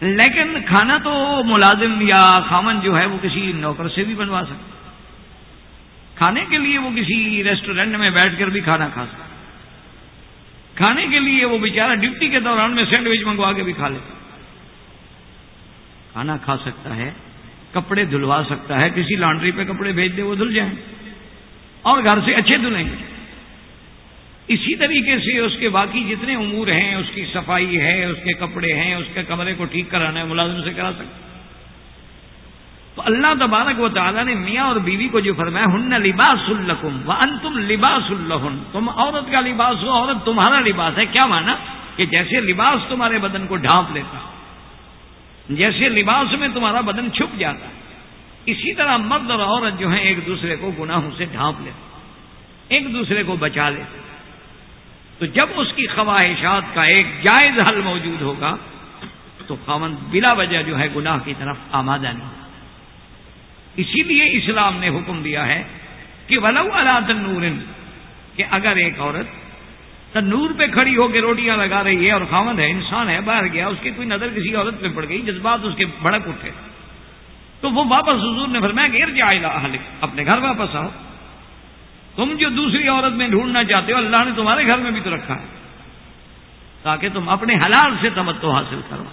لیکن کھانا تو ملازم یا خامن جو ہے وہ کسی نوکر سے بھی بنوا سکتا، کھانے کے لیے وہ کسی ریسٹورینٹ میں بیٹھ کر بھی کھانا کھا سکتا، کھانے کے لیے وہ بیچارہ ڈیوٹی کے دوران میں سینڈوچ منگوا کے بھی کھا لیتا، کھانا کھا سکتا ہے، کپڑے دھلوا سکتا ہے، کسی لانڈری پہ کپڑے بھیج دے وہ دھل جائیں اور گھر سے اچھے دھلیں گے۔ اسی طریقے سے اس کے باقی جتنے امور ہیں، اس کی صفائی ہے، اس کے کپڑے ہیں، اس کے کمرے کو ٹھیک کرانا ہے، ملازم سے کرا سکتا۔ تو اللہ تبارک و تعالیٰ نے میاں اور بیوی کو جو فرمایا ہن لباس لکم وانتم لباس لہن، تم عورت کا لباس ہو، عورت تمہارا لباس ہے۔ کیا مانا کہ جیسے لباس تمہارے بدن کو ڈھانپ لیتا، جیسے لباس میں تمہارا بدن چھپ جاتا ہے، اسی طرح مرد اور عورت جو ہیں ایک دوسرے کو گناہوں سے ڈھانپ لیتے، ایک دوسرے کو بچا لیتے۔ تو جب اس کی خواہشات کا ایک جائز حل موجود ہوگا تو خاوند بلا وجہ جو ہے گناہ کی طرف آمادہ نہیں۔ اسی لیے اسلام نے حکم دیا ہے کہ ولو علی تنور، کہ اگر ایک عورت تنور پہ کھڑی ہو کے روٹیاں لگا رہی ہے اور خاوند ہے، انسان ہے، باہر گیا، اس کی کوئی نظر کسی عورت پہ پڑ گئی، جذبات اس کے بھڑک اٹھے، تو وہ واپس حضور نے فرمایا کہ ارجع الی اہلک، اپنے گھر واپس آؤ۔ تم جو دوسری عورت میں ڈھونڈنا چاہتے ہو اللہ نے تمہارے گھر میں بھی تو رکھا ہے تاکہ تم اپنے حلال سے تمتع حاصل کرو۔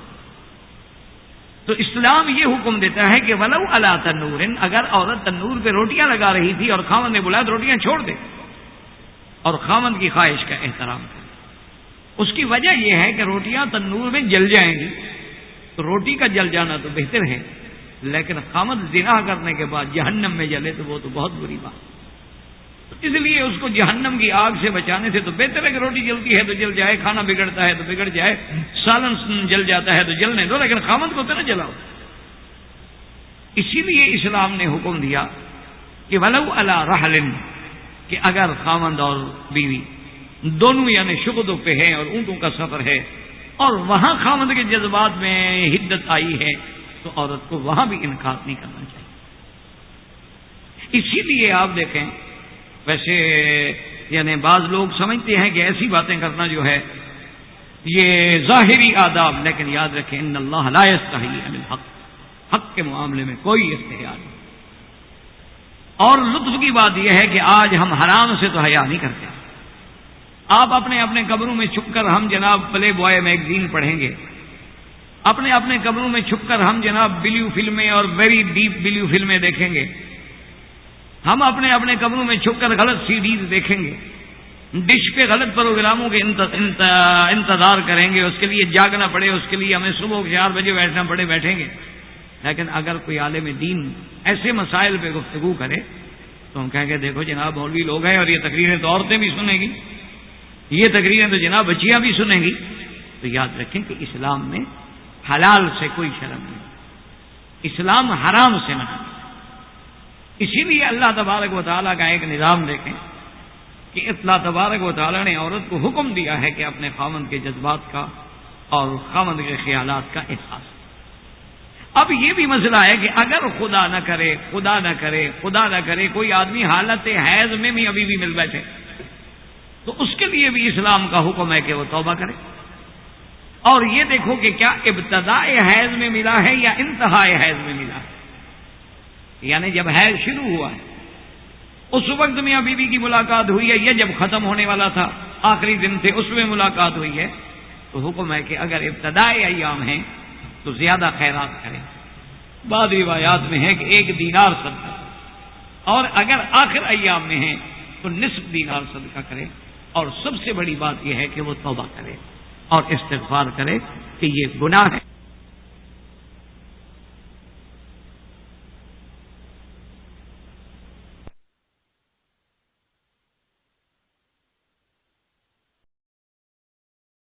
تو اسلام یہ حکم دیتا ہے کہ ولو علی تنور، اگر عورت تنور پہ روٹیاں لگا رہی تھی اور خاوند نے بلایا تو روٹیاں چھوڑ دے اور خاوند کی خواہش کا احترام کرے۔ اس کی وجہ یہ ہے کہ روٹیاں تنور میں جل جائیں گی، تو روٹی کا جل جانا تو بہتر ہے، لیکن خاوند زنا کرنے کے بعد جہنم میں جلے تو وہ تو بہت بری بات۔ اس لیے اس کو جہنم کی آگ سے بچانے سے تو بہتر ہے کہ روٹی جلتی ہے تو جل جائے، کھانا بگڑتا ہے تو بگڑ جائے، سالن جل جاتا ہے تو جلنے دو، لیکن خامند کو تو نہ جلاؤ۔ اسی لیے اسلام نے حکم دیا کہ ولو علی رحل، کہ اگر خامند اور بیوی دونوں یعنی شغلوں پہ ہیں اور اونٹوں کا سفر ہے اور وہاں خامند کے جذبات میں حدت آئی ہے تو عورت کو وہاں بھی انکار نہیں کرنا چاہیے۔ اسی لیے آپ دیکھیں، ویسے یعنی بعض لوگ سمجھتے ہیں کہ ایسی باتیں کرنا جو ہے یہ ظاہری آداب، لیکن یاد رکھیں ان اللہ لا یستحی عن الحق، حق کے معاملے میں کوئی استحیا نہیں۔ اور لطف کی بات یہ ہے کہ آج ہم حرام سے تو حیا نہیں کرتے۔ آپ اپنے اپنے کمروں میں چھپ کر ہم جناب پلے بوائے میگزین پڑھیں گے، اپنے اپنے کمروں میں چھپ کر ہم جناب بلیو فلمیں اور ویری ڈیپ بلیو فلمیں دیکھیں گے، ہم اپنے اپنے کمروں میں چھپ کر غلط سی ڈیز دیکھیں گے، ڈش پہ غلط پروگراموں کے انتظار کریں گے، اس کے لیے جاگنا پڑے، اس کے لیے ہمیں صبح 4 بجے بیٹھنا پڑے، بیٹھیں گے۔ لیکن اگر کوئی عالم دین ایسے مسائل پہ گفتگو کرے تو ہم کہیں گے دیکھو جناب مولوی لوگ ہیں اور یہ تقریریں تو عورتیں بھی سنیں گی، یہ تقریریں تو جناب بچیاں بھی سنیں گی۔ تو یاد رکھیں کہ اسلام میں حلال سے کوئی شرم نہیں، اسلام حرام سے منع۔ اسی لیے اللہ تبارک و تعالیٰ کا ایک نظام دیکھیں کہ اللہ تبارک و تعالیٰ نے عورت کو حکم دیا ہے کہ اپنے خاوند کے جذبات کا اور خاوند کے خیالات کا احساس۔ اب یہ بھی مسئلہ ہے کہ اگر خدا نہ کرے، خدا نہ کرے، خدا نہ کرے کوئی آدمی حالت حیض میں بھی ابھی بھی مل بیٹھے تو اس کے لیے بھی اسلام کا حکم ہے کہ وہ توبہ کرے، اور یہ دیکھو کہ کیا ابتداء حیض میں ملا ہے یا انتہاء حیض میں ملا ہے، یعنی جب حیض شروع ہوا ہے اس وقت میاں بیوی کی ملاقات ہوئی ہے، یہ جب ختم ہونے والا تھا آخری دن تھے اس میں ملاقات ہوئی ہے، تو حکم ہے کہ اگر ابتدائی ایام ہیں تو زیادہ خیرات کریں۔ بعض روایات میں ہے کہ 1 دینار صدقہ، اور اگر آخر ایام میں ہیں تو نصف دینار صدقہ کرے، اور سب سے بڑی بات یہ ہے کہ وہ توبہ کرے اور استغفار کرے کہ یہ گناہ ہے۔